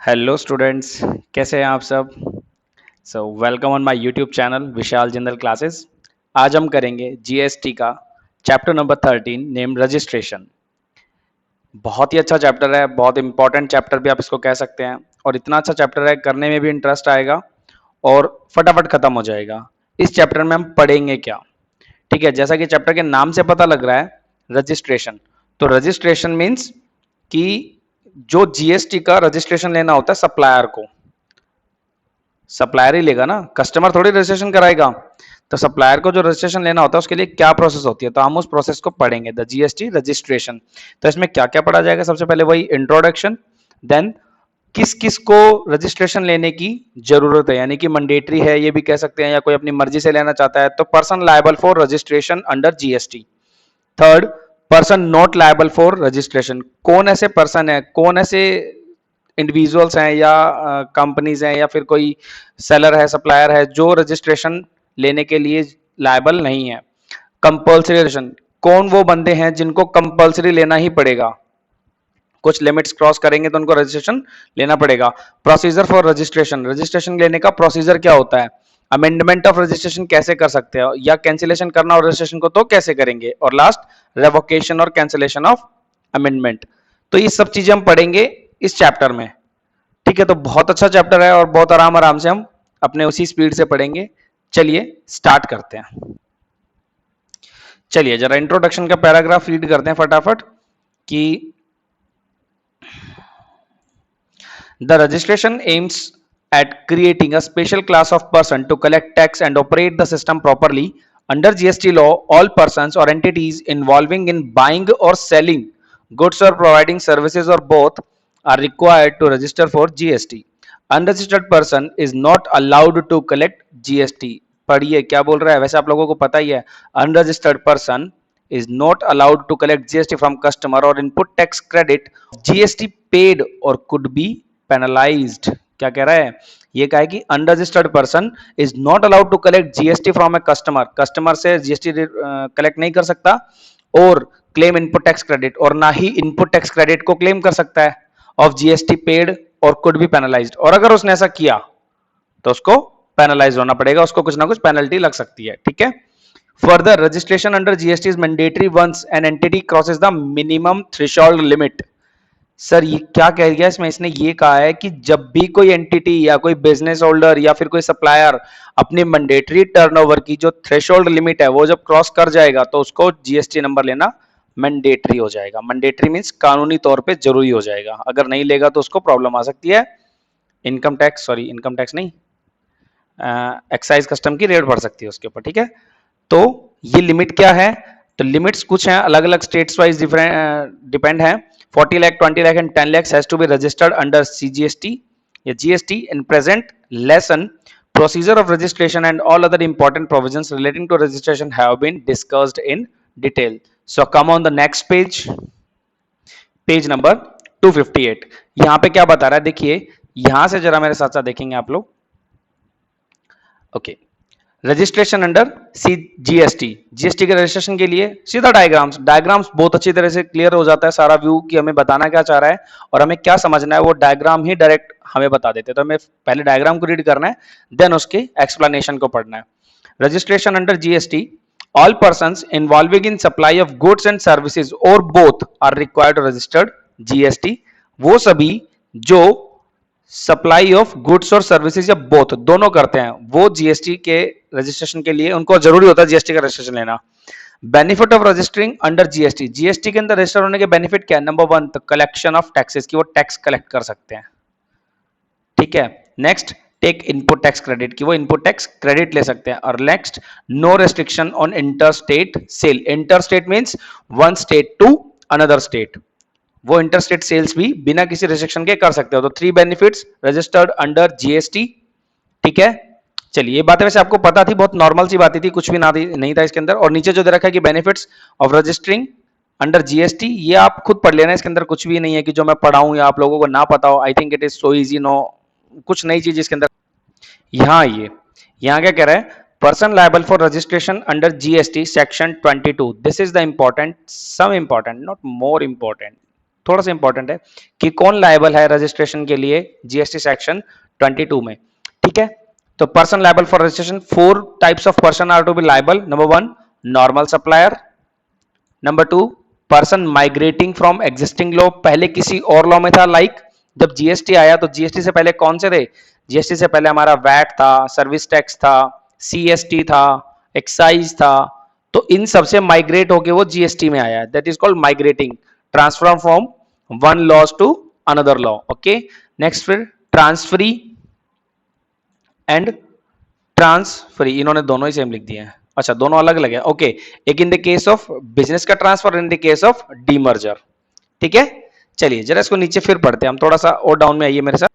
Hello students, कैसे हैं आप सब। Welcome on my YouTube channel Vishal Jindal classes. आज हम करेंगे जीएसटी का चैप्टर नंबर 13 नेम रजिस्ट्रेशन। बहुत ही अच्छा चैप्टर है, बहुत इंपॉर्टेंट चैप्टर भी आप इसको कह सकते हैं। और इतना अच्छा चैप्टर है, करने में भी इंटरेस्ट आएगा और फटाफट खत्म हो जाएगा। इस चैप्टर में हम पढ़ेंगे क्या, ठीक है। जैसा कि चैप्टर के नाम से पता लग रहा है, रजिस्ट्रेशन। तो रजिस्ट्रेशन मीन्स कि जो जीएसटी का रजिस्ट्रेशन लेना होता है सप्लायर को, सप्लायर ही लेगा ना, कस्टमर थोड़ी रजिस्ट्रेशन कराएगा। तो सप्लायर को जो रजिस्ट्रेशन लेना होता है उसके लिए क्या प्रोसेस होती है, तो हम उस प्रोसेस को पढ़ेंगे, द जीएसटी रजिस्ट्रेशन। तो इसमें क्या क्या पढ़ा जाएगा, सबसे पहले वही इंट्रोडक्शन, देन किस किस को रजिस्ट्रेशन लेने की जरूरत है, यानी कि मैंडेटरी है ये भी कह सकते हैं, या कोई अपनी मर्जी से लेना चाहता है तो person liable for registration under GST. Third, person not liable for registration, कौन ऐसे पर्सन है, कौन ऐसे इंडिविजुअल्स हैं या कंपनीज हैं या फिर कोई सेलर है, सप्लायर है जो रजिस्ट्रेशन लेने के लिए लायबल नहीं है। कंपल्सरी रजिस्ट्रेशन, कौन वो बंदे हैं जिनको कंपल्सरी लेना ही पड़ेगा, कुछ लिमिट्स क्रॉस करेंगे तो उनको रजिस्ट्रेशन लेना पड़ेगा। प्रोसीजर फॉर रजिस्ट्रेशन, रजिस्ट्रेशन लेने का प्रोसीजर क्या होता है। अमेंडमेंट ऑफ रजिस्ट्रेशन कैसे कर सकते हैं, या कैंसिलेशन करना और रजिस्ट्रेशन को तो कैसे करेंगे। और लास्ट रेवोकेशन और कैंसिलेशन ऑफ अमेंडमेंट। तो ये सब चीजें हम पढ़ेंगे इस चैप्टर में, ठीक है। तो बहुत अच्छा चैप्टर है और बहुत आराम आराम से हम अपने उसी स्पीड से पढ़ेंगे। चलिए स्टार्ट करते हैं। चलिए जरा इंट्रोडक्शन का पैराग्राफ रीड करते हैं फटाफट कि the registration aims at creating a special class of person to collect tax and operate the system properly. Under GST law, all persons or entities involving in buying or selling goods or providing services or both are required to register for GST. Unregistered person is not allowed to collect GST. पढ़िए क्या बोल रहा है, वैसे आप लोगों को पता ही है। Unregistered person is not allowed to collect GST from customer or input tax credit. GST paid or could be penalized. क्या कह रहा है, ये कहा है कि unregistered person is not allowed to collect GST from a customer, customer से GST collect नहीं कर सकता, और क्लेम इनपुट टैक्स क्रेडिट, और ना ही इनपुट टैक्स क्रेडिट को क्लेम कर सकता है ऑफ जीएसटी पेड और कुड बी पेनलाइज्ड। और अगर उसने ऐसा किया तो उसको पेनलाइज होना पड़ेगा, उसको कुछ ना कुछ पेनल्टी लग सकती है, ठीक है। Further, registration under GST is mandatory once an entity crosses the minimum threshold limit. Sir ये क्या कह गया इसमें, इसने ये कहा है कि जब भी कोई एंटिटी या कोई बिजनेस होल्डर या फिर कोई सप्लायर अपनी मैंडेटरी टर्नओवर की जो थ्रेशोल्ड लिमिट है वो जब क्रॉस कर जाएगा तो उसको जीएसटी नंबर लेना मैंडेटरी हो जाएगा। मैंडेटरी मींस कानूनी तौर पे जरूरी हो जाएगा, अगर नहीं लेगा तो उसको प्रॉब्लम आ सकती है, income tax, sorry income tax नहीं, एक्साइज कस्टम की रेट बढ़ सकती है उसके ऊपर, ठीक है। तो ये लिमिट क्या है, तो लिमिट्स कुछ हैं, अलग अलग स्टेट्स वाइज डिफरेंट डिपेंड है। 40 lakh, 20 lakh and 10 lakhs has to be registered under CGST या GST. In present lesson, procedure of registration and all other important provisions relating to registration have been discussed in detail. So come on the next page, page number 258। यहां पे क्या बता रहा है, देखिए यहां से जरा मेरे साथ साथ देखेंगे आप लोग। Okay, registration under C GST, GST के रजिस्ट्रेशन के लिए सीधा डायग्राम्स, डायग्राम्स बहुत अच्छी तरह से क्लियर हो जाता है सारा व्यू कि हमें बताना क्या चाह रहा है और हमें क्या समझना है, वो डायग्राम ही डायरेक्ट हमें बता देते हैं। तो हमें पहले डायग्राम को रीड करना है, देन उसके एक्सप्लेनेशन को पढ़ना है। Registration under GST, all persons involving in supply of goods and services और both are required to registered GST. वो सभी जो सप्लाई ऑफ गुड्स और सर्विसेज या बोथ दोनों करते हैं वो जीएसटी के रजिस्ट्रेशन के लिए उनको जरूरी होता है जीएसटी का रजिस्ट्रेशन लेना। Benefit of registering under GST, GST के अंदर रजिस्टर होने के बेनिफिट क्या है, नंबर 1 तो कलेक्शन ऑफ टैक्सेस, की वो टैक्स कलेक्ट कर सकते हैं, ठीक है। Next, take input tax credit, की वो इनपुट टैक्स क्रेडिट ले सकते हैं। और next, no restriction on inter state sale, inter state means one state to another state, वो इंटरस्टेट सेल्स भी बिना किसी रिस्ट्रिक्शन के कर सकते हो। तो 3 बेनिफिट्स रजिस्टर्ड अंडर जीएसटी, ठीक है। चलिए ये बातें वैसे आपको पता थी, बहुत नॉर्मल सी बातें थी, कुछ भी ना नहीं था इसके अंदर। और नीचे जो दे रखा है कि benefits of registering under GST, ये आप खुद पढ़ लेना, इसके अंदर कुछ भी नहीं है कि जो मैं पढ़ाऊं या आप लोगों को ना पता हो। I think it is so easy, no कुछ नई चीज इसके अंदर। यहाँ क्या कह रहा है, person liable for registration under GST section 22, this is the important, some important not more important, थोड़ा सा इंपॉर्टेंट है कि कौन लायबल है रजिस्ट्रेशन के लिए जीएसटी सेक्शन 22 में। ठीक है, तो person liable for registration, 4 types of person are to be liable. Number 1 normal supplier, number 2 person migrating from existing law, पहले किसी और लॉ में था, लाइक जब जीएसटी आया तो जीएसटी से पहले कौन से थे, जीएसटी से पहले हमारा वैट था, सर्विस टैक्स था, सीएसटी था, एक्साइज था, तो इन सबसे माइग्रेट होके वो जीएसटी में आया, that is called migrating, transfer from one laws to another law. Okay, next फिर ट्रांसफरी एंड ट्रांसफरी, इन्होंने दोनों ही सेम लिख दिए हैं, अच्छा दोनों अलग अलग है। ओके, एक in the case of business का transfer, in the case of demerger. ठीक है, चलिए जरा इसको नीचे फिर पढ़ते हैं हम, थोड़ा सा और डाउन में आइए मेरे साथ।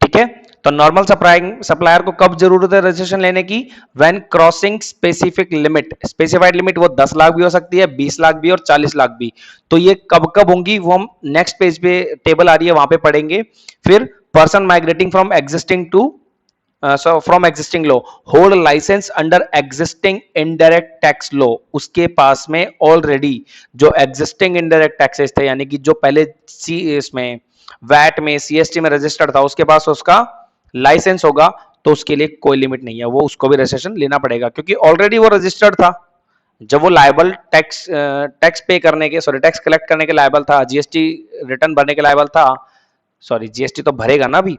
ठीक है, तो नॉर्मल सप्लायर को कब जरूरत है रजिस्ट्रेशन लेने की, when crossing specific limit, specified limit वो 10 लाख भी हो सकती है, 20 लाख भी और 40 लाख भी, तो ये कब कब होंगी वो हम नेक्स्ट पेज पे टेबल आ रही है वहां पे पढ़ेंगे। फिर person migrating from existing to from existing law, hold license under existing indirect tax law, उसके पास में ऑलरेडी जो एग्जिस्टिंग इनडायरेक्ट टैक्सेस थे, यानी कि जो पहले इसमें वैट में सीएसटी में रजिस्टर्ड था, उसके पास उसका लाइसेंस होगा, तो उसके लिए कोई लिमिट नहीं है, वो उसको भी रजिस्ट्रेशन लेना पड़ेगा क्योंकि ऑलरेडी वो रजिस्टर्ड था। जब वो लायबल टैक्स पे करने के, सॉरी टैक्स कलेक्ट करने के लायबल था, जीएसटी रिटर्न भरने के लायबल था, सॉरी जीएसटी तो भरेगा ना अभी,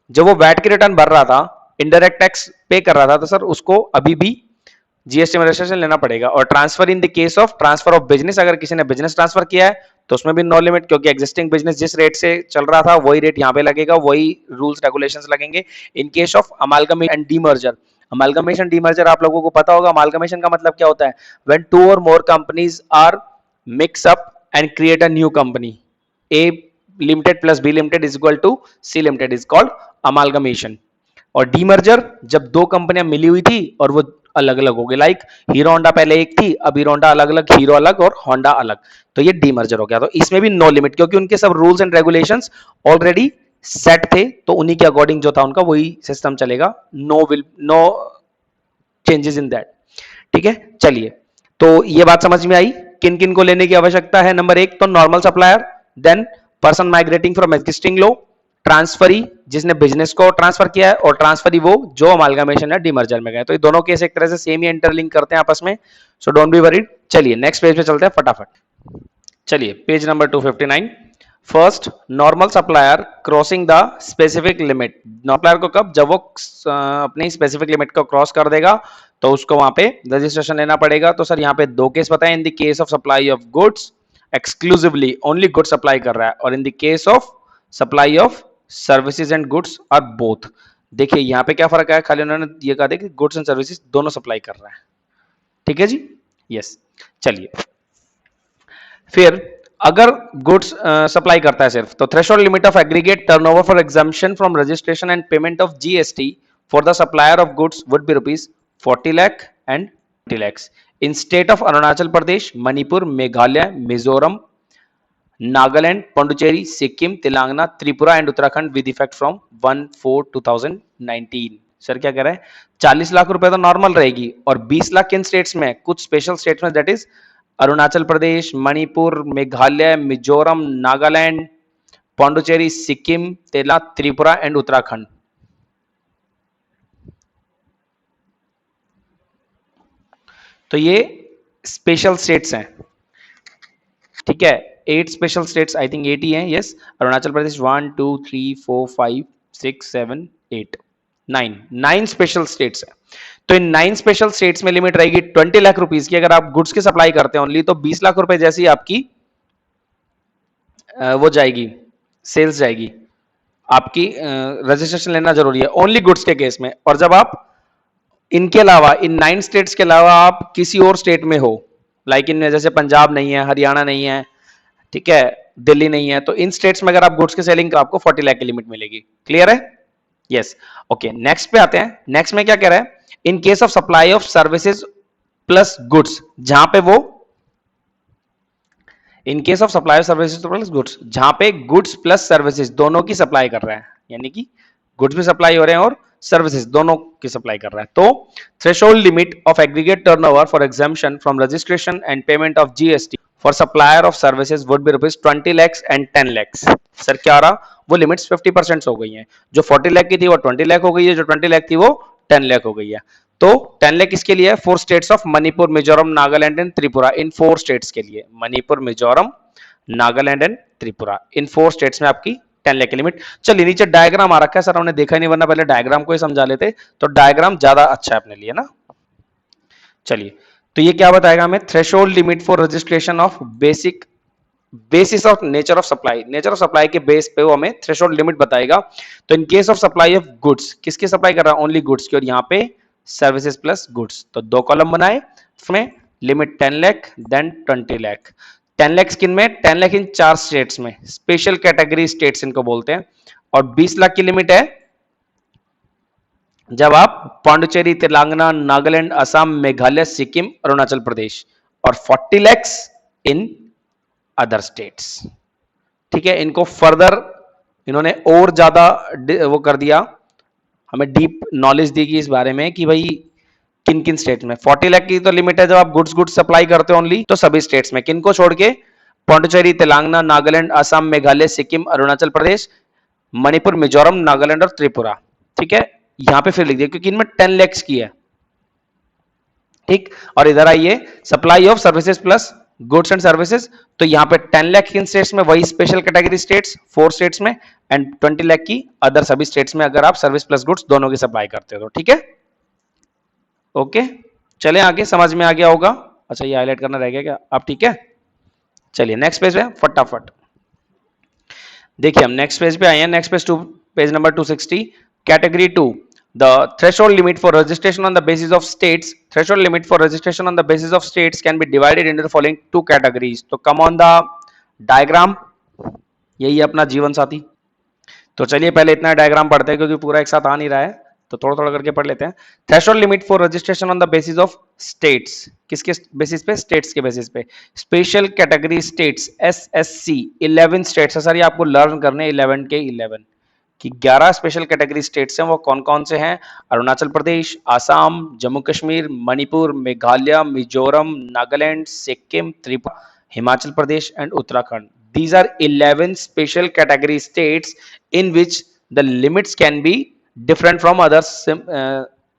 जब वो वैट की रिटर्न भर रहा था, इनडायरेक्ट टैक्स पे कर रहा था, तो सर उसको अभी भी जीएसटी में रजिस्ट्रेशन लेना पड़ेगा। और transfer in the case of transfer of business, अगर किसी ने बिजनेस ट्रांसफर किया है तो उसमें भी नो लिमिट, क्योंकि एग्जिस्टिंग बिजनेस जिस रेट से चल रहा था वही रेट यहाँ पे लगेगा, वही रूल्स रेगुलेशंस लगेंगे। इन case of amalgamation and demerger, amalgamation demerger आप लोगों को पता होगा, अमालगमेशन का मतलब क्या होता है, when 2 or more companies are mix up and create a new company, A limited plus B limited is equal to C limited, is called amalgamation. और डीमर्जर जब दो कंपनियां मिली हुई थी और वो अलग अलग हो गई, लाइक हीरो होंडा पहले एक थी, अब हीरो होंडा अलग अलग, हीरो अलग और होंडा अलग, तो ये डीमर्जर हो गया। तो इसमें भी नो लिमिट, क्योंकि उनके सब rules and regulations already set थे, तो उन्हीं के अकॉर्डिंग जो था उनका वही सिस्टम चलेगा, नो चेंजेस इन दैट। ठीक है, चलिए तो ये बात समझ में आई किन किन को लेने की आवश्यकता है। नंबर 1 तो normal supplier, then person migrating from existing law, transferee जिसने बिजनेस को ट्रांसफर किया है, और ट्रांसफरी वो जो अमालगमेशन है डीमर्जर में गए। तो ये दोनों केस एक तरह से सेम ही इंटरलिंक करते हैं आपस में, सो डोंट बी वरीड। चलिए नेक्स्ट पेज पे चलते हैं फटाफट। चलिए page number 259, first normal supplier crossing the specific limit, supplier को कब, जब वो अपनी स्पेसिफिक लिमिट को क्रॉस कर देगा तो उसको वहां पे रजिस्ट्रेशन लेना पड़ेगा। तो सर यहाँ पे दो केस बताएं, in the case of supply of goods exclusively only good supply कर रहा है, और in the case of supply of services and goods are both. देखिए यहाँ पे क्या फर्क है, खाली उन्होंने ये कहा था कि गुड्स एंड सर्विसेज दोनों सप्लाई कर रहा है। ठीक है जी, यस। चलिए फिर अगर गुड्स सप्लाई करता है सिर्फ, तो threshold limit of aggregate turnover for exemption from registration and payment of GST for the supplier of goods would be rupees 40 lakh and 20 lakhs in state of Arunachal Pradesh, Manipur, Meghalaya, Mizoram, Nagaland, Pondicherry, Sikkim, Telangana, Tripura and Uttarakhand with effect from 1/4/2019। Sir क्या कह रहे हैं, 40 लाख रुपए तो normal रहेगी, और 20 लाख किन states में, कुछ स्पेशल स्टेट्स में, that is Arunachal Pradesh, Manipur, Meghalaya, Mizoram, Nagaland, Pondicherry, Sikkim, Telangana, Tripura and Uttarakhand. तो ये स्पेशल स्टेट्स हैं। ठीक है, 8 स्पेशल स्टेट्स, आई थिंक 8 ही हैं, yes. Arunachal Pradesh 1 2 3 4 5 6 7 8 9 special states हैं। तो इन 9 स्पेशल स्टेट्स में लिमिट रहेगी 20 लाख रुपीस की, अगर आप गुड्स की सप्लाई करते हैं ओनली, तो 20 लाख रुपए जैसी आपकी वो जाएगी, सेल्स जाएगी, आपकी रजिस्ट्रेशन लेना जरूरी है ओनली गुड्स के केस में। और जब आप इनके अलावा, इन 9 स्टेट्स के अलावा आप किसी और स्टेट में हो, लाइक इनमें जैसे पंजाब नहीं है, हरियाणा नहीं है, ठीक है, दिल्ली नहीं है, तो इन स्टेट्स में अगर आप गुड्स की सेलिंग, आपको 40 लाख की लिमिट मिलेगी। क्लियर है, यस। ओके, नेक्स्ट पे आते हैं। नेक्स्ट में क्या कह रहा है, इन case of supply of services plus goods, जहां पे वो, इन case of supply of services plus goods, जहां पे गुड्स प्लस सर्विसेज दोनों की सप्लाई कर रहा है, यानी कि गुड्स भी सप्लाई हो रहे हैं और सर्विसेज दोनों की सप्लाई कर रहा है, तो threshold limit of aggregate turnover for exemption from registration and payment of GST for supplier of services would be rupees 20 lakhs and 10 lakhs। Sir क्या आ रहा, वो लिमिट्स 50% हो गई हैं, जो 40 लाख की थी वो 20 लाख हो गई है, जो 20 लाख थी वो 10 लाख हो गई है। तो 10 लाख किसके लिए है, 4 states of Manipur, Mizoram, Nagaland and Tripura, in 4 states के लिए, Manipur, Mizoram, Nagaland and Tripura, in 4 states में आपकी 10 लाख की लिमिट। चलिए नीचे डायग्राम आ रखा है, सर हमने देखा ही नहीं, वरना पहले डायग्राम को ही समझा लेते, तो डायग्राम ज्यादा अच्छा है अपने लिए ना। चलिए, तो ये क्या बताएगा हमें, threshold limit for registration of basic basis of nature of supply, nature of supply के बेस पे वो हमें थ्रेशोल्ड लिमिट बताएगा। तो इन case of supply of goods, किसकी सप्लाई कर रहा है, ओनली गुड्स की, और यहाँ पे सर्विसेज प्लस गुड्स, तो 2 कॉलम बनाए, इसमें लिमिट 10 लाख देन 20 लाख। 10 लाख किन में, 10 लाख इन 4 स्टेट्स में, स्पेशल कैटेगरी स्टेट्स इनको बोलते हैं, और 20 लाख की लिमिट है जब आप पांडुचेरी, तेलंगाना, नागालैंड, असम, मेघालय, सिक्किम, अरुणाचल प्रदेश, और 40 lakhs इन अदर स्टेट्स। ठीक है, इनको फर्दर इन्होंने और ज्यादा वो कर दिया, हमें डीप नॉलेज दी गई इस बारे में कि भाई किन किन स्टेट्स में 40 लाख की तो लिमिट है जब आप गुड्स सप्लाई करते हो ओनली, तो सभी स्टेट्स में, किनको छोड़ के, पांडुचेरी, तेलंगाना, नागालैंड, असम, मेघालय, सिक्किम, अरुणाचल प्रदेश, मणिपुर, मिजोरम, नागालैंड और त्रिपुरा। ठीक है, यहां पे फिर लिख दिया क्योंकि इनमें 10 lakhs की है। ठीक, और इधर आइए, supply of services plus goods and services, तो यहां पे 10 लाख इन स्टेट्स में, वही स्पेशल कैटेगरी स्टेट्स 4 स्टेट्स में, एंड 20 लाख की अदर सभी स्टेट्स में, अगर आप सर्विस प्लस गुड्स दोनों की सप्लाई करते हो तो। ठीक है, ओके, चले आगे, समझ में आ गया होगा। अच्छा, ये हाईलाइट करना रह गया क्या आप, ठीक है, चलिए नेक्स्ट पेज पे फटाफट देखिए, हम नेक्स्ट पेज पे आए हैं, next page page number 260, category 2, the threshold limit for registration on the basis of states, threshold limit for registration on the basis of states can be divided into the following 2 categories। तो come on the diagram, यही है अपना जीवन साथी। तो चलिए पहले इतना डायग्राम पढ़ते हैं क्योंकि पूरा एक साथ आ नहीं रहा है, तो थोड़ा थोड़ा करके पढ़ लेते हैं। Threshold limit for registration on the basis of states, किसके बेसिस पे, स्टेट्स के बेसिस पे, special category states SSC 11 states है सर, ये आपको लर्न करने 11 के 11 कि 11 स्पेशल कैटेगरी स्टेट्स हैं, वो कौन कौन से हैं, Arunachal Pradesh, Assam, Jammu Kashmir, Manipur, Meghalaya, Mizoram, Nagaland, Sikkim, Tripura, Himachal Pradesh and Uttarakhand. These are 11 special category states in which the limits can be different from other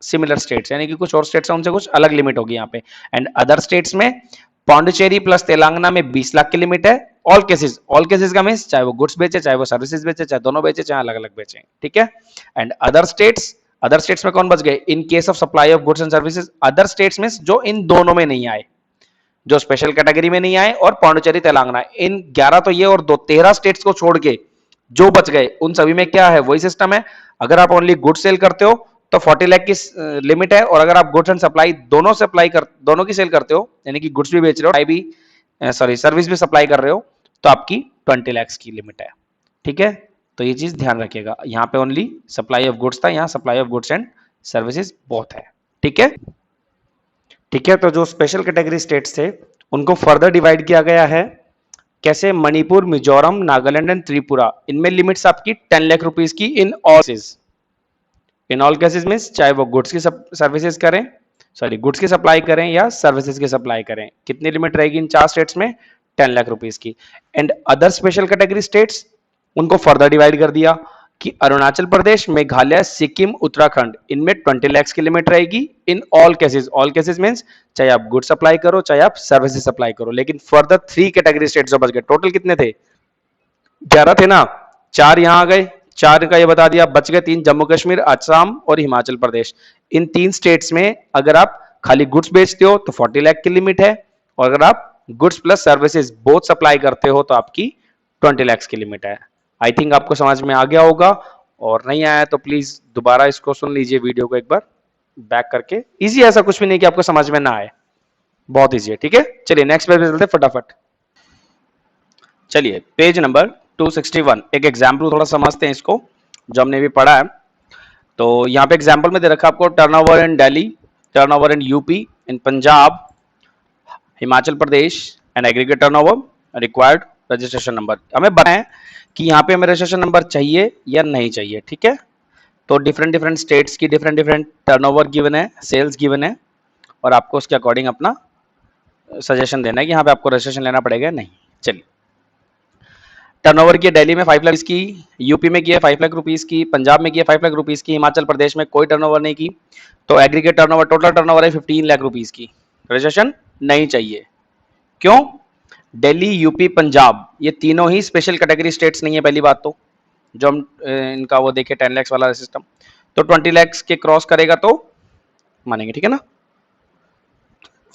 similar states, यानी कि कुछ और स्टेट्स हैं उनसे कुछ अलग लिमिट होगी यहाँ पे। एंड अदर स्टेट्स में पांडुचेरी प्लस तेलंगाना में 20 लाख की लिमिट है, ऑल केसेस का मींस चाहे वो गुड्स बेचे, चाहे वो सर्विसेज बेचे, चाहे दोनों बेचे, चाहे अलग अलग बेचे। ठीक है, एंड अदर स्टेट्स में कौन बच गए, इन case of supply of goods and services, other states means जो इन दोनों में नहीं आए, जो स्पेशल कैटेगरी में नहीं आए और पांडुचेरी, तेलंगाना, इन 11 तो ये और 13 स्टेट्स को छोड़ के जो बच गए उन सभी में क्या है, वही सिस्टम है। अगर आप ओनली गुड्स सेल करते हो तो 40 लाख की लिमिट है, और अगर आप गुड्स एंड सप्लाई दोनों की सेल करते हो, यानी कि गुड्स भी बेच रहे हो, सर्विस भी सप्लाई कर रहे हो, तो आपकी 20 लाख की लिमिट है। ठीक है, तो ये चीज ध्यान रखिएगा, यहाँ पे ओनली सप्लाई ऑफ गुड्स था, यहाँ supply of goods and services both है। ठीक है, ठीक है, तो जो स्पेशल कैटेगरी स्टेट्स थे उनको फर्दर डिवाइड किया गया है, कैसे, मणिपुर, मिजोरम, नागालैंड एंड त्रिपुरा, इनमें लिमिट्स आपकी 10 लाख रुपीस की इन ऑल केसेस में, चाहे वो गुड्स की सर्विसेज करें, गुड्स की सप्लाई करें या सर्विसेज की सप्लाई करें, कितनी लिमिट रहेगी इन 4 स्टेट्स में, 10 लाख रुपीस की। And other special category states, उनको फर्दर डिवाइड कर दिया कि अरुणाचल प्रदेश, मेघालय, सिक्किम, उत्तराखंड, इनमें 20 लाख की लिमिट रहेगी इन ऑल केसेस मींस चाहे आप गुड सप्लाई करो, चाहे आप सर्विसेज सप्लाई करो। लेकिन फर्दर 3 कैटेगरी स्टेट्स जो बच गए, टोटल कितने थे, 11 थे ना, 4 यहां आ गए, 4 का ये बता दिया, बच गए 3, जम्मू कश्मीर, असम और हिमाचल प्रदेश। इन 3 स्टेट्स में अगर आप खाली गुड्स बेचते हो तो 40 लाख की लिमिट है, और अगर आप goods plus services both supply करते हो तो आपकी 20 लाख की लिमिट है। आई थिंक आपको समझ में आ गया होगा, और नहीं आया तो प्लीज दोबारा इसको सुन लीजिए वीडियो को एक बार बैक करके। इजी, ऐसा कुछ भी नहीं कि आपको समझ में ना आए, बहुत इजी है। ठीक है, चलिए नेक्स्ट पेज पे चलते फटाफट। चलिए पेज नंबर 261, एक एग्जाम्पल थोड़ा समझते हैं इसको जो हमने भी पढ़ा है। तो यहाँ पे एग्जाम्पल में दे रखा आपको, turnover in Delhi, turnover in UP, in Punjab, Himachal Pradesh and aggregate turnover, required registration number. हमें बताएं कि यहाँ पे हमें रजिस्ट्रेशन नंबर चाहिए या नहीं चाहिए। ठीक है, तो डिफरेंट स्टेट्स की डिफरेंट टर्नओवर गिवन है, सेल्स गिवन है, और आपको उसके अकॉर्डिंग अपना सजेशन देना है कि यहाँ पे आपको रजिस्ट्रेशन लेना पड़ेगा नहीं। चलिए, टर्नओवर की दिल्ली में 5 लाख की, यूपी में की है 5 लाख रुपीस की, पंजाब में की है 5 लाख रुपीस की, हिमाचल प्रदेश में कोई टर्नओवर नहीं की, तो एग्रीगेट टर्नओवर टोटल टर्नओवर है 15 लाख रुपीस की, रजिस्ट्रेशन नहीं चाहिए। क्यों? दिल्ली, यूपी, पंजाब ये तीनों ही स्पेशल कैटेगरी स्टेट्स नहीं है, पहली बात तो जो हम इनका वो देखे 10 लाख वाला सिस्टम, तो 20 लाख के क्रॉस करेगा तो मानेंगे, ठीक है ना।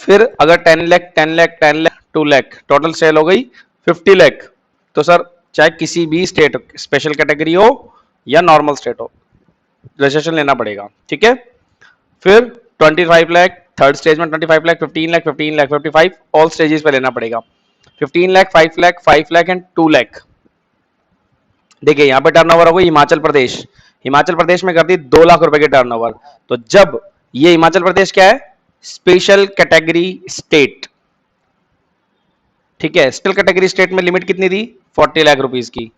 फिर अगर 10 लाख 10 लाख 10 लाख 2 लाख टोटल सेल हो गई 50 लाख, तो सर चाहे किसी भी स्टेट स्पेशल कैटेगरी हो या नॉर्मल स्टेट हो, रजिस्ट्रेशन लेना पड़ेगा, ठीक है। फिर 25 लाख थर्ड स्टेज में, 25 लाख 15 लाख 15 लाख 55 ऑल स्टेजेस पे लेना पड़ेगा। 15 लाख 5 लाख 5 लाख एंड 2 लाख। देखिए यहाँ पे टर्नओवर हो गई हिमाचल प्रदेश, हिमाचल प्रदेश में कर दी 2 लाख रुपए के टर्नओवर, तो जब ये हिमाचल प्रदेश क्या है, स्पेशल कैटेगरी स्टेट, ठीक है। स्पेशल कैटेगरी स्टेट में लिमिट कितनी थी, 40 लाख रुपीस की,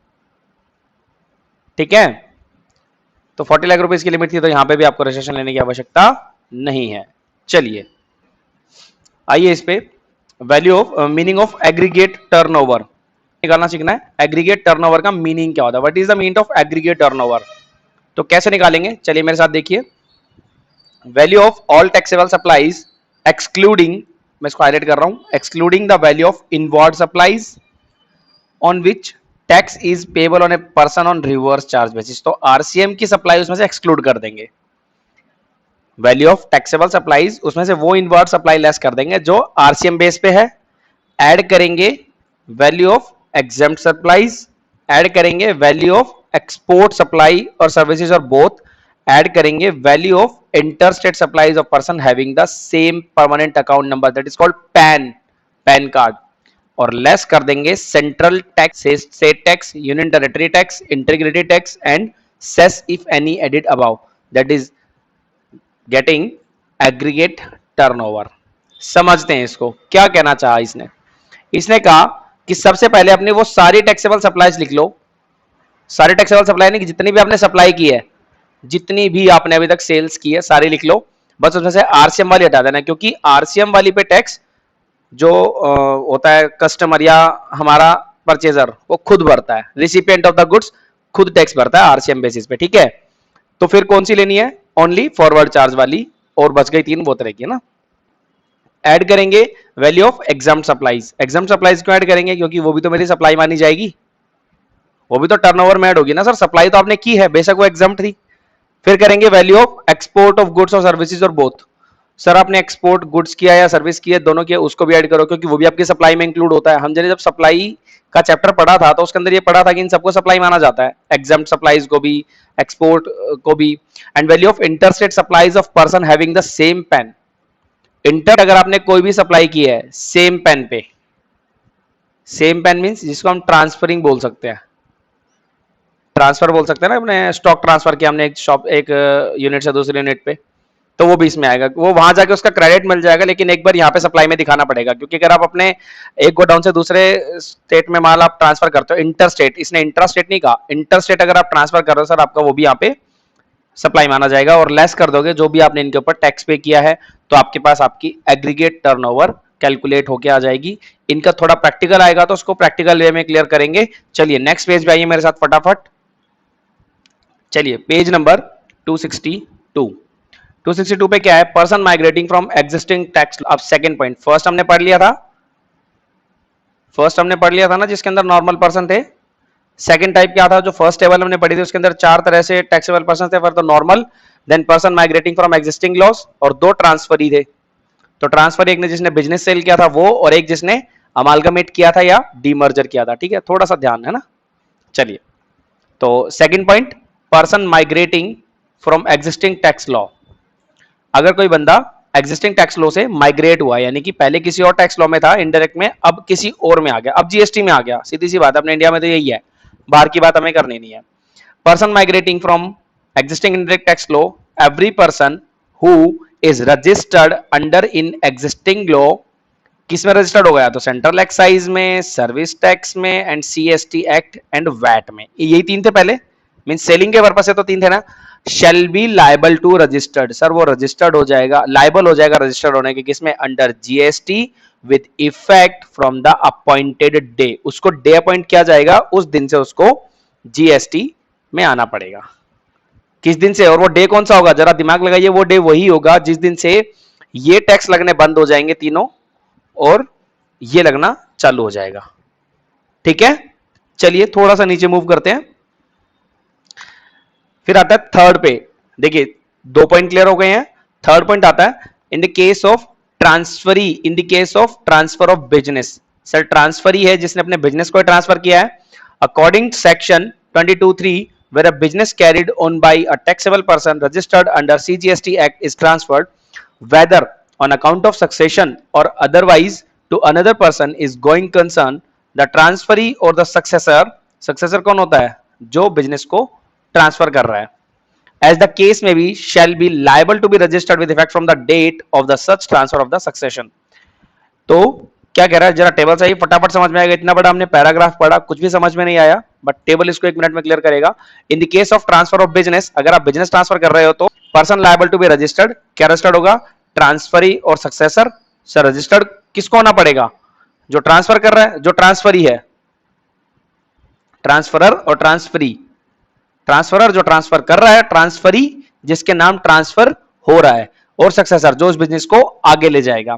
ठीक है। तो 40 लाख रुपीस की लिमिट थी, तो यहां पे भी आपको रजिस्ट्रेशन लेने की आवश्यकता नहीं है। चलिए आइए इस पे value of meaning of aggregate turnover निकालना सीखना है। एग्रीगेट टर्नओवर का मीनिंग क्या होता है, what is the meaning of aggregate turnover, तो कैसे निकालेंगे, चलिए मेरे साथ देखिए। Value of all taxable supplies excluding, मैं इसको हाईलाइट कर रहा हूं, excluding the value of inward supplies on which tax is payable on a person on reverse charge basis, तो आरसीएम की सप्लाई उसमें से एक्सक्लूड कर देंगे। वैल्यू ऑफ टैक्सेबल सप्लाईज उसमें से वो इनवर्ड सप्लाई लेस कर देंगे जो आरसीएम बेस पे है, ऐड करेंगे value of exempt supplies, add करेंगे वैल्यू ऑफ एक्सपोर्ट सप्लाई और सर्विसेज और बोथ, ऐड करेंगे value of inter state supplies of person having the same permanent account number, that is called PAN card, और less कर देंगे central tax, state tax, union territory tax, integrated tax and cess if any added above, that is getting aggregate turnover. समझते हैं इसको, क्या कहना चाहा इसने, इसने कहा कि सबसे पहले अपने वो सारी टैक्सेबल सप्लाईज लिख लो, सारी टैक्सेबल सप्लाई नहीं कि जितनी भी आपने सप्लाई की है, जितनी भी आपने अभी तक सेल्स की है सारी लिख लो, बस उसमें से आरसीएम वाली हटा देना, क्योंकि आरसीएम वाली पे टैक्स जो होता है कस्टमर या हमारा परचेजर वो खुद भरता है, रिसिपिएंट ऑफ द गुड्स खुद टैक्स भरता है आरसीएम बेसिस पे, ठीक है। तो फिर कौन सी लेनी है, ओनली फॉरवर्ड चार्ज वाली, और बच गई 3 वो तरह की है ना। ऐड करेंगे value of exam supplies, exam supplies क्यों ऐड करेंगे, क्योंकि वो भी तो मेरी सप्लाई मानी जाएगी, वो भी तो टर्नओवर में ऐड होगी ना सर, सप्लाई तो आपने की है बेशक वो एग्जाम थी। फिर करेंगे value of export of goods और सर्विसेज और बोथ, सर आपने एक्सपोर्ट गुड्स किया या सर्विस किया दोनों किया, उसको भी ऐड करो क्योंकि वो भी आपकी सप्लाई में इंक्लूड होता है। हम जब सप्लाई का चैप्टर पढ़ा था तो उसके अंदर ये पढ़ा था कि इन सबको सप्लाई माना जाता है, एग्जाम्प्ट सप्लाईज को भी, एक्सपोर्ट को भी। And value of interstate supplies of person having the same PAN, inter अगर आपने कोई भी सप्लाई की है सेम पेन पे, सेम पेन मींस जिसको हम ट्रांसफरिंग बोल सकते हैं, ट्रांसफर बोल सकते हैं ना, अपने स्टॉक ट्रांसफर किया हमने एक यूनिट से दूसरे यूनिट पे, तो वो भी इसमें आएगा, वो वहां जाके उसका क्रेडिट मिल जाएगा, लेकिन एक बार यहाँ पे सप्लाई में दिखाना पड़ेगा, क्योंकि अगर आप अपने एक गोडाउन से दूसरे स्टेट में माल आप ट्रांसफर करते हो, इंटर स्टेट, इसने इंट्रा स्टेट नहीं कहा, इंटर स्टेट अगर आप ट्रांसफर कर रहे हो सर आपका वो भी यहाँ पे सप्लाई माना जाएगा, और लेस कर दोगे जो भी आपने इनके ऊपर टैक्स पे किया है, तो आपके पास आपकी एग्रीगेट टर्नओवर कैलकुलेट होके आ जाएगी। इनका थोड़ा प्रैक्टिकल आएगा तो उसको प्रैक्टिकल वे में क्लियर करेंगे। चलिए नेक्स्ट पेज पे आइए मेरे साथ फटाफट, चलिए पेज नंबर 262 पे क्या है, person migrating from existing tax. अब सेकंड पॉइंट, फर्स्ट हमने पढ़ लिया था ना जिसके अंदर नॉर्मल पर्सन थे। सेकंड टाइप क्या था, जो फर्स्ट टेबल हमने पढ़ी थी उसके अंदर 4 तरह से टैक्सेबल पर्सन थे, तो normal, then person migrating from existing laws, और 2 ट्रांसफरी थे। तो ट्रांसफर एक ने जिसने बिजनेस सेल किया था वो, और एक जिसने अमालगमेट किया था या डीमर्जर किया था, ठीक है, थोड़ा सा ध्यान है ना। चलिए तो second point, person migrating from existing tax law, अगर कोई बंदा एग्जिस्टिंग टैक्स लॉ से माइग्रेट हुआ, यानी कि पहले किसी और टैक्स लॉ में था इनडायरेक्ट में, अब किसी और में आ गया, अब जीएसटी में आ गया, सीधी सी बात है, अपने इंडिया में तो यही है, बाहर की बात हमें करनी नहीं है। Person migrating from existing indirect tax law, every person who is registered under in existing law, किस में रजिस्टर्ड हो गया, तो सेंट्रल एक्साइज में, सर्विस टैक्स में, and CST act and VAT में, यही 3 थे पहले, मीन सेलिंग के पर्पस से तो 3 थे ना। Shall be liable to registered, sir वो रजिस्टर्ड हो जाएगा, लाइबल हो जाएगा रजिस्टर्ड होने के, किसमें, under GST with effect from the appointed day, उसको डे अपॉइंट किया जाएगा, उस दिन से उसको जीएसटी में आना पड़ेगा। किस दिन से, और वो डे कौन सा होगा, जरा दिमाग लगाइए, वो डे वही होगा जिस दिन से ये टैक्स लगने बंद हो जाएंगे तीनों और ये लगना चालू हो जाएगा। ठीक है, चलिए थोड़ा सा नीचे मूव करते हैं। फिर आता है थर्ड पे, देखिए 2 पॉइंट क्लियर हो गए हैं। थर्ड पॉइंट आता है इन the case of transferee, in the case of transfer of business. Sir transferee है जिसने अपने बिजनेस को ट्रांसफर किया है। According section 22(3) where a business carried on by a taxable person registered under CGST Act is transferred, whether on account of succession or otherwise, to another person is going concern, the transferee or the successor, successor कौन होता है, जो business को transfer कर रहा है, as the case may be, shall be liable to be registered with effect from the date of the such transfer of the succession। तो क्या कह रहा है, जरा टेबल चाहिए, फटाफट समझ में आएगा। इतना बड़ा हमने पैराग्राफ पढ़ा, कुछ भी समझ में नहीं आया, बट टेबल इसको 1 मिनट में क्लियर करेगा। In the case of transfer of business, अगर आप बिजनेस ट्रांसफर कर रहे हो तो person liable to be registered, क्या रजिस्टर्ड होगा, ट्रांसफरी और सक्सेसर। सर रजिस्टर्ड किसको होना पड़ेगा, जो ट्रांसफर कर रहा है, जो ट्रांसफरी है, ट्रांसफरर और ट्रांसफरी। ट्रांसफरर जो ट्रांसफर कर रहा है, ट्रांसफरी जिसके नाम ट्रांसफर हो रहा है, और सक्सेसर जो उस बिजनेस को आगे ले जाएगा।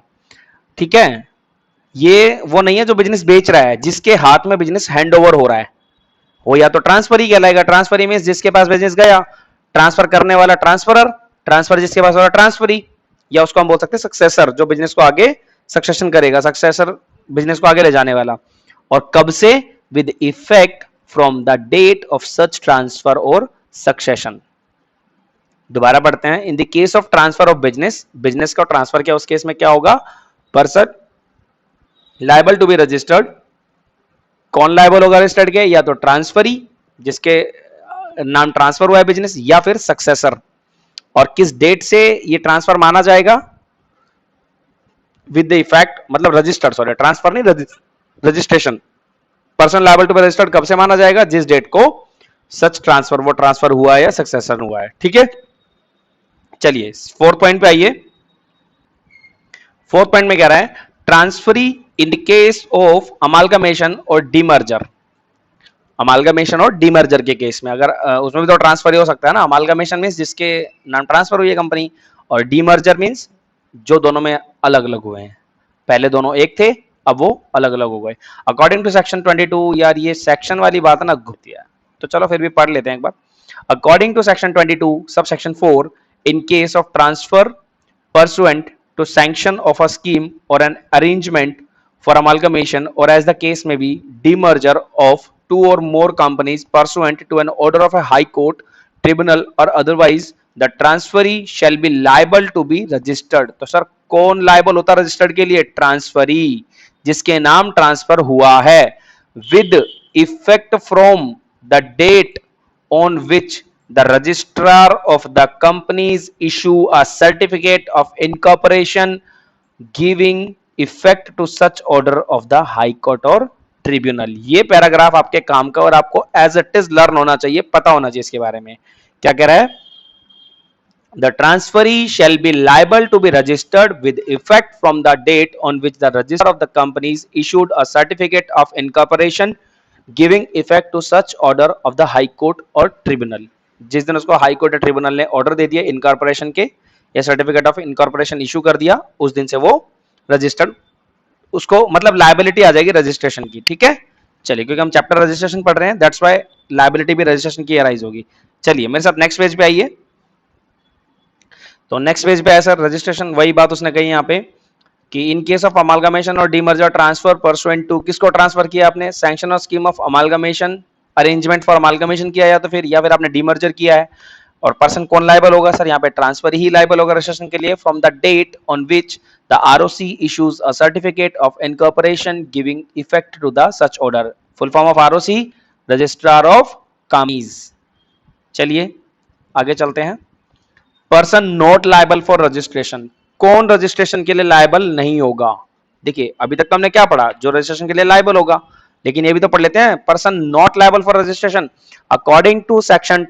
ठीक है, ये वो नहीं है जो बिजनेस बेच रहा है, जिसके हाथ में बिजनेस हैंड ओवर हो रहा है, वो या तो ट्रांसफर ही कहलाएगा। ट्रांसफर मींस जिसके पास बिजनेस गया, ट्रांसफर करने वाला ट्रांसफरर, ट्रांसफर जिसके पास हो रहा ट्रांसफरी, या उसको हम बोल सकते हैं सक्सेसर, जो बिजनेस को आगे सक्सेशन करेगा, सक्सेसर बिजनेस को आगे ले जाने वाला। और कब से, with effect from the date of such transfer और सक्सेशन। दोबारा पढ़ते हैं, in the case of transfer of business, business का ट्रांसफर किया, उस केस में क्या होगा, person liable to be registered, कौन लायबल होगा रजिस्टर्ड के, या तो ट्रांसफरी जिसके नाम ट्रांसफर हुआ है बिजनेस, या फिर सक्सेसर। और किस डेट से ये ट्रांसफर माना जाएगा, विद द इफेक्ट, मतलब रजिस्टर्ड, सॉरी ट्रांसफर नहीं, registration. Person liable to be registered कब से माना जाएगा, जिस डेट को सच ट्रांसफर, वो ट्रांसफर हुआ है या सक्सेसर हुआ है। ठीक है, चलिए फोर्थ पॉइंट पे आइए। फोर्थ पॉइंट में कह रहा है, transferee in the case of amalgamation और डीमर्जर। अमालगमेशन और डीमर्जर के केस में, अगर उसमें भी तो ट्रांसफर ही हो सकता है ना। अमालगमेशन मींस जिसके नाम ट्रांसफर हुई है कंपनी, और डीमर्जर मींस जो दोनों में अलग अलग हुए हैं, पहले दोनों एक थे, अब वो अलग अलग हो गए। अकॉर्डिंग टू सेक्शन 22, यार ये सेक्शन वाली बात ना घुसती है, तो चलो फिर भी पढ़ लेते हैं एक बार। According to section 22 sub section 4, in case of transfer pursuant to sanction of a scheme or an arrangement for amalgamation, or as the case may be, demerger of 2 or more companies pursuant to an order of a high court, tribunal or otherwise, the transferee shall be liable to be registered। तो sir कौन liable होता है registered के लिए, transferee जिसके नाम transfer हुआ है, with effect from the date on which the registrar of the companies issue a certificate of incorporation giving effect to such order of the high court or tribunal. ये paragraph आपके काम का और आपको एज इट इज लर्न होना चाहिए, पता होना चाहिए इसके बारे में। क्या कह रहा है, the transferee shall be liable to be registered with effect from the date on which the registrar of the companies issued a certificate of incorporation giving effect to such order of the high court or tribunal। जिस दिन उसको high court या tribunal ने order दे दिया incorporation के, या certificate of incorporation issue कर दिया, उस दिन से वो रजिस्टर्ड, उसको मतलब लायबिलिटी आ जाएगी रजिस्ट्रेशन की। ठीक है, चलिए क्योंकि हम चैप्टर रजिस्ट्रेशन पढ़ रहे हैं, दैट्स व्हाई लायबिलिटी भी रजिस्ट्रेशन की अराइज होगी। चलिए मेरे साथ नेक्स्ट पेज पे आइए। तो नेक्स्ट पेज पे है सर रजिस्ट्रेशन, वही बात उसने कही यहाँ पे कि इन केस ऑफ अमालगमेशन और डीमर्जर ट्रांसफर परसुएंट टू, किसको ट्रांसफर किया आपने, सैंक्शन और scheme of amalgamation, arrangement for amalgamation किया, या फिर आपने डीमर्जर किया है। और पर्सन कौन लायबल होगा सर, यहाँ पे ट्रांसफर ही लायबल होगा रजिस्ट्रेशन के लिए, from the date on which the ROC issues a certificate of incorporation giving effect to the such order. Full form of ROC, registrar of companies. चलिए आगे चलते हैं। Person not liable for registration, कौन registration के लिए liable नहीं होगा। देखिए अभी तक तो हमने क्या पढ़ा, जो रजिस्ट्रेशन के लिए लायबल होगा, लेकिन ये भी तो पढ़ लेते हैं। Person not liable for registration according to section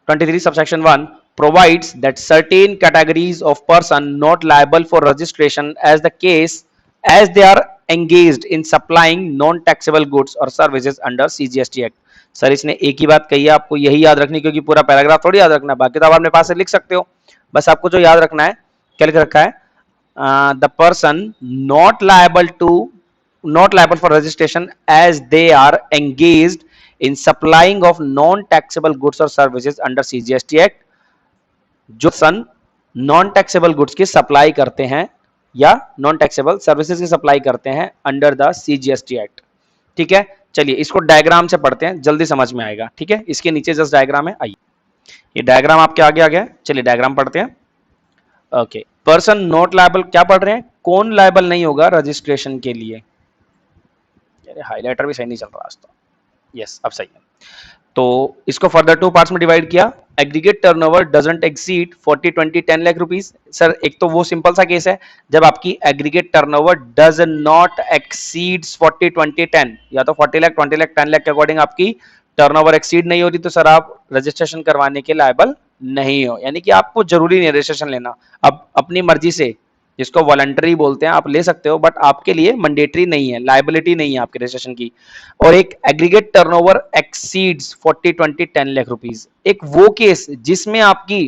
23 subsection 1, provides that certain categories of person not liable for registration as the case as they are engaged in supplying non taxable goods or services under CGST Act. Sir इसने एक ही बात कही है, आपको यही याद रखनी, क्योंकि पूरा पैराग्राफ थोड़ी याद रखना है, बाकी तो आप अपने पास से लिख सकते हो, बस आपको जो याद रखना है क्या लिख रखा है, the person not liable for registration as they are engaged in supplying of non taxable goods or services under CGST Act. जो सन नॉन टैक्सेबल गुड्स की सप्लाई करते हैं या नॉन टैक्सेबल सर्विसेज की सप्लाई करते हैं अंडर द सीजीएसटी एक्ट. ठीक है, चलिए इसको डायग्राम से पढ़ते हैं, जल्दी समझ में आएगा. ठीक है, इसके नीचे जस्ट डायग्राम है, आइए ये डायग्राम आपके आगे आ गया. चलिए डायग्राम पढ़ते हैं. ओके, पर्सन नॉट लायबल, क्या पढ़ रहे हैं, कौन लायबल नहीं होगा रजिस्ट्रेशन के लिए. हाइलाइटर भी सही नहीं चल रहा आज तो. यस, अब सही है. तो इसको फर्दर टू पार्ट्स में डिवाइड किया. Aggregate turnover doesn't exceed 40 20 10 lakh rupees. Sir एक तो वो सिंपल सा केस है जब आपकी aggregate turnover does not exceeds 40 20 10, या तो 40 लाख 20 लाख 10 लाख के अकॉर्डिंग आपकी टर्नओवर एक्सीड नहीं हो रही, तो सर आप रजिस्ट्रेशन करवाने के लायबल नहीं हो. यानी कि आपको जरूरी नहीं रजिस्ट्रेशन लेना, अब अपनी मर्जी से, जिसको वॉलंटरी बोलते हैं, आप ले सकते हो, बट आपके लिए मैंडेटरी नहीं है, लायबिलिटी नहीं है आपके रजिस्ट्रेशन की. और एक aggregate turnover exceeds 40 20 10 lakh rupees, एक वो केस जिसमें आपकी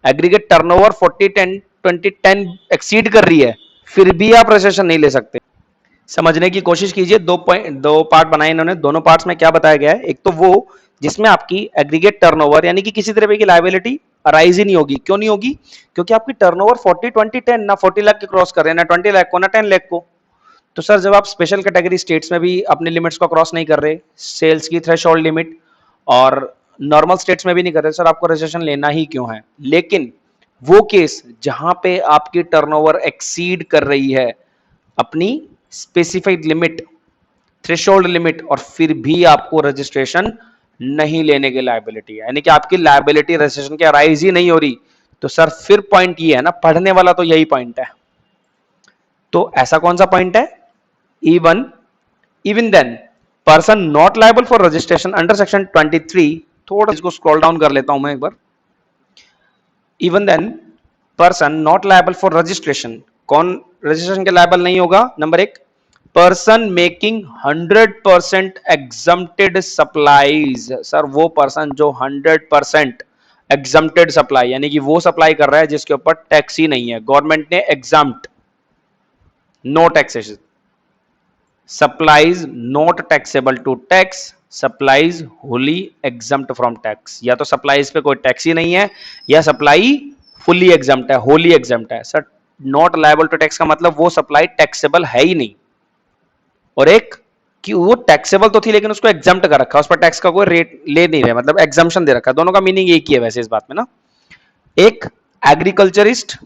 एग्रीगेट टर्नओवर 40 10 20 10 एक्सीड कर रही है, फिर भी आप रजिस्ट्रेशन नहीं ले सकते. समझने की कोशिश कीजिए. दो पार्ट बनाए इन्होंने, दोनों पार्ट्स में क्या बताया गया है. एक तो वो जिसमें आपकी एग्रीगेट टर्नओवर यानी कि किसी तरह की लायबिलिटी अराइज ही नहीं होगी. क्यों नहीं होगी, क्योंकि आपकी टर्नओवर 40 20 10 ना 40 लाख के क्रॉस कर रहे हैं, ना 20 लाख को, ना 10 लाख को. तो सर जब आप स्पेशल कैटेगरी स्टेट्स में भी अपने लिमिट्स को क्रॉस नहीं कर रहे, सेल्स की थ्रेशोल्ड लिमिट, और नॉर्मल स्टेट्स में भी नहीं कर रहे, सर आपको रजिस्ट्रेशन लेना ही क्यों है. लेकिन वो केस जहां पे आपकी टर्नओवर एक्सीड कर रही है अपनी स्पेसिफाइड लिमिट, थ्रेशोल्ड लिमिट, और फिर भी आपको रजिस्ट्रेशन नहीं लेने की लायबिलिटी है, यानी कि आपकी लायबिलिटी रजिस्ट्रेशन के अराइज ही नहीं हो रही, तो सर फिर पॉइंट ये है ना, पढ़ने वाला तो यही पॉइंट है. तो ऐसा कौन सा पॉइंट है, even then person not liable for registration under section 23. थोड़ा इसको स्क्रॉल डाउन कर लेता हूं मैं एक बार. Even then person not liable for registration, कौन रजिस्ट्रेशन के लायबल नहीं होगा. नंबर एक, person making 100% exempted supplies. Sir वो पर्सन जो 100% एग्जम्प्टेड सप्लाई, यानी कि वो सप्लाई कर रहा है जिसके ऊपर टैक्स ही नहीं है, गवर्नमेंट ने exempt, no taxation. Supplies not taxable to tax, supplies wholly exempt from tax. या तो सप्लाईज पे कोई टैक्स ही नहीं है, या सप्लाई फुल्ली एग्जम्प्ट है, होली एग्जम्प्ट है. Sir not liable to tax का मतलब वो सप्लाई टैक्सेबल है ही नहीं, और एक कि वो टैक्सेबल तो थी लेकिन उसको एग्जम्प्ट कर रखा, उस पर टैक्स का कोई रेट ले नहीं रहे, मतलब एग्जम्पशन दे रखा. दोनों का मीनिंग एक ही है वैसे इस बात में ना. एक agriculturist,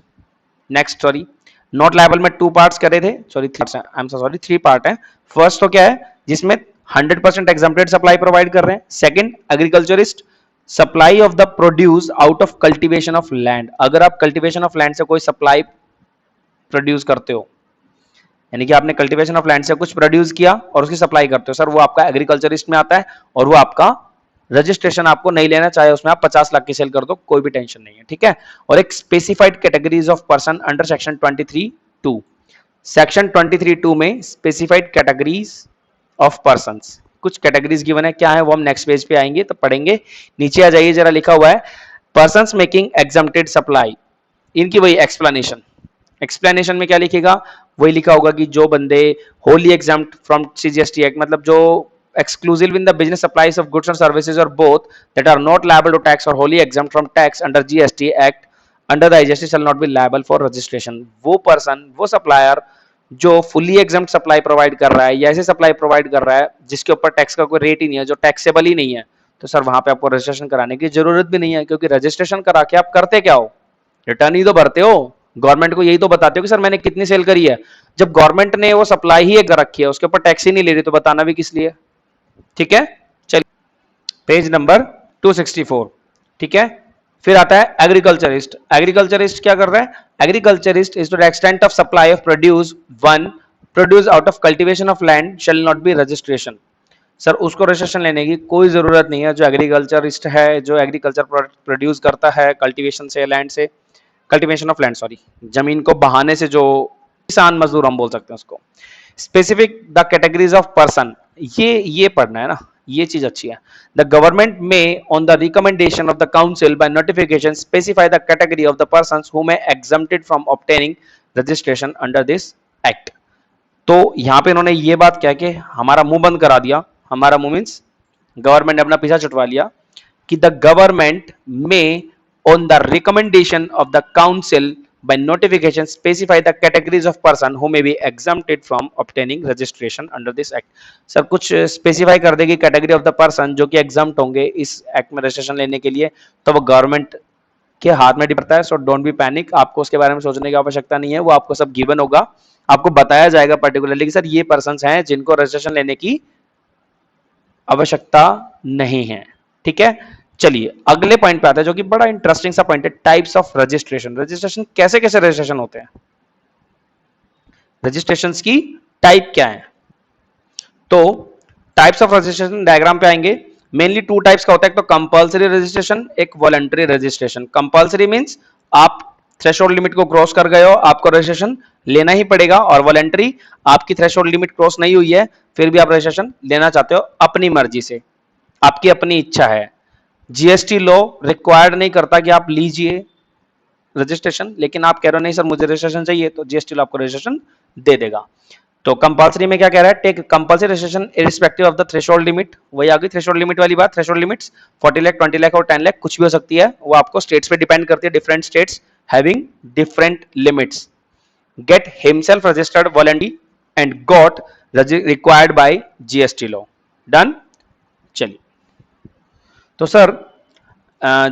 next sorry, not liable में 2 पार्ट्स करे थे, सॉरी 3 पार्ट है. फर्स्ट तो क्या है, जिसमें 100% एग्जम्प्टेड सप्लाई प्रोवाइड कर रहे हैं. Second, agriculturist, supply of the produce out of cultivation of land. अगर आप कल्टीवेशन ऑफ लैंड से कोई सप्लाई प्रोड्यूस करते हो, यानी कि आपने कल्टीवेशन ऑफ लैंड से कुछ प्रोड्यूस किया और उसकी सप्लाई करते हो, सर वो आपका एग्रीकल्चरिस्ट में आता है, और वो आपका रजिस्ट्रेशन आपको नहीं लेना, चाहे उसमें आप 50 लाख की सेल कर दो, कोई भी टेंशन नहीं है. ठीक है. और एक specified categories of person under section 23(2). Section 23(2) में स्पेसिफाइड कैटेगरीज ऑफ पर्संस, कुछ कैटेगरीज गिवन है, क्या है वो हम नेक्स्ट पेज पे आएंगे तो पढ़ेंगे. नीचे आ जाइए जरा, लिखा हुआ है पर्संस मेकिंग एग्जम्प्टेड सप्लाई, इनकी वही एक्सप्लेनेशन. एक्सप्लेनेशन में क्या लिखेगा, वही लिखा होगा कि जो बंदे Holi exempt from CGST act, मतलब जो exclusive in the business supplies of goods or services or both that are not liable to tax or wholly exempt from tax under GST Act under the IGST shall not be liable for registration. वो person, वो supplier जो fully exempt supply provide कर रहा है या ऐसे supply provide कर रहा है जिसके ऊपर टैक्स का कोई रेट ही नहीं है, जो टैक्सेबल ही नहीं है, तो सर वहां पे आपको रजिस्ट्रेशन कराने की जरूरत भी नहीं है, क्योंकि रजिस्ट्रेशन करा के आप करते क्या हो, रिटर्न ही तो भरते हो, गवर्नमेंट को यही तो बताते हो कि सर मैंने कितनी सेल करी है. जब गवर्नमेंट ने वो सप्लाई ही कर रखी है, उसके ऊपर टैक्स ही नहीं ले रही, तो बताना भी किस लिए. ठीक है, चलिए पेज नंबर 264. ठीक है, फिर आता है एग्रीकल्चरिस्ट. एग्रीकल्चरिस्ट क्या कर रहा है, agriculturist is to the extent of supply of produce, one produce out of cultivation of land shall not be registration. Sir उसको रजिस्ट्रेशन लेने की कोई जरूरत नहीं है। जो एग्रीकल्चरिस्ट है, जो एग्रीकल्चर प्रोड्यूस करता है कल्टीवेशन से, लैंड से, कल्टीवेशन ऑफ लैंड सॉरी, जमीन को बहाने से, जो किसान मजदूर हम बोल सकते हैं उसको। Specific the categories of person, ये पढ़ना है ना, ये चीज अच्छी है। द गवर्नमेंट में on the recommendation of the council by notification specify the category of the persons who may exempted from obtaining registration under this act. तो यहां पे इन्होंने ये बात क्या कि हमारा मुंह बंद करा दिया, हमारा मुंह मीन्स गवर्नमेंट ने अपना पीछा छुटवा लिया कि द गवर्नमेंट में on the recommendation of the council by notification specify the categories of person who may be exempted from obtaining registration under this act। Sir कुछ स्पेसिफाई कर देगी कैटेगरी ऑफ द पर्सन जो कि exempt होंगे इस act में registration लेने के लिए, तो वो गवर्नमेंट के हाथ में डिपेंड करता है। सो डोंट बी पैनिक, आपको उसके बारे में सोचने की आवश्यकता नहीं है, वो आपको सब गिवन होगा, आपको बताया जाएगा पर्टिकुलरली कि सर ये पर्सन्स हैं जिनको रजिस्ट्रेशन लेने की आवश्यकता नहीं है। ठीक है, चलिए अगले पॉइंट पे आते हैं जो कि बड़ा इंटरेस्टिंग सा पॉइंट है, टाइप्स ऑफ रजिस्ट्रेशन। रजिस्ट्रेशन कैसे कैसे रजिस्ट्रेशन होते हैं, रजिस्ट्रेशन की टाइप क्या है। तो टाइप्स ऑफ रजिस्ट्रेशन डायग्राम पे आएंगे। मेनली टू टाइप्स का होता है, एक तो कंपल्सरी रजिस्ट्रेशन, एक वॉलंटरी रजिस्ट्रेशन। कंपल्सरी मींस आप थ्रेशोल्ड लिमिट को क्रॉस कर गए हो, आपको रजिस्ट्रेशन लेना ही पड़ेगा। और वॉलंटरी, आपकी थ्रेशोल्ड लिमिट क्रॉस नहीं हुई है फिर भी आप रजिस्ट्रेशन लेना चाहते हो अपनी मर्जी से, आपकी अपनी इच्छा है। जीएसटी लॉ रिक्वायर्ड नहीं करता कि आप लीजिए रजिस्ट्रेशन, लेकिन आप कह रहे हो नहीं सर मुझे रजिस्ट्रेशन चाहिए, तो जीएसटी लॉ आपको रजिस्ट्रेशन दे देगा। तो कंपल्सरी में क्या कह रहा है, take compulsory registration irrespective of the threshold limit. वही आ गई थ्रेशोल्ड लिमिट वाली बात। थ्रेशोल्ड लिमिट्स 40 लाख, 20 लाख और 10 लाख कुछ भी हो सकती है, वो आपको स्टेट्स पे डिपेंड करती है। Different states having different limits. Get himself registered voluntary and got required by GST law. Done. चलिए, तो सर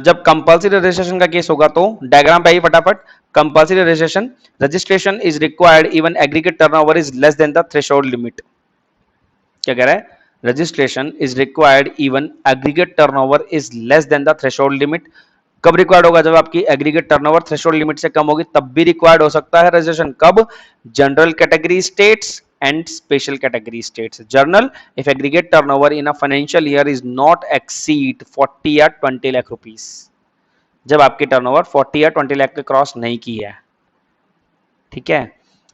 जब कंपल्सरी रजिस्ट्रेशन का केस होगा तो डायग्राम पे आइए फटाफट। Compulsory registration, registration is required even aggregate turnover is less than the threshold limit. क्या कह रहा है, registration is required even aggregate turnover is less than the threshold limit. कब रिक्वायर्ड होगा, जब आपकी एग्रीगेट टर्नओवर थ्रेशोल्ड लिमिट से कम होगी तब भी रिक्वायर्ड हो सकता है रजिस्ट्रेशन। कब, general category states and special category states. Journal, if aggregate turnover in a financial year is not exceed 40 या 20 लाख रुपीस, जब आपकी टर्नओवर 40 या 20 लाख के क्रॉस नहीं की है। ठीक है,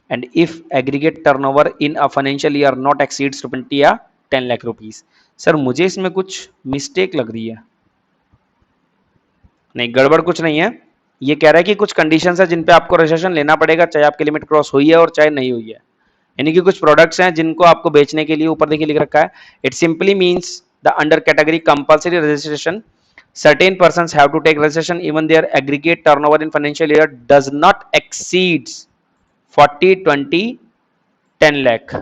and if aggregate turnover in a financial year not exceeds 20 या 10 लाख रुपीस। सर मुझे इसमें कुछ मिस्टेक लग रही है, नहीं गड़बड़ कुछ नहीं है। ये कह रहा है कि कुछ कंडीशंस है जिन पे आपको रजिस्ट्रेशन लेना पड़ेगा, चाहे आपकी लिमिट क्रॉस हुई है और चाहे नहीं हुई है। यानी कि कुछ प्रोडक्ट्स हैं जिनको आपको बेचने के लिए ऊपर देखिए लिख रखा है, it simply means the under category compulsory registration certain persons have to take registration even their aggregate turnover in financial year does not exceeds 40 20 10 lakh।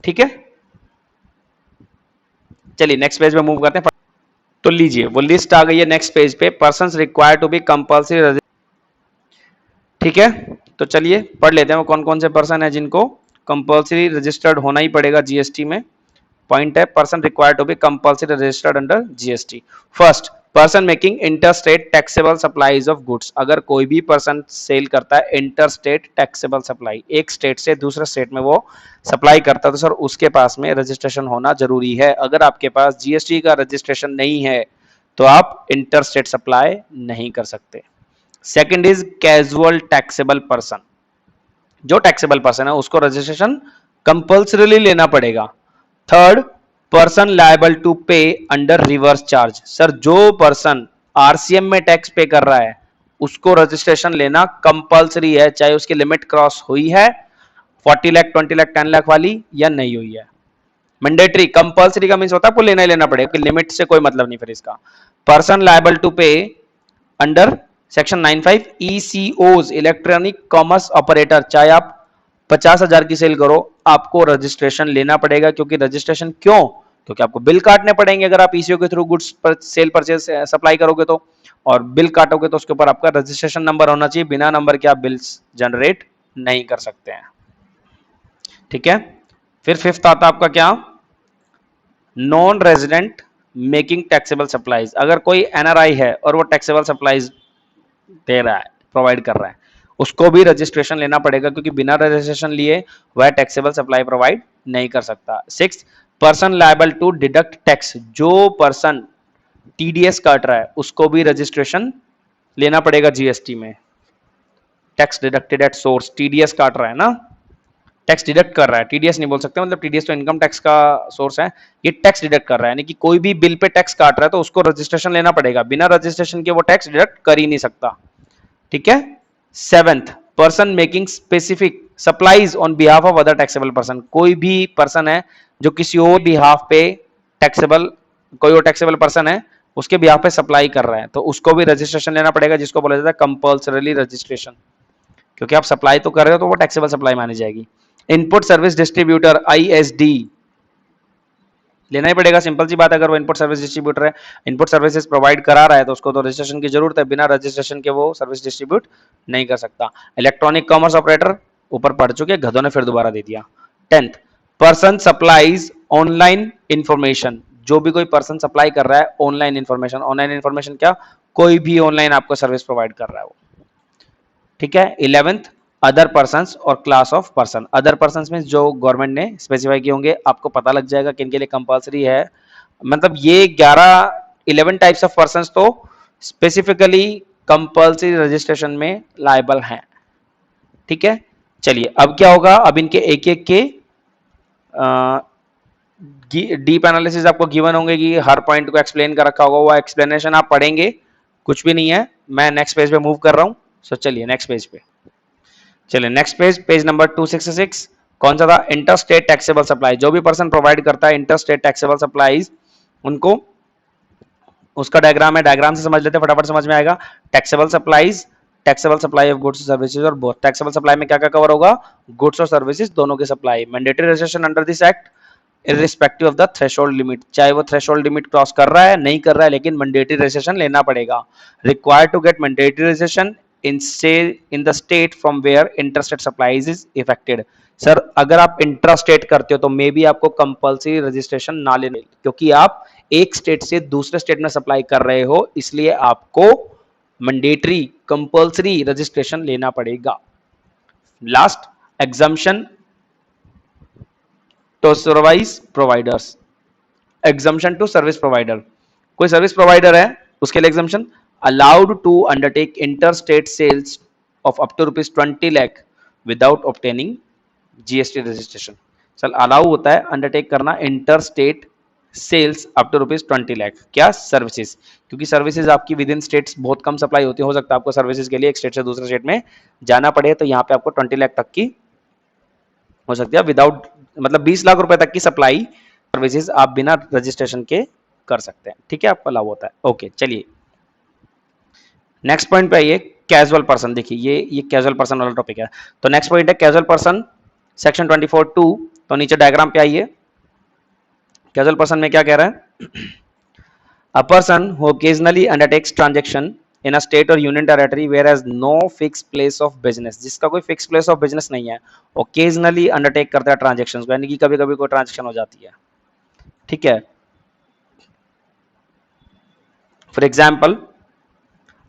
ठीक है, चलिए नेक्स्ट पेज पे मूव करते हैं। तो लीजिए वो लिस्ट आ गई है नेक्स्ट पेज पे, persons required to be compulsory. ठीक है, तो चलिए पढ़ लेते हैं वो कौन कौन से पर्सन है जिनको कंपल्सरी रजिस्टर्ड होना ही पड़ेगा जीएसटी में। पॉइंट है, person required to be compulsory registered under GST. First, person making interstate taxable supplies of goods. अगर कोई भी पर्सन सेल करता है इंटरस्टेट टैक्सेबल सप्लाई, एक स्टेट से दूसरे स्टेट में वो सप्लाई करता है, तो सर उसके पास में रजिस्ट्रेशन होना जरूरी है। अगर आपके पास जीएसटी का रजिस्ट्रेशन नहीं है तो आप इंटरस्टेट सप्लाई नहीं कर सकते। Second is casual taxable person, जो टैक्सेबल पर्सन है उसको रजिस्ट्रेशन कंपल्सरीली लेना पड़ेगा। Third, person liable to pay under reverse charge. Sir जो पर्सन आरसीएम में टैक्स पे कर रहा है उसको रजिस्ट्रेशन लेना कंपल्सरी है, चाहे उसकी लिमिट क्रॉस हुई है 40 लाख 20 लाख 10 लाख वाली या नहीं हुई है। मैंडेटरी, कंपल्सरी का मींस होता है आपको लेना ही लेना पड़ेगा, लिमिट से कोई मतलब नहीं फिर इसका। Person liable to pay under section 95 ECOs electronic commerce operator, चाहे आप 50,000 की सेल करो आपको रजिस्ट्रेशन लेना पड़ेगा। क्योंकि रजिस्ट्रेशन क्यों, क्योंकि आपको बिल काटने पड़ेंगे अगर आप ईसीओ के थ्रू गुड्स पर सेल परचेज सप्लाई करोगे तो, और बिल काटोगे तो उसके ऊपर आपका रजिस्ट्रेशन नंबर होना चाहिए, बिना नंबर के आप बिल्स जनरेट नहीं कर सकते हैं। ठीक है, फिर फिफ्थ आता आपका क्या, non resident making taxable supplies. अगर कोई एनआरआई है और वो टैक्सेबल सप्लाईज दे रहा है, प्रोवाइड कर रहा है, उसको भी रजिस्ट्रेशन लेना पड़ेगा, क्योंकि बिना रजिस्ट्रेशन लिए वह टैक्सेबल सप्लाई प्रोवाइड नहीं कर सकता। Six, person liable to deduct tax, जो पर्सन टीडीएस काट रहा है उसको भी रजिस्ट्रेशन लेना पड़ेगा जीएसटी में। Tax deducted at source, TDS काट रहा है ना, टैक्स डिडक्ट कर रहा है, टीडीएस नहीं बोल सकते, मतलब टीडीएस तो इनकम टैक्स का सोर्स है, ये टैक्स डिडक्ट कर रहा है, यानी कि कोई भी बिल पे टैक्स काट रहा है तो उसको रजिस्ट्रेशन लेना पड़ेगा, बिना रजिस्ट्रेशन के वो टैक्स डिडक्ट कर ही नहीं सकता। ठीक है। Seventh, person making specific supplies on behalf of other taxable person, कोई भी पर्सन है जो किसी और बिहाफ पे टैक्सेबल, कोई और टैक्सेबल पर्सन है उसके बिहाफ पे सप्लाई कर रहा है तो उसको भी रजिस्ट्रेशन लेना पड़ेगा, जिसको बोला जाता है कंपल्सरी रजिस्ट्रेशन, क्योंकि आप सप्लाई तो कर रहे हो तो वो टैक्सेबल सप्लाई मानी जाएगी। इनपुट सर्विस डिस्ट्रीब्यूटर आईएसडी लेना ही पड़ेगा, सिंपल सी बात है, अगर वो इनपुट सर्विस डिस्ट्रीब्यूटर है, इनपुट सर्विसेज प्रोवाइड करा रहा है तो उसको तो रजिस्ट्रेशन की जरूरत है, बिना रजिस्ट्रेशन के वो सर्विस डिस्ट्रीब्यूट नहीं कर सकता। इलेक्ट्रॉनिक कॉमर्स ऑपरेटर ऊपर पढ़ चुके, गधों ने फिर दोबारा दे दिया। 10th, person supplies online information, जो भी कोई पर्सन सप्लाई कर रहा है ऑनलाइन इंफॉर्मेशन, ऑनलाइन इंफॉर्मेशन क्या, कोई भी ऑनलाइन आपको सर्विस प्रोवाइड कर रहा है वो। ठीक है। 11th, अदर पर्सन्स और class of person, other persons में जो गवर्नमेंट ने स्पेसिफाई किए होंगे, आपको पता लग जाएगा कि इनके लिए कंपलसरी है, मतलब ये 11 टाइप्स ऑफ पर्सन्स तो स्पेसिफिकली कंपलसरी रजिस्ट्रेशन में लायबल हैं। ठीक है। चलिए अब क्या होगा, अब इनके एक एक के डीप एनालिसिस आपको गिवन होंगे कि हर पॉइंट को एक्सप्लेन कर रखा होगा, वो एक्सप्लेनेशन आप पढ़ेंगे, कुछ भी नहीं है। मैं नेक्स्ट पेज पे मूव कर रहा हूं, सो चलिए नेक्स्ट पेज पे, चलिए नेक्स्ट पेज, पेज नंबर 266, कौन सा था, इंटर स्टेट टैक्सेबल सप्लाई, जो भी पर्सन प्रोवाइड करता है इंटर स्टेट टैक्सेबल सप्लाईज, उनको उसका डायग्राम है, डायग्राम से समझ लेते हैं, फटाफट समझ में आएगा। Taxable supplies, taxable supply of goods services, और बोथ टैक्सेबल सप्लाई में क्या क्या कवर होगा, गुड्स और सर्विसेज दोनों की supply. Mandatory registration under this act irrespective of the threshold limit, चाहे वो थ्रेशोल्ड लिमिट क्रॉस कर रहा है नहीं कर रहा है, लेकिन मैंडेटरी रजिस्ट्रेशन लेना पड़ेगा। Required to get mandatory registration in the state from where interstate supplies is effected. Sir अगर आप इंट्रास्टेट करते हो तो मे बी आपको कंपल्सरी रजिस्ट्रेशन ना लेने, क्योंकि आप एक स्टेट से दूसरे स्टेट में सप्लाई कर रहे हो, इसलिए आपको मैंडेटरी कंपल्सरी रजिस्ट्रेशन लेना पड़ेगा। Last, exemption to service providers, exemption to service provider, कोई सर्विस प्रोवाइडर है उसके लिए exemption, allowed to undertake inter state sales of up to ₹20 lakh without obtaining GST registration. Sir allow होता है अंडरटेक करना inter state sales up to ₹20 lakh, क्या, services, क्योंकि services आपकी विद इन स्टेट्स बहुत कम सप्लाई होती है, हो सकता है आपको सर्विसेज के लिए एक स्टेट से दूसरे स्टेट में जाना पड़े, तो यहाँ पे आपको 20 लाख तक की हो सकती है, विदाउट मतलब 20 लाख रुपए तक की सप्लाई सर्विसेज आप बिना रजिस्ट्रेशन के कर सकते हैं। ठीक है, आपको लाभ होता है। ओके चलिए नेक्स्ट पॉइंट पे आइए, कैजुअल पर्सन, देखिए ये कैजुअल पर्सन वाला टॉपिक है, तो नेक्स्ट पॉइंट है कैजुअल पर्सन, सेक्शन 24(2), तो नीचे डायग्राम पे आइए, कैजुअल पर्सन में क्या कह रहा है, a person who occasionally undertakes transaction in a state और union territory where has no fix place of business, जिसका कोई फिक्स प्लेस ऑफ बिजनेस नहीं है, ओकेजनली अंडरटेक करता है ट्रांजैक्शन को, यानी कि कभी कभी कोई ट्रांजैक्शन हो जाती है। ठीक है, for example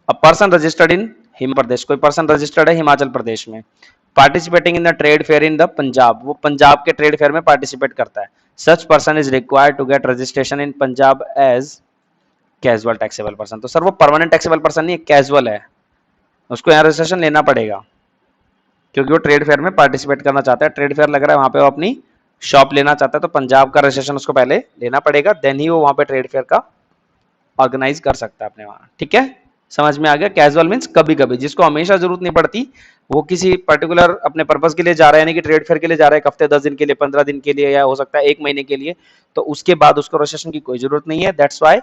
a person registered in Himachal Pradesh, कोई पर्सन रजिस्टर्ड है हिमाचल प्रदेश में, participating in the trade fair in the Punjab, वो पंजाब के ट्रेड फेयर में पार्टिसिपेट करता है, such person is required to get registration in Punjab as casual taxable person. तो सर वो परमानेंट टैक्सेबल पर्सन नहीं है, कैजुअल है, उसको यहाँ रजिस्ट्रेशन लेना पड़ेगा, क्योंकि वो ट्रेड फेयर में पार्टिसिपेट करना चाहता है, ट्रेड फेयर लग रहा है वहां पे वो अपनी शॉप लेना चाहता है, तो पंजाब का रजिस्ट्रेशन उसको पहले लेना पड़ेगा, देन ही वो वहां पे ट्रेड फेयर का ऑर्गेनाइज कर सकता है अपने वहां। ठीक है, समझ में आ गया, कैजुअल मींस कभी कभी, जिसको हमेशा जरूरत नहीं पड़ती, वो किसी पर्टिकुलर अपने पर्पस के लिए जा रहा है, यानी कि ट्रेड फेयर के लिए जा रहा है, एक हफ्ते 10 दिन के लिए, 15 दिन के लिए, या हो सकता है 1 महीने के लिए, तो उसके बाद उसको रजिस्ट्रेशन की कोई जरूरत नहीं है, दैट्स वाई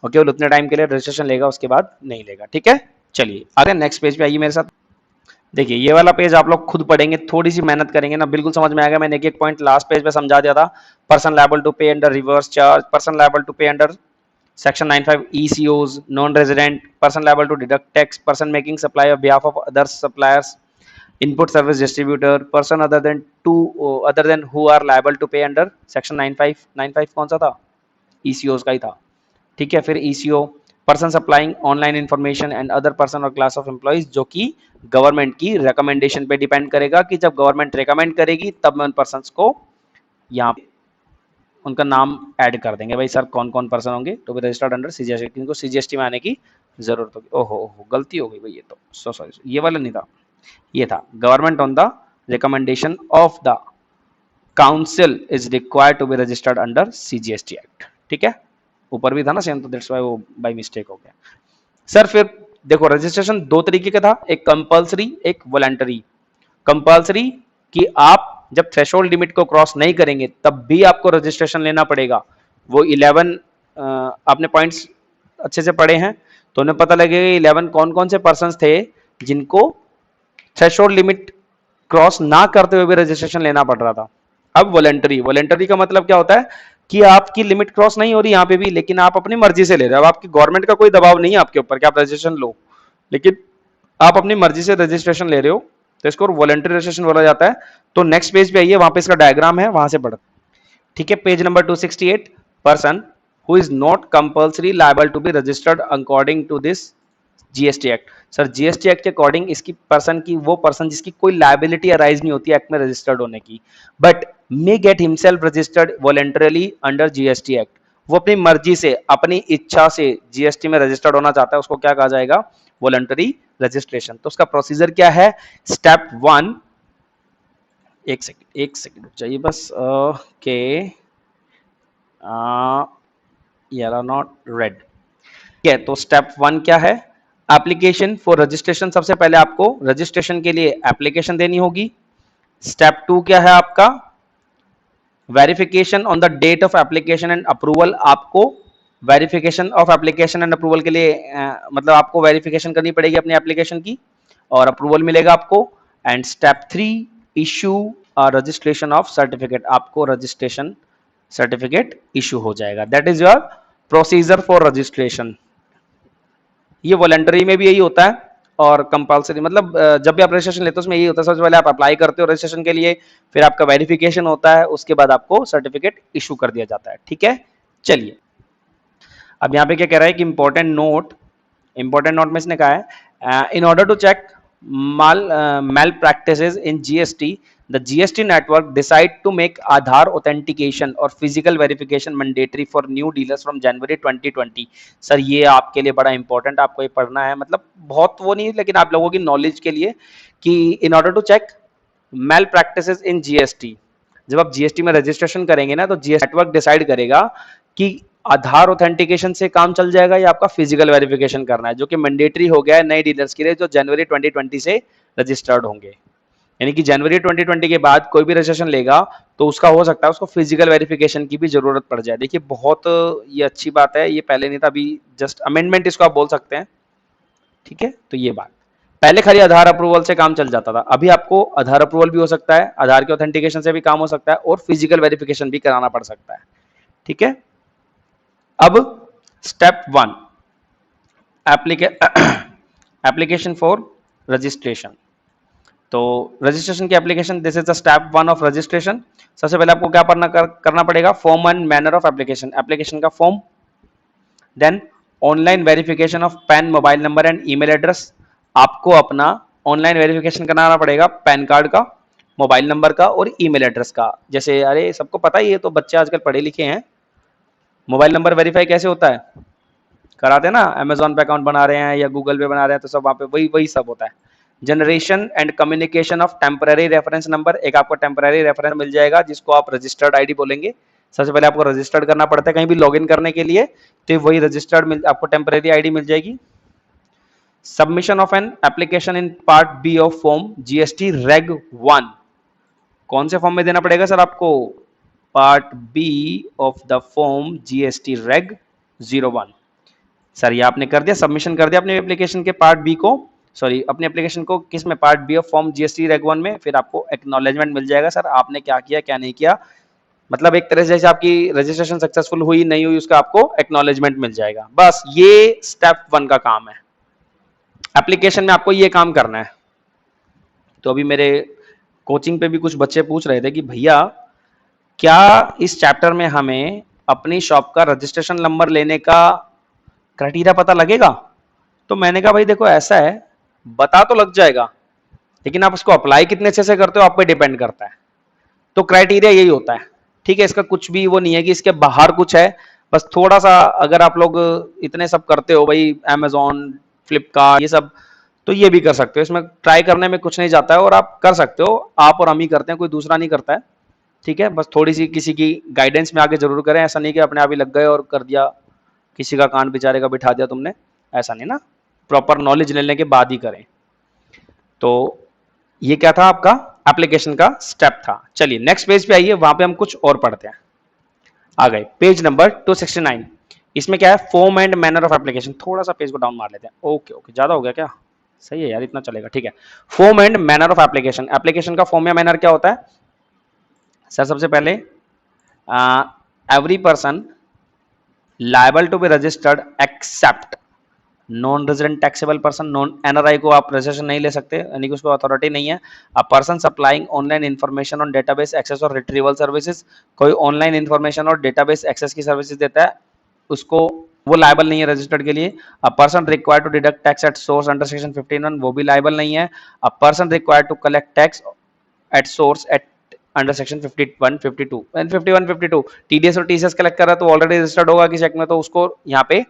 केवल उतने टाइम के लिए रजिस्ट्रेशन लेगा, उसके बाद नहीं लेगा। ठीक है, चलिए आगे नेक्स्ट पेज पे आइए मेरे साथ, देखिए ये वाला पेज आप लोग खुद पढ़ेंगे, थोड़ी सी मेहनत करेंगे ना, बिल्कुल समझ में आएगा। मैंने एक पॉइंट लास्ट पेज पे समझा दिया था, person liable to pay under reverse charge, person liable to pay under Section 95 ECOs, non-resident, person liable to deduct tax, person making supply on behalf of other suppliers, input service distributor, person other than who are liable to pay under Section 95 कौन सा था, ECOs का ही था। ठीक है, फिर ECO, person supplying online information and other person or class of employees, जो कि गवर्नमेंट की रिकमेंडेशन पे डिपेंड करेगा, कि जब गवर्नमेंट रिकमेंड करेगी तब मैं उन पर्सन्स को यहाँ उनका नाम ऐड कर देंगे भाई सर कौन कौन पर्सन होंगे to be registered under CGST, इनको सीजीएसटी में आने की जरूरत होगी। ओहो ओहो गलती हो गई भाई, ये तो सो सॉरी, ये वाला नहीं था, ये था government on the recommendation of the council is required to be registered under CGST act. ठीक है, ऊपर भी था ना सेम, तो दैट्स व्हाई वो बाय मिस्टेक हो गया सर। फिर देखो रजिस्ट्रेशन दो तरीके का था, एक कंपल्सरी एक वॉलंटरी। कंपल्सरी कि आप जब थ्रेशोल्ड लिमिट को क्रॉस नहीं करेंगे तब भी आपको रजिस्ट्रेशन लेना पड़ेगा। वो 11 आपने पॉइंट्स अच्छे से पढ़े हैं तो उन्हें पता लगेगा 11 कौन कौन से पर्सन्स थे जिनको थ्रेशोल्ड लिमिट क्रॉस ना करते हुए भी रजिस्ट्रेशन लेना पड़ रहा था। अब वॉलंटरी, वॉलंटरी का मतलब क्या होता है कि आपकी लिमिट क्रॉस नहीं हो रही यहाँ पे भी, लेकिन आप अपनी मर्जी से ले रहे हो। अब आपकी गवर्नमेंट का कोई दबाव नहीं है आपके ऊपर कि आप रजिस्ट्रेशन लो, लेकिन आप अपनी मर्जी से रजिस्ट्रेशन ले रहे हो, तो इसको वॉलंटरी रजिस्ट्रेशन बोला जाता है। तो नेक्स्ट पेज पे आइए, वहां पे इसका डायग्राम है, वहां से पढ़। ठीक है, page number 268, person who is not compulsory liable to be registered according to this GST act. Sir GST act के अकॉर्डिंग इसकी पर्सन की, वो पर्सन जिसकी कोई लायबिलिटी अराइज नहीं होती एक्ट में रजिस्टर्ड होने की, but may gate himself registered voluntarily under GST act, वो अपनी मर्जी से अपनी इच्छा से जीएसटी में रजिस्टर्ड होना चाहता है, उसको क्या कहा जाएगा, वॉलंटरी रजिस्ट्रेशन। तो उसका प्रोसीजर क्या है, स्टेप 1, एक सेकंड चाहिए बस, ओके येलो नॉट रेड। ठीक है, तो स्टेप 1 क्या है, एप्लीकेशन फॉर रजिस्ट्रेशन। सबसे पहले आपको रजिस्ट्रेशन के लिए एप्लीकेशन देनी होगी। स्टेप 2 क्या है आपका, verification on the date of application and approval. आपको verification of application and approval के लिए मतलब आपको वेरिफिकेशन करनी पड़ेगी अपनी एप्लीकेशन की और अप्रूवल मिलेगा आपको। And step 3, issue registration of certificate, आपको रजिस्ट्रेशन सर्टिफिकेट इशू हो जाएगा। That is your procedure for registration. ये वॉलंटरी में भी यही होता है और कंपल्सरी, मतलब जब भी आप रजिस्ट्रेशन लेते हो उसमें यही होता है, सबसे पहले आप अप्लाई करते हो रजिस्ट्रेशन के लिए, फिर आपका वेरिफिकेशन होता है, उसके बाद आपको सर्टिफिकेट इशू कर दिया जाता है। ठीक है, चलिए अब यहाँ पे क्या कह रहा है कि इंपॉर्टेंट नोट में इसने कहा है in order to check malpractices in GST the GST network decide to make Aadhaar authentication और physical verification mandatory for new dealers from January 2020। Sir ये आपके लिए बड़ा इंपॉर्टेंट, आपको ये पढ़ना है, मतलब बहुत वो नहीं लेकिन आप लोगों की नॉलेज के लिए, कि in order to check malpractices in GST, जब आप जीएसटी में रजिस्ट्रेशन करेंगे ना तो जीएसटी नेटवर्क डिसाइड करेगा कि आधार ऑथेंटिकेशन से काम चल जाएगा या आपका फिजिकल वेरिफिकेशन करना है, जो कि मैंडेटरी हो गया है नए डीलर्स के लिए जो जनवरी 2020 से रजिस्टर्ड होंगे। यानी कि जनवरी 2020 के बाद कोई भी रजिस्ट्रेशन लेगा तो उसका हो सकता है उसको फिजिकल वेरिफिकेशन की भी जरूरत पड़ जाए। देखिए बहुत ये अच्छी बात है, ये पहले नहीं था, अभी जस्ट अमेंडमेंट इसको आप बोल सकते हैं। ठीक है, तो ये बात, पहले खाली आधार अप्रूवल से काम चल जाता था, अभी आपको आधार अप्रूवल भी हो सकता है, आधार के ऑथेंटिकेशन से भी काम हो सकता है और फिजिकल वेरिफिकेशन भी कराना पड़ सकता है। ठीक है, अब स्टेप 1, एप्लीकेशन फॉर रजिस्ट्रेशन। तो रजिस्ट्रेशन की application, this is the step 1 of registration. सबसे पहले आपको क्या करना पड़ेगा, form and manner of application, application का form, then online verification of PAN, mobile number and email address. आपको अपना ऑनलाइन वेरिफिकेशन कराना पड़ेगा पैन कार्ड का, मोबाइल नंबर का और ईमेल एड्रेस का। जैसे अरे सबको पता ही है, तो बच्चे आजकल पढ़े लिखे हैं, मोबाइल नंबर वेरीफाई कैसे होता है, कराते हैं ना, अमेजोन पे अकाउंट बना रहे हैं या गूगल पे बना रहे हैं तो सब वहाँ पे वही सब होता है। Generation and communication of temporary reference number, एक आपको टेम्पररी रेफरेंस मिल जाएगा जिसको आप रजिस्टर्ड आईडी बोलेंगे। सबसे पहले आपको रजिस्टर्ड करना पड़ता है कहीं भी लॉगिन करने के लिए, तो वही रजिस्टर्ड आपको टेम्पररी आईडी मिल जाएगी। Submission of an application in part B of form GST reg 1, कौन से फॉर्म में देना पड़ेगा सर आपको, part B of the form GST reg 01। Sir ये आपने कर दिया, सबमिशन कर दिया अपने एप्लीकेशन के पार्ट बी को, सॉरी अपने एप्लीकेशन को किस में, part B of form GST reg 1 में, फिर आपको एक्नॉलेजमेंट मिल जाएगा सर आपने क्या किया क्या नहीं किया, मतलब एक तरह से जैसे आपकी रजिस्ट्रेशन सक्सेसफुल हुई नहीं हुई उसका आपको एक्नॉलेजमेंट मिल जाएगा। बस ये स्टेप 1 का काम है, एप्लीकेशन में आपको ये काम करना है। तो अभी मेरे कोचिंग पे भी कुछ बच्चे पूछ रहे थे कि भैया क्या इस चैप्टर में हमें अपनी शॉप का रजिस्ट्रेशन नंबर लेने का क्राइटेरिया पता लगेगा, तो मैंने कहा भाई देखो ऐसा है, बता तो लग जाएगा लेकिन आप उसको अप्लाई कितने अच्छे से करते हो आप पे डिपेंड करता है। तो क्राइटेरिया यही होता है, ठीक है, इसका कुछ भी वो नहीं है कि इसके बाहर कुछ है, बस थोड़ा सा अगर आप लोग इतने सब करते हो भाई, अमेजोन, फ्लिपकार्ट, ये सब, तो ये भी कर सकते हो। इसमें ट्राई करने में कुछ नहीं जाता है और आप कर सकते हो। आप और हम ही करते हैं, कोई दूसरा नहीं करता है। ठीक है, बस थोड़ी सी किसी की गाइडेंस में आगे जरूर करें, ऐसा नहीं कि अपने आप ही लग गए और कर दिया, किसी का कान बेचारे का बिठा दिया तुमने, ऐसा नहीं ना, प्रॉपर नॉलेज लेने के बाद ही करें। तो ये क्या था आपका एप्लीकेशन का स्टेप था। चलिए नेक्स्ट पेज पे आइए, वहां पे हम कुछ और पढ़ते हैं। आ गए पेज नंबर 269। इसमें क्या है, form and manner of application. थोड़ा सा पेज को डाउन मार लेते हैं। ओके ओके, ज्यादा हो गया क्या? सही है यार, इतना चलेगा, ठीक है। Form and manner of application. Application का फॉर्म या मैनर क्या होता है सर? सबसे पहले every person liable to be registered except non resident taxable person. Non NRI को आप रजिस्ट्रेशन नहीं ले सकते, यानी कि उसको अथॉरिटी नहीं है। A person supplying online information on database access और रिट्रीवल सर्विसेज। कोई ऑनलाइन इन्फॉर्मेशन और डेटाबेस एक्सेस की सर्विसेज देता है, उसको वो लायबल नहीं है रजिस्टर्ड के लिए। A person required to deduct tax at source under section 15(1), वो भी लायबल नहीं है। A person required to collect tax at source at under section 51, 52 and 51, 52 TDS और टीसीएस कलेक्ट कर रहा है तो ऑलरेडी रजिस्टर्ड होगा किसी एक्ट में, तो उसको यहाँ पे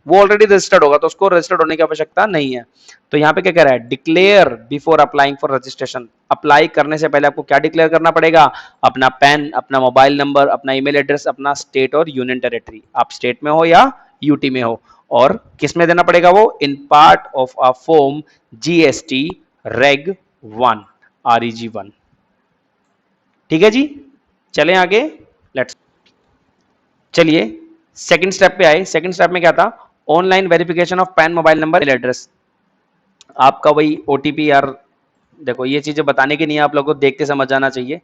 वो ऑलरेडी रजिस्टर्ड होगा, तो उसको रजिस्टर्ड होने की आवश्यकता नहीं है। तो यहाँ पे क्या कह रहा है, declare before applying for registration. Apply करने से पहले आपको क्या डिक्लेयर करना पड़ेगा? अपना पैन, अपना मोबाइल नंबर, अपना ईमेल एड्रेस, अपना स्टेट और यूनियन टेरिटरी, आप स्टेट में हो या यूटी में हो, और किस में देना पड़ेगा वो? In part of a form GST reg 1, REG 1। ठीक है जी, चलें आगे, लेट्स। चलिए सेकंड स्टेप पे आए। सेकंड स्टेप में क्या था? Online verification of PAN, mobile number, email address. आपका वही ओटीपी यार, देखो ये चीजें बताने की नहीं है, आप लोगों को देखते समझ आना चाहिए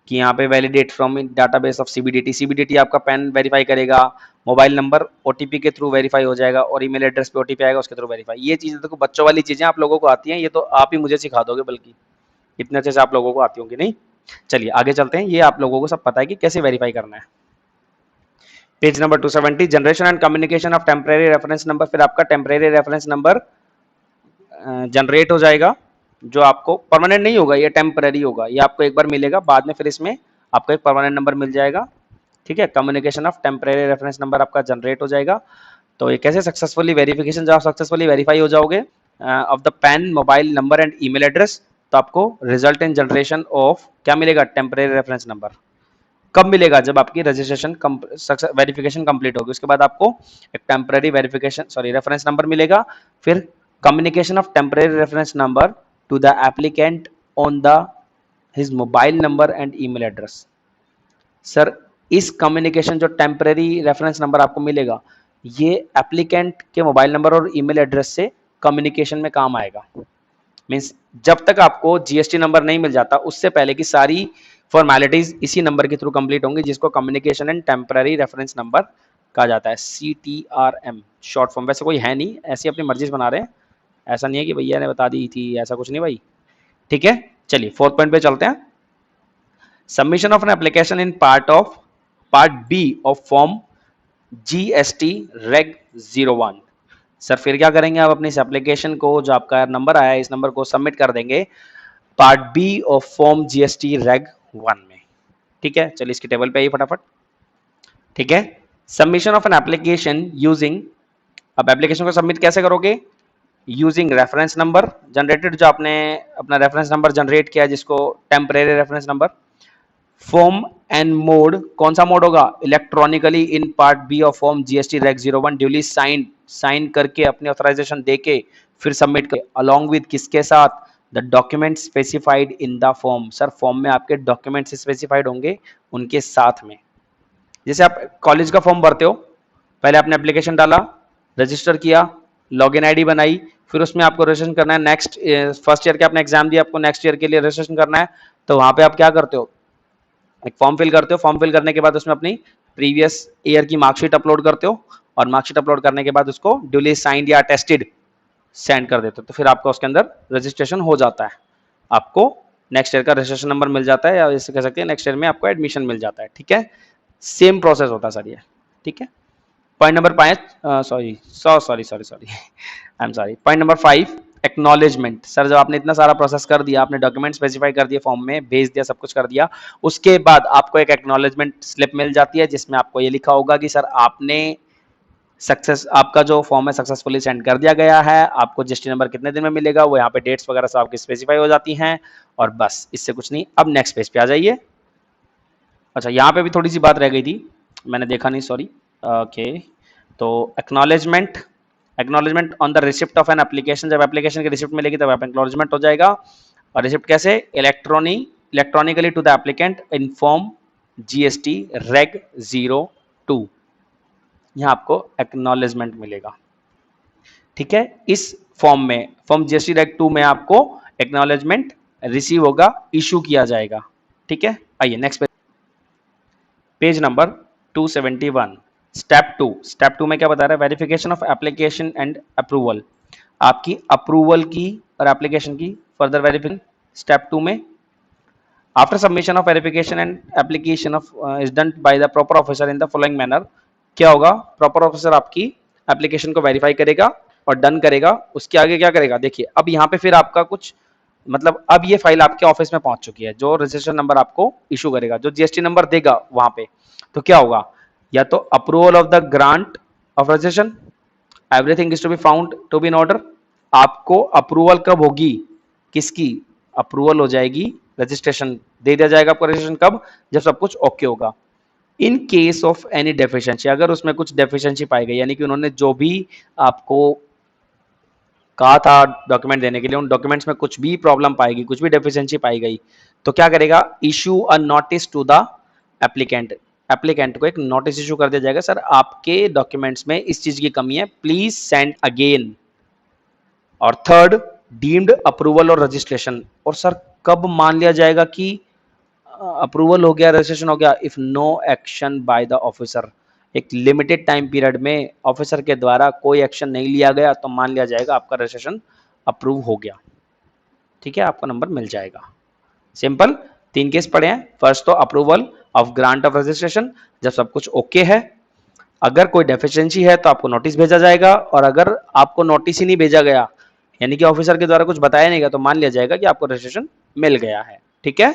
कि यहाँ पे validate from database of CBDT. CBDT आपका पैन वेरीफाई करेगा, मोबाइल नंबर ओटीपी के थ्रू वेरीफाई हो जाएगा, और ईमेल एड्रेस पे ओटीपी आएगा, उसके थ्रू वेरीफाई। ये चीजें देखो बच्चों वाली चीजें आप लोगों को आती हैं, ये तो आप ही मुझे सिखा दोगे, बल्कि इतने अच्छे से आप लोगों को आती होंगी नहीं। चलिए आगे चलते हैं, ये आप लोगों को सब पता है कि कैसे वेरीफाई करना है। Page number 270, generation and communication of temporary reference number. फिर आपका टेम्परेरी रेफरेंस नंबर जनरेट हो जाएगा, जो आपको परमानेंट नहीं होगा, ये टेम्परेरी होगा, ये आपको एक बार मिलेगा, बाद में फिर इसमें आपको एक परमानेंट नंबर मिल जाएगा। ठीक है, communication of temporary reference number आपका जनरेट हो जाएगा। तो ये कैसे सक्सेसफुली वेरिफिकेशन, जब आप सक्सेसफुली वेरीफाई हो जाओगे of the pan, mobile number and email address, तो आपको रिजल्ट इन जनरेशन ऑफ क्या मिलेगा? Temporary reference number. कब मिलेगा? जब आपकी रजिस्ट्रेशन वेरिफिकेशन कंप्लीट होगी, उसके बाद आपको एक टेम्परेरी वेरिफिकेशन रेफरेंस नंबर मिलेगा। फिर communication of temporary reference number two the applicant on the his mobile number and email address. Sir इस कम्युनिकेशन, जो टेम्परेरी रेफरेंस नंबर आपको मिलेगा, ये एप्लीकेंट के मोबाइल नंबर और ईमेल एड्रेस से कम्युनिकेशन में काम आएगा। मीन्स जब तक आपको जीएसटी नंबर नहीं मिल जाता, उससे पहले की सारी फॉर्मेलिटीज इसी नंबर के थ्रू कंप्लीट होंगी, जिसको communication and temporary reference number कहा जाता है, CTRM शॉर्ट फॉर्म। वैसे कोई है नहीं, ऐसी अपनी मर्जी से बना रहे हैं, ऐसा नहीं है कि भैया ने बता दी थी, ऐसा कुछ नहीं भाई। ठीक है, चलिए फोर्थ पॉइंट पे चलते हैं। Submission of an application in part B of form GST reg 01। Sir फिर क्या करेंगे आप? अपनी इस एप्लीकेशन को, जो आपका नंबर आया है, इस नंबर को सबमिट कर देंगे part B of form GST reg 1 में। ठीक है, चलिए इसकी टेबल पे आइए फटाफट। ठीक है, submission of an application using, अब एप्लीकेशन को सबमिट कैसे करोगे? यूजिंग रेफरेंस नंबर जनरेटेड, जो आपने अपना रेफरेंस नंबर जनरेट किया, जिसको temporary reference number. Form and mode, कौन सा मोड होगा? Electronically in part B of form GST reg 01, duly sign करके, अपनी ऑथराइजेशन देके फिर सबमिट कर, अलॉन्ग विद किसके साथ? The document specified in the form. Sir form में आपके डॉक्यूमेंट्स स्पेसिफाइड होंगे उनके साथ में। जैसे आप कॉलेज का फॉर्म भरते हो, पहले आपने एप्लीकेशन डाला, रजिस्टर किया, लॉगिन आईडी बनाई, फिर उसमें आपको रजिस्ट्रेशन करना है। नेक्स्ट फर्स्ट ईयर के आपने एग्जाम दिया, आपको नेक्स्ट ईयर के लिए रजिस्ट्रेशन करना है, तो वहां पे आप क्या करते हो? एक फॉर्म फिल करते हो। फॉर्म फिल करने के बाद उसमें अपनी प्रीवियस ईयर की मार्कशीट अपलोड करते हो, और मार्कशीट अपलोड करने के बाद उसको ड्यूली साइंड या अटेस्टेड सेंड कर देते हो, तो फिर आपका उसके अंदर रजिस्ट्रेशन हो जाता है। आपको नेक्स्ट ईयर का रजिस्ट्रेशन नंबर मिल जाता है, या इसे कह सकते हैं नेक्स्ट ईयर में आपको एडमिशन मिल जाता है। ठीक है, सेम प्रोसेस होता है सर ये। ठीक है, point number 5, sorry I am sorry, point number 5, acknowledgement. Sir जब आपने इतना सारा प्रोसेस कर दिया, आपने डॉक्यूमेंट स्पेसिफाई कर दिए, फॉर्म में भेज दिया, सब कुछ कर दिया, उसके बाद आपको एक एक्नॉलेजमेंट स्लिप मिल जाती है जिसमें आपको ये लिखा होगा कि सर आपने सक्सेस, आपका जो फॉर्म है सक्सेसफुली सेंड कर दिया गया है, आपको जीएसटी नंबर कितने दिन में मिलेगा, वो यहाँ पे डेट्स वगैरह सब आपकी स्पेसिफाई हो जाती हैं, और बस इससे कुछ नहीं। अब नेक्स्ट पेज पे आ जाइए। अच्छा यहाँ पे भी थोड़ी सी बात रह गई थी, मैंने देखा नहीं, सॉरी। ओके, तो acknowledgement, acknowledgement on the receipt of an application, जब एप्लीकेशन की रिसिप्ट मिलेगी तब एक्नॉलेजमेंट हो जाएगा। और रिसिप्ट कैसे? Electronically to the applicant in form GST reg 02, यहाँ आपको एक्नॉलेजमेंट मिलेगा। ठीक है, इस फॉर्म में, फॉर्म जीएसटी रेग 2 में आपको एक्नॉलेजमेंट रिसीव होगा, इशू किया जाएगा। ठीक है, आइए next page number 271, step 2। Step 2 में क्या बता रहा है? Verification of application and approval, आपकी अप्रूवल की और एप्लीकेशन की फर्दर वेरिफिकेशन। स्टेप 2 में after submission of verification and application of is done by the proper officer in the following manner, क्या होगा? प्रॉपर ऑफिसर आपकी एप्लीकेशन को वेरीफाई करेगा और डन करेगा, उसके आगे क्या करेगा? देखिए अब यहाँ पे फिर आपका कुछ मतलब, अब ये फाइल आपके ऑफिस में पहुंच चुकी है, जो रजिस्ट्रेशन नंबर आपको इशू करेगा, जो जीएसटी नंबर देगा वहां पे, तो क्या होगा? या तो approval of the grant of registration, everything is to be found to be in order. आपको अप्रूवल कब होगी? किसकी अप्रूवल हो जाएगी? रजिस्ट्रेशन दे दिया जाएगा आपको। रजिस्ट्रेशन कब? जब सब कुछ ओके होगा। इन केस ऑफ एनी डेफिशिएंसी, अगर उसमें कुछ डेफिशिएंसी पाई गई, यानी कि उन्होंने जो भी आपको कहा था डॉक्यूमेंट देने के लिए, उन डॉक्यूमेंट्स में कुछ भी प्रॉब्लम पाएगी, कुछ भी डेफिशिएंसी पाई गई, तो क्या करेगा? Issue a notice to the applicant, applicant को एक नोटिस इशू कर दिया जाएगा, सर आपके डॉक्यूमेंट्स में इस चीज की कमी है, प्लीज सेंड अगेन। और थर्ड, डीम्ड अप्रूवल और रजिस्ट्रेशन, और सर कब मान लिया जाएगा कि अप्रूवल हो गया, रजिस्ट्रेशन हो गया? If no action by the officer, एक लिमिटेड टाइम पीरियड में ऑफिसर के द्वारा कोई एक्शन नहीं लिया गया तो मान लिया जाएगा आपका रजिस्ट्रेशन अप्रूव हो गया। ठीक है, आपको नंबर मिल जाएगा। सिंपल, 3 केस पड़े हैं। फर्स्ट तो approval of grant of registration, जब सब कुछ ओके है, अगर कोई डेफिशिएंसी है तो आपको नोटिस भेजा जाएगा, और अगर आपको नोटिस ही नहीं भेजा गया, यानी कि ऑफिसर के द्वारा कुछ बताया नहीं गया, तो मान लिया जाएगा कि आपको रजिस्ट्रेशन मिल गया है। ठीक है,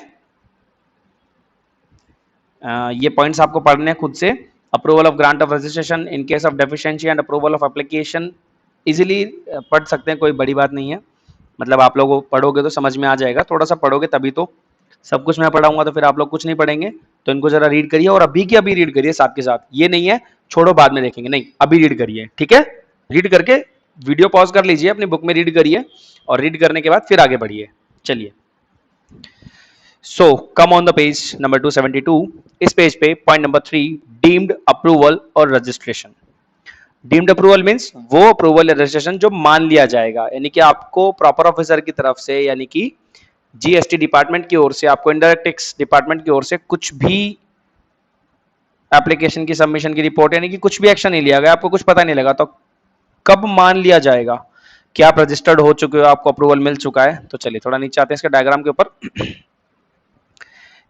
ये पॉइंट्स आपको पढ़ने हैं खुद से। Approval of grant of registration in case of deficiency and approval of application, easily पढ़ सकते हैं, कोई बड़ी बात नहीं है। मतलब आप लोग पढ़ोगे तो समझ में आ जाएगा, थोड़ा सा पढ़ोगे तभी तो। सब कुछ मैं पढ़ाऊंगा तो फिर आप लोग कुछ नहीं पढ़ेंगे, तो इनको जरा रीड करिए, और अभी की अभी रीड करिए साथ के साथ। ये नहीं है छोड़ो बाद में देखेंगे, नहीं, अभी रीड करिए। ठीक है, रीड करके वीडियो पॉज कर लीजिए, अपनी बुक में रीड करिए, और रीड करने के बाद फिर आगे बढ़िए। चलिए, so come on the page number 272। इस पेज पे पॉइंट नंबर 3, डीम्ड अप्रूवल और रजिस्ट्रेशन। डीम्ड अप्रूवल मींस वो अप्रूवल या रजिस्ट्रेशन जो मान लिया जाएगा, यानी कि आपको प्रॉपर ऑफिसर की तरफ से, यानी कि जीएसटी डिपार्टमेंट की ओर से, आपको इनडायरेक्ट टैक्स डिपार्टमेंट की ओर से कुछ भी एप्लीकेशन की सबमिशन की रिपोर्ट, यानी कि कुछ भी एक्शन नहीं लिया गया, आपको कुछ पता नहीं लगा, तो कब मान लिया जाएगा कि आप रजिस्टर्ड हो चुके हो, आपको अप्रूवल मिल चुका है? तो चलिए थोड़ा नीचे आते हैं इसके डायग्राम के ऊपर।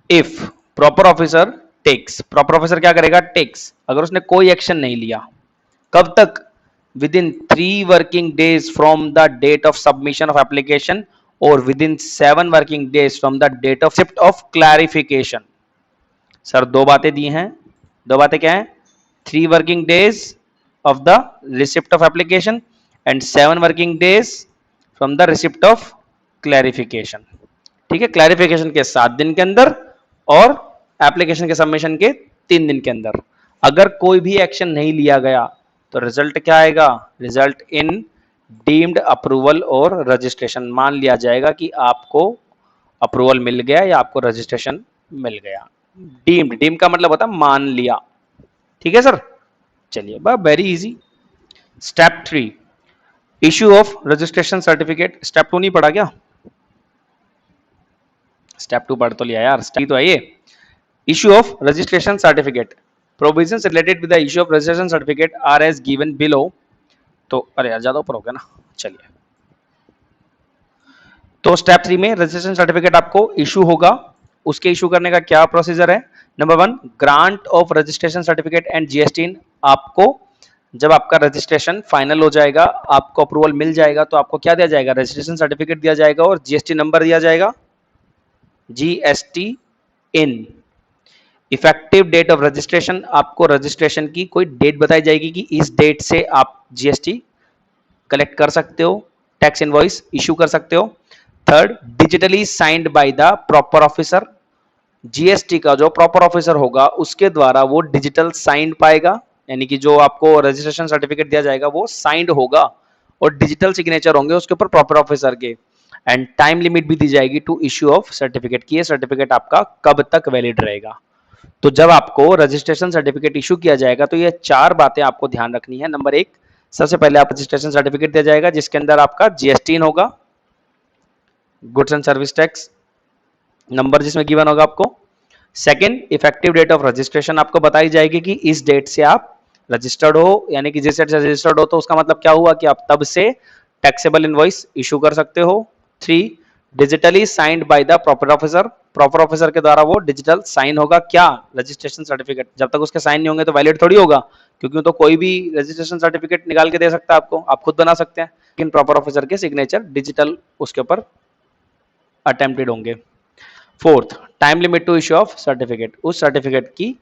If proper officer takes, proper officer क्या करेगा? टेक्स, अगर उसने कोई एक्शन नहीं लिया, कब तक? Within 3 working days from the date of submission of application, और within 7 working days from the date of receipt of clarification. Sir दो बातें दी हैं, दो बातें क्या है? 3 working days of the receipt of application and 7 working days from the receipt of clarification. ठीक है, क्लैरिफिकेशन के 7 दिन के अंदर और एप्लीकेशन के सबमिशन के 3 दिन के अंदर अगर कोई भी एक्शन नहीं लिया गया, तो रिजल्ट क्या आएगा? रिजल्ट इन डीम्ड अप्रूवल और रजिस्ट्रेशन, मान लिया जाएगा कि आपको अप्रूवल मिल गया या आपको रजिस्ट्रेशन मिल गया। डीम्ड, डीम का मतलब होता है मान लिया। ठीक है सर, चलिए very easy. Step 3, issue of registration certificate. Step 2 नहीं पढ़ा क्या? स्टेप 2 पढ़ तो लिया यार, स्टेप तो है ये। Issue of registration certificate, provisions related with the issue of registration certificate are as given below. तो अरे यार ज्यादा ऊपर हो गया ना, चलिए। तो स्टेप 3 में रजिस्ट्रेशन सर्टिफिकेट आपको इशू होगा, उसके इशू करने का क्या प्रोसीजर है? Number 1, grant of registration certificate and GST, आपको जब आपका रजिस्ट्रेशन फाइनल हो जाएगा, आपको अप्रूवल मिल जाएगा, तो आपको क्या दिया जाएगा? रजिस्ट्रेशन सर्टिफिकेट दिया जाएगा और जीएसटी नंबर दिया जाएगा, GSTIN. Effective date of registration, आपको रजिस्ट्रेशन की कोई डेट बताई जाएगी कि इस डेट से आप जीएसटी कलेक्ट कर सकते हो, टैक्स इनवॉइस इशू कर सकते हो। Third, digitally signed by the proper officer, GST का जो प्रॉपर ऑफिसर होगा उसके द्वारा वो डिजिटल साइंड पाएगा, यानी कि जो आपको रजिस्ट्रेशन सर्टिफिकेट दिया जाएगा वो साइंड होगा और डिजिटल सिग्नेचर होंगे उसके ऊपर प्रॉपर ऑफिसर के। एंड टाइम लिमिट भी दी जाएगी टू इश्यू ऑफ सर्टिफिकेट की, ये सर्टिफिकेट आपका कब तक वैलिड रहेगा। तो जब आपको रजिस्ट्रेशन सर्टिफिकेट इशू किया जाएगा तो ये चार बातें आपको ध्यान रखनी है। नंबर एक, सबसे पहले आप रजिस्ट्रेशन सर्टिफिकेट दिया जाएगा जिसके अंदर आपका जीएसटी होगा, goods and service tax number जिसमें गिवन होगा आपको। Second, effective date of registration आपको बताई जाएगी कि इस डेट से आप रजिस्टर्ड हो, यानी कि जिस डेट से रजिस्टर्ड हो तो उसका मतलब क्या हुआ कि आप तब से टैक्सेबल इनवॉइस इशू कर सकते हो। Three, digitally signed by the proper officer, proper officer के द्वारा वो डिजिटल साइन होगा क्या? Registration certificate. जब तक उसके साइन नहीं होंगे तो वैलिड थोड़ी होगा, क्योंकि तो कोई भी रजिस्ट्रेशन सर्टिफिकेट निकाल के दे सकता है आपको, आप खुद बना सकते हैं, लेकिन प्रॉपर ऑफिसर के सिग्नेचर डिजिटल उसके ऊपर अटेम्प्टेड होंगे। Fourth, time limit to issue of certificate, उस सर्टिफिकेट की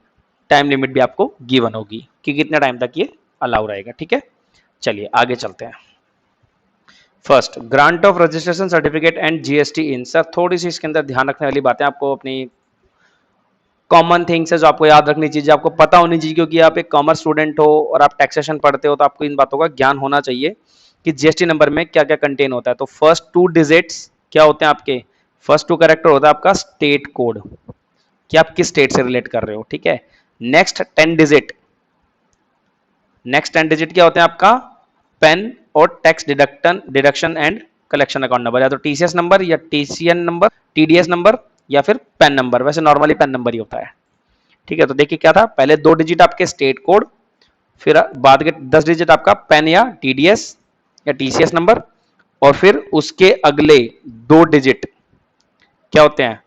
टाइम लिमिट भी आपको गिवन होगी कि कितने टाइम तक ये अलाउ रहेगा। ठीक है, चलिए आगे चलते हैं। First, grant of registration certificate and GST in. Sir थोड़ी सी इसके अंदर ध्यान रखने वाली बातें आपको, अपनी कॉमन थिंग्स है जो आपको याद रखनी चाहिए, आपको पता होनी चाहिए, क्योंकि आप एक कॉमर्स स्टूडेंट हो और आप टैक्सेशन पढ़ते हो तो आपको इन बातों का ज्ञान होना चाहिए कि जीएसटी नंबर में क्या क्या कंटेन होता है। तो फर्स्ट टू डिजिट्स क्या होते हैं आपके? फर्स्ट टू कैरेक्टर होता है आपका स्टेट कोड, कि आप किस स्टेट से रिलेट कर रहे हो। ठीक है, नेक्स्ट 10 डिजिट, नेक्स्ट 10 डिजिट क्या होते हैं आपका? पेन और tax deduction and collection account number, या तो टीसीएस नंबर या टीसीएन नंबर, टीडीएस नंबर या फिर पेन नंबर। वैसे नॉर्मली पेन नंबर ही होता है। ठीक है, तो देखिए क्या था, पहले 2 डिजिट आपके स्टेट कोड, फिर बाद के 10 डिजिट आपका पेन या टीडीएस या टीसीएस नंबर, और फिर उसके अगले 2 डिजिट क्या होते हैं?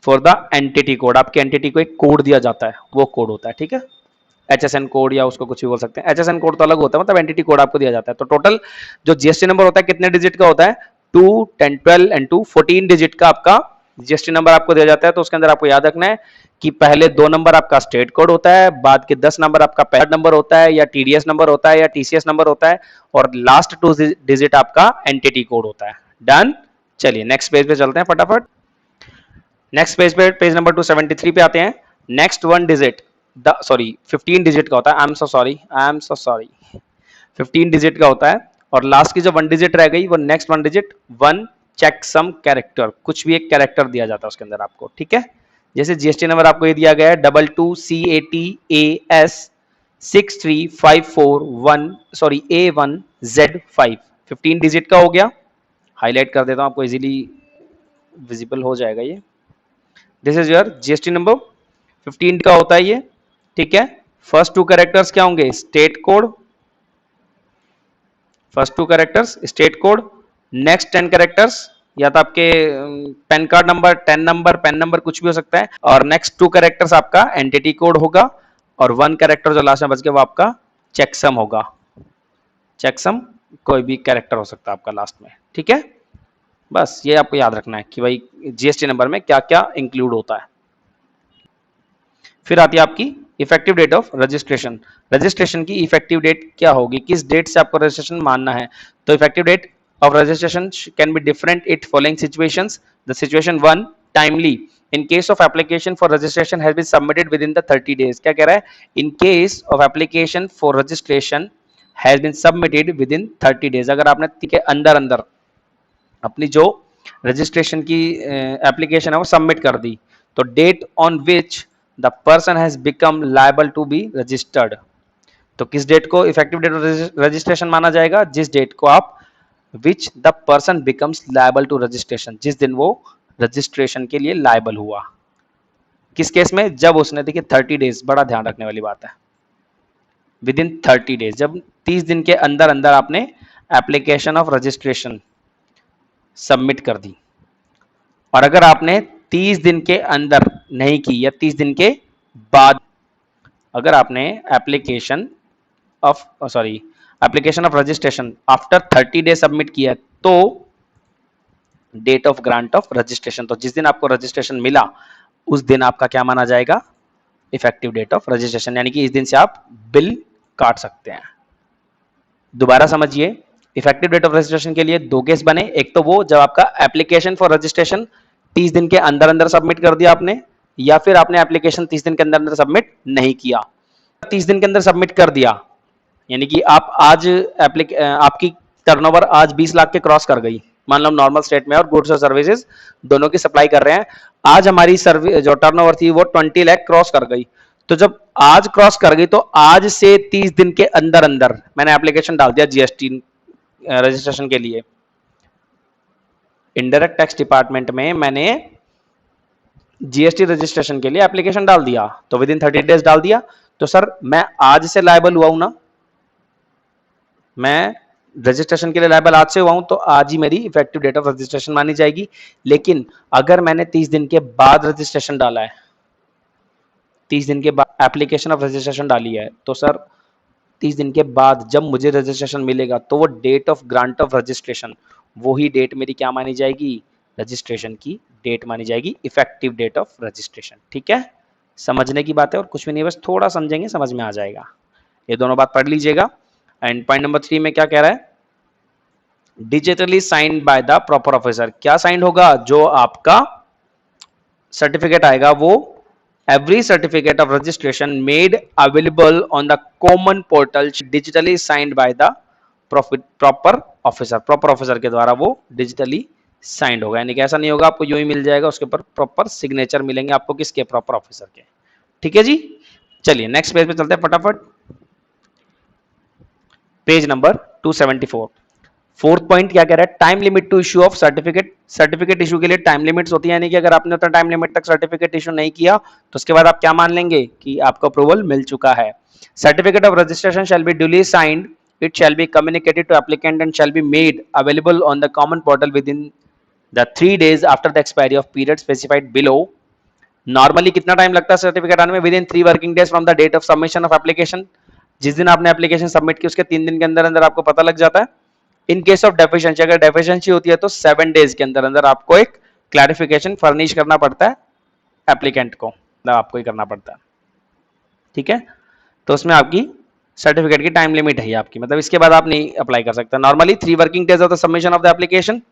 फॉर द एंटिटी कोड, आपके एंटिटी को एक कोड दिया जाता है, वो कोड होता है। ठीक है, एचएसएन कोड या उसको कुछ भी बोल सकते हैं। एचएसएन कोड तो अलग होता है, मतलब एंटिटी कोड आपको दिया जाता है। तो टोटल जो जीएसटी नंबर होता है कितने डिजिट का होता है? 2, 10, 12 एंड 2 14 डिजिट का आपका जीएसटी नंबर आपको दिया जाता है। तो उसके अंदर आपको याद रखना है कि पहले 2 नंबर आपका स्टेट कोड होता है, बाद के 10 नंबर आपका पैड नंबर होता है या टीडीएस नंबर होता है या टीसीएस नंबर होता है, और लास्ट 2 डिजिट आपका एंटिटी कोड होता है। डन। चलिए नेक्स्ट पेज पे चलते हैं फटाफट। नेक्स्ट पेज पे, पेज नंबर 273 पे आते हैं। नेक्स्ट 1 डिजिट, सॉरी 15 डिजिट का होता है, I am so sorry 15 digit का होता है, और लास्ट की जो 1 डिजिट रह गई वो next 1 digit 1 check sum character, कुछ भी एक कैरेक्टर दिया जाता है उसके अंदर आपको। ठीक है, जैसे जीएसटी नंबर आपको ये दिया गया है 22CATAS63541 सॉरी A1Z5, 15 डिजिट का हो गया। हाईलाइट कर देता हूं आपको, इजीली विजिबल हो जाएगा ये। This is your GST number, 15 का होता है ये। ठीक है, फर्स्ट 2 कैरेक्टर्स क्या होंगे? State code, first 2 characters state code, next 10 characters या तो आपके pan card number, 10 number, PAN number कुछ भी हो सकता है, और नेक्स्ट 2 कैरेक्टर्स आपका एंटिटी कोड होगा, और 1 कैरेक्टर जो लास्ट में बच गया वो आपका चेकसम होगा। चेकसम कोई भी कैरेक्टर हो सकता है आपका लास्ट में। ठीक है, बस ये आपको याद रखना है कि भाई जीएसटी नंबर में क्या क्या इंक्लूड होता है। फिर आती है आपकी effective date of registration. Registration की इफेक्टिव डेट क्या होगी, किस डेट से आपको रजिस्ट्रेशन मानना है? तो effective date of registration can be different it following situations. The situation 1, timely, in case of application for registration has been submitted within the 30 days। क्या कह रहा है? in case of application for registration has been submitted within 30 days, अगर आपने के अंदर अंदर अपनी जो रजिस्ट्रेशन की एप्लीकेशन है वो सबमिट कर दी, तो date on which the person has become liable to be registered. तो किस डेट को इफेक्टिव डेट ऑफ रजिस्ट्रेशन माना जाएगा? जिस डेट को आप which the person becomes liable to registration, जिस दिन वो रजिस्ट्रेशन के लिए लायबल हुआ। किस केस में? जब उसने, देखिए 30 डेज, बड़ा ध्यान रखने वाली बात है, विद इन 30 डेज, जब 30 दिन के अंदर अंदर आपने एप्लीकेशन ऑफ रजिस्ट्रेशन सबमिट कर दी, और अगर आपने 30 दिन के अंदर नहीं की या 30 दिन के बाद, अगर आपने application of sorry application of registration after 30 days submit किया तो date of grant of registration, तो जिस दिन आपको रजिस्ट्रेशन मिला उस दिन आपका क्या माना जाएगा, इफेक्टिव डेट ऑफ रजिस्ट्रेशन, यानी कि इस दिन से आप बिल काट सकते हैं। दोबारा समझिए, इफेक्टिव डेट ऑफ रजिस्ट्रेशन के लिए दो केस बने, एक तो वो जब आपका एप्लीकेशन फॉर रजिस्ट्रेशन 30 दिन के अंदर अंदर सबमिट कर दिया आपने, या फिर आपने एप्लीकेशन 30 दिन के अंदर अंदर सबमिट नहीं किया। 30 दिन के अंदर सबमिट कर दिया यानी कि आप आज आपकी टर्नओवर आज 20 लाख के क्रॉस कर गई, मान लो नॉर्मल स्टेट में और गुड्स और सर्विसेज दोनों की सप्लाई कर रहे हैं, आज हमारी सर्विस जो टर्नओवर थी वो 20 लाख क्रॉस कर गई, तो जब आज क्रॉस कर गई तो आज से 30 दिन के अंदर अंदर मैंने एप्लीकेशन डाल दिया जीएसटी रजिस्ट्रेशन के लिए, इनडायरेक्ट टैक्स डिपार्टमेंट में मैंने जीएसटी रजिस्ट्रेशन के लिए एप्लीकेशन डाल दिया, तो विद इन 30 डेज डाल दिया, तो सर मैं आज से लायबल हुआ हूं ना, मैं रजिस्ट्रेशन के लिए लायबल आज से हुआ हूं, तो आज ही मेरी इफेक्टिव डेट ऑफ रजिस्ट्रेशन मानी जाएगी। लेकिन अगर मैंने 30 दिन के बाद रजिस्ट्रेशन डाला है, 30 दिन के बाद एप्लीकेशन ऑफ रजिस्ट्रेशन डाली है, तो सर 30 दिन के बाद जब मुझे रजिस्ट्रेशन मिलेगा तो वो date of grant of registration, वही डेट मेरी क्या मानी जाएगी, रजिस्ट्रेशन की डेट मानी जाएगी, इफेक्टिव डेट ऑफ रजिस्ट्रेशन। ठीक है, समझने की बात है और कुछ भी नहीं, बस थोड़ा समझेंगे समझ में आ जाएगा। ये दोनों बात पढ़ लीजिएगा। एंड पॉइंट नंबर 3 में क्या कह रहा है, digitally signed by the proper officer, क्या साइंड होगा, जो आपका सर्टिफिकेट आएगा वो every certificate of registration made available on the common portal digitally signed by the proper officer के द्वारा वो digitally signed होगा, यानी कि ऐसा नहीं होगा आपको यूं ही मिल जाएगा, उसके ऊपर प्रॉपर सिग्नेचर मिलेंगे आपको, किसके, प्रॉपर ऑफिसर के। ठीक है जी, चलिए नेक्स्ट पेज पे चलते हैं फटाफट, पेज नंबर 274। फोर्थ पॉइंट क्या कह रहा है, time limit to issue of certificate, certificate issue के लिए टाइम लिमिट्स होती है, यानी कि अगर आपने उतना टाइम लिमिट तक सर्टिफिकेट इशू नहीं किया तो उसके बाद आप क्या मान लेंगे कि आपको अप्रूवल मिल चुका है। Certificate of registration shall be duly signed, it shall be communicated to applicant and shall be made available on the common portal within the 3 days after the expiry of period specified below. Normally कितना time लगता है certificate आने में, within 3 working days from the date of submission of application, जिस दिन आपने application submit की उसके 3 दिन के अंदर अंदर आपको पता लग जाता है। इन केस ऑफ डेफिशिएंसी, अगर डेफिशिएंसी होती है तो 7 डेज के अंदर अंदर आपको एक क्लैरिफिकेशन फर्निश करना पड़ता है एप्लीकेंट को, मतलब आपको ही करना पड़ता है। ठीक है, तो उसमें आपकी सर्टिफिकेट की टाइम लिमिट है आपकी, मतलब इसके बाद आप नहीं अप्लाई कर सकते। Normally 3 working days of the submission of the application,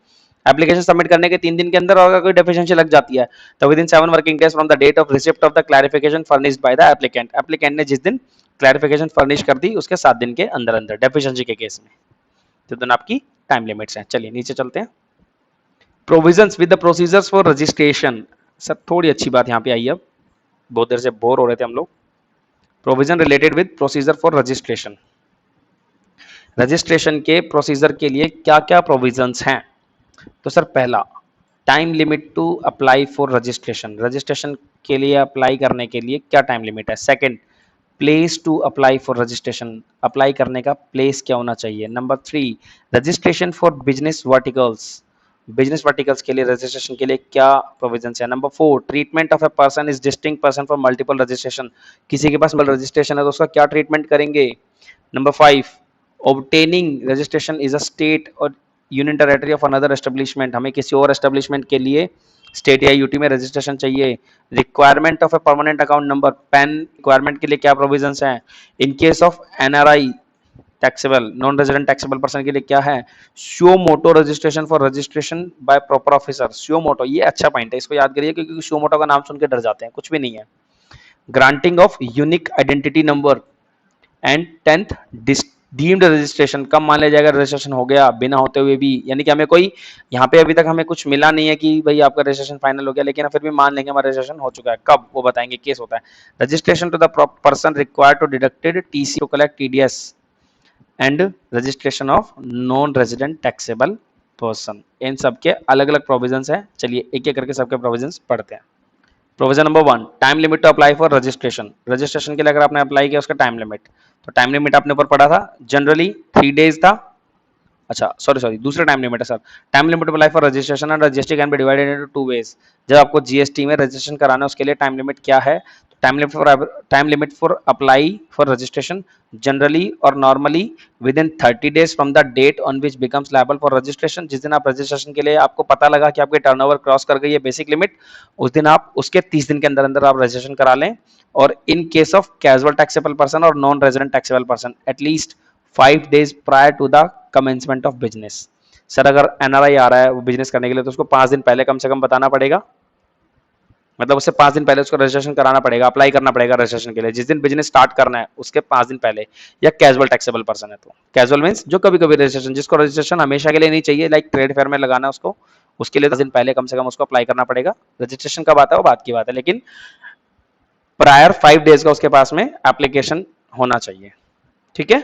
application submit करने के 3 दिन के अंदर अगर कोई डेफिशिएंसी लग जाती है तो within 7 working days from the date of receipt of the clarification furnished by the applicant, applicant ने जिस दिन क्लैरिफिकेशन फर्निश कर दी उसके 7 दिन के अंदर अंदर डेफिशिएंसी के केस में, तो दोनों आपकी टाइम लिमिट्स हैं। चलिए नीचे चलते हैं, provisions with the procedures for registration. Sir थोड़ी अच्छी बात यहाँ पे आई है, अब बहुत देर से बोर हो रहे थे हम लोग। Provision related with procedure for registration, registration के प्रोसीजर के लिए क्या क्या प्रोविजंस हैं। तो सर पहला, time limit to apply for registration, registration के लिए अप्लाई करने के लिए क्या टाइम लिमिट है। Second, place to apply for registration, apply करने का प्लेस क्या होना चाहिए। Number 3, registration for business verticals, business verticals के लिए रजिस्ट्रेशन के लिए क्या प्रोविजन है। Number 4, treatment of a person is distinct person for multiple registration, किसी के पास मल्टीपल रजिस्ट्रेशन है तो उसका क्या ट्रीटमेंट करेंगे। Number 5, obtaining registration is a state और union territory of another establishment, हमें किसी और एस्टेब्लिशमेंट के लिए स्टेट या यूटी में रजिस्ट्रेशन चाहिए। Requirement of a permanent account number, PAN requirement के लिए क्या प्रोविजंस हैं। In case of NRI taxable, non resident taxable person के लिए क्या है। Suo motu registration for registration by proper officer, suo motu ये अच्छा पॉइंट है, इसको याद करिए क्योंकि शो मोटो का नाम सुन के डर जाते हैं, कुछ भी नहीं है। Granting of unique identity number and 10th deemed registration, कब मान लिया जाएगा रजिस्ट्रेशन हो गया बिना होते हुए भी, यानी कि हमें कोई यहाँ पे अभी तक हमें कुछ मिला नहीं है कि भाई आपका रजिस्ट्रेशन फाइनल हो गया, लेकिन फिर भी मान लेंगे हमारा रजिस्ट्रेशन हो चुका है, कब वो बताएंगे, केस होता है। Registration to the person required to deducted TC to collect TDS and registration of non resident taxable person, इन सब के अलग अलग प्रोविजंस हैं। चलिए एक एक करके सबके प्रोविजंस पढ़ते हैं। Provision number 1, time limit to apply for registration, registration के लिए अगर आपने अप्लाई किया उसका टाइम लिमिट, तो टाइम लिमिट आपने ऊपर पढ़ा था, जनरली 3 days था। अच्छा सॉरी दूसरा टाइम लिमिट है sir, time limit to apply for registration and GST can be divided into 2 ways, जब आपको जीएसटी में रजिस्ट्रेशन कराना है उसके लिए टाइम लिमिट क्या है, तो time limit for apply for registration generally or normally within 30 days from the date on which becomes liable for registration. जिस दिन आप रजिस्ट्रेशन के लिए आपको पता लगा कि आपके टर्नओवर क्रॉस कर गई है बेसिक लिमिट, उस दिन आप उसके 30 दिन के अंदर अंदर आप रजिस्ट्रेशन करा लें. और in case of casual taxable person और non resident taxable person at least 5 days prior to the commencement of business. Sir अगर एनआरआई आ रहा है वो बिजनेस करने के लिए तो उसको 5 दिन पहले कम से कम बताना पड़ेगा, मतलब उससे 5 दिन पहले उसको रजिस्ट्रेशन कराना पड़ेगा, अप्लाई करना पड़ेगा रजिस्ट्रेशन के लिए जिस दिन बिजनेस स्टार्ट करना है उसके 5 दिन पहले. या कैजुअल टैक्सेबल पर्सन है तो कैजुअल मींस जो कभी कभी रजिस्ट्रेशन, जिसको रजिस्ट्रेशन हमेशा के लिए नहीं चाहिए, लाइक ट्रेड फेयर में लगाना है उसको, उसके लिए 10 दिन पहले कम से कम उसको अप्लाई करना पड़ेगा. रजिस्ट्रेशन कब आता है वो बात की बात है, लेकिन प्रायर 5 days का उसके पास में एप्लीकेशन होना चाहिए. ठीक है,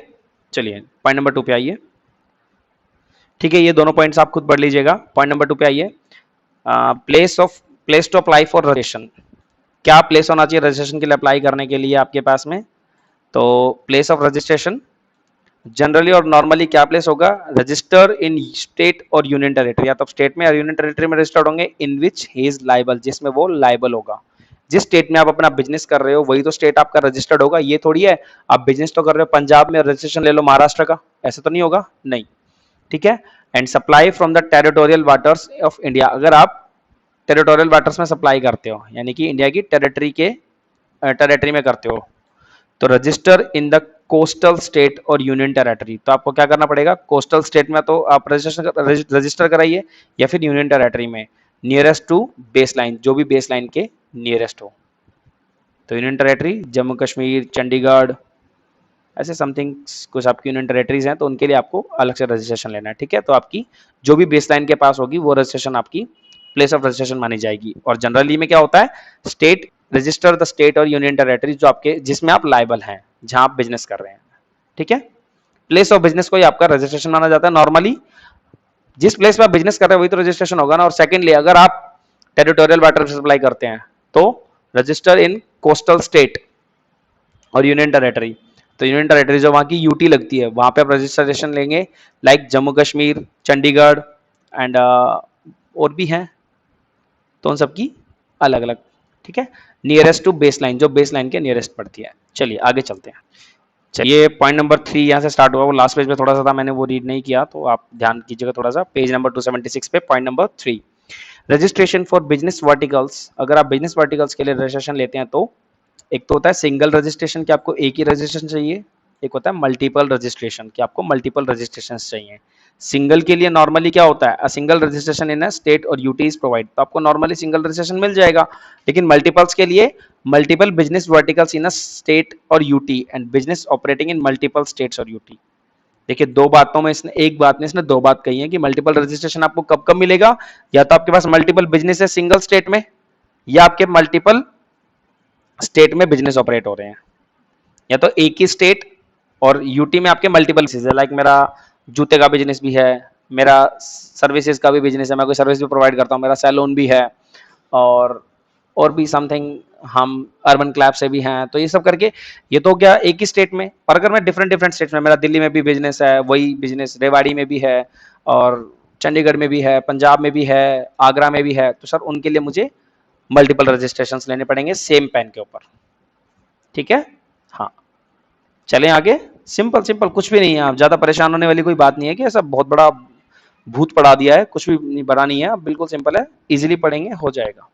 चलिए पॉइंट नंबर 2 पे आइए. ठीक है, ये दोनों पॉइंट्स आप खुद पढ़ लीजिएगा. पॉइंट नंबर 2 पे आइए. Place to apply for registration. क्या प्लेस होना चाहिए रजिस्ट्रेशन के लिए अप्लाई करने के लिए आपके पास में? तो प्लेस ऑफ रजिस्ट्रेशन जनरली और नॉर्मली क्या प्लेस होगा? रजिस्टर इन स्टेट और यूनियन टेरिटरी, या तो स्टेट में या यूनियन टेरिटरी में रजिस्टर्ड होंगे, इन विच ही इज लाइबल, जिसमें वो लाइबल होगा. जिस स्टेट में आप अपना बिजनेस कर रहे हो वही तो स्टेट आपका रजिस्टर्ड होगा. ये थोड़ी है आप बिजनेस तो कर रहे हो पंजाब में, रजिस्ट्रेशन ले लो महाराष्ट्र का, ऐसा तो नहीं होगा, नहीं. ठीक है. And supply from the territorial waters of India. अगर आप टेरिटोरियल वाटर्स में सप्लाई करते हो यानी कि इंडिया की टेरिटरी में करते हो, तो register in the coastal state और यूनियन टेरिटरी. तो आपको क्या करना पड़ेगा? कोस्टल स्टेट में तो आप रजिस्टर कराइए, या फिर यूनियन टेरिटरी में नियरेस्ट टू बेस लाइन, जो भी बेस लाइन के नियरेस्ट हो. तो यूनियन टेरिटरी जम्मू कश्मीर, चंडीगढ़, ऐसे समथिंग कुछ आपकी यूनियन टेरिटरीज हैं तो उनके लिए आपको अलग से रजिस्ट्रेशन लेना है. ठीक है, तो आपकी जो भी बेस लाइन के पास होगी वो रजिस्ट्रेशन आपकी प्लेस ऑफ रजिस्ट्रेशन मानी जाएगी. और जनरली में क्या होता है? स्टेट रजिस्टर द स्टेट और यूनियन टेरिटरी जो आपके जिसमें आप लाइबल हैं, जहां आप बिजनेस कर रहे हैं. ठीक है, प्लेस ऑफ बिजनेस को ही आपका रजिस्ट्रेशन माना जाता है. नॉर्मली जिस प्लेस पे आप बिजनेस कर रहे हैं वही तो रजिस्ट्रेशन होगा ना. और सेकेंडली अगर आप टेरिटोरियल वाटर सप्लाई करते हैं तो रजिस्टर इन कोस्टल स्टेट और यूनियन टेरिटरी. तो यूनियन टेरिटरी जो वहाँ की यूटी लगती है वहां पे आप रजिस्ट्रेशन लेंगे, लाइक जम्मू कश्मीर, चंडीगढ़ एंड और भी हैं, तो उन सबकी अलग अलग. ठीक है, नियरेस्ट टू बेस लाइन, जो बेस लाइन के नियरेस्ट पड़ती है. चलिए आगे चलते हैं. चलिए पॉइंट नंबर 3 यहाँ से स्टार्ट हुआ, वो लास्ट पेज पे थोड़ा सा था, मैंने वो रीड नहीं किया तो आप ध्यान कीजिएगा थोड़ा सा. पेज नंबर 276 पे point number 3, registration for business verticals. अगर आप बिजनेस वर्टिकल्स के लिए रजिस्ट्रेशन लेते हैं तो एक तो होता है सिंगल रजिस्ट्रेशन कि आपको एक ही रजिस्ट्रेशन चाहिए, एक होता है मल्टीपल रजिस्ट्रेशन कि आपको मल्टीपल रजिस्ट्रेशन चाहिए. सिंगल के लिए नॉर्मली क्या होता है? A single registration in a state और यूटी इज प्रोवाइड. तो आपको नॉर्मली सिंगल रजिस्ट्रेशन मिल जाएगा, लेकिन मल्टीपल्स के लिए multiple business verticals in a state और UT and business operating in multiple states और यूटी. देखिए दो बातों में इसने एक बात में इसने दो बात कही है कि मल्टीपल रजिस्ट्रेशन आपको कब कब मिलेगा? या तो आपके पास मल्टीपल बिजनेस है सिंगल स्टेट में, या आपके मल्टीपल स्टेट में बिजनेस ऑपरेट हो रहे हैं, या तो एक ही स्टेट और यूटी में आपके मल्टीपल चीजें, लाइक मेरा जूते का बिजनेस भी है, मेरा सर्विसेज का भी बिजनेस है, मैं कोई सर्विस भी प्रोवाइड करता हूँ, मेरा सैलून भी है, और भी समथिंग हम अर्बन क्लैब से भी हैं. तो ये सब करके ये तो क्या एक ही स्टेट में. और अगर मैं डिफरेंट डिफरेंट स्टेट्स में, मेरा दिल्ली में भी बिजनेस है, वही बिजनेस रेवाड़ी में भी है, और चंडीगढ़ में भी है, पंजाब में भी है, आगरा में भी है, तो सर उनके लिए मुझे मल्टीपल रजिस्ट्रेशन लेने पड़ेंगे सेम पेन के ऊपर. ठीक है, हाँ. चलें आगे. सिंपल सिंपल, कुछ भी नहीं है, आप ज्यादा परेशान होने वाली कोई बात नहीं है कि ऐसा बहुत बड़ा भूत पढ़ा दिया है, कुछ भी बड़ा नहीं है, बिल्कुल सिंपल है, इजीली पढ़ेंगे हो जाएगा.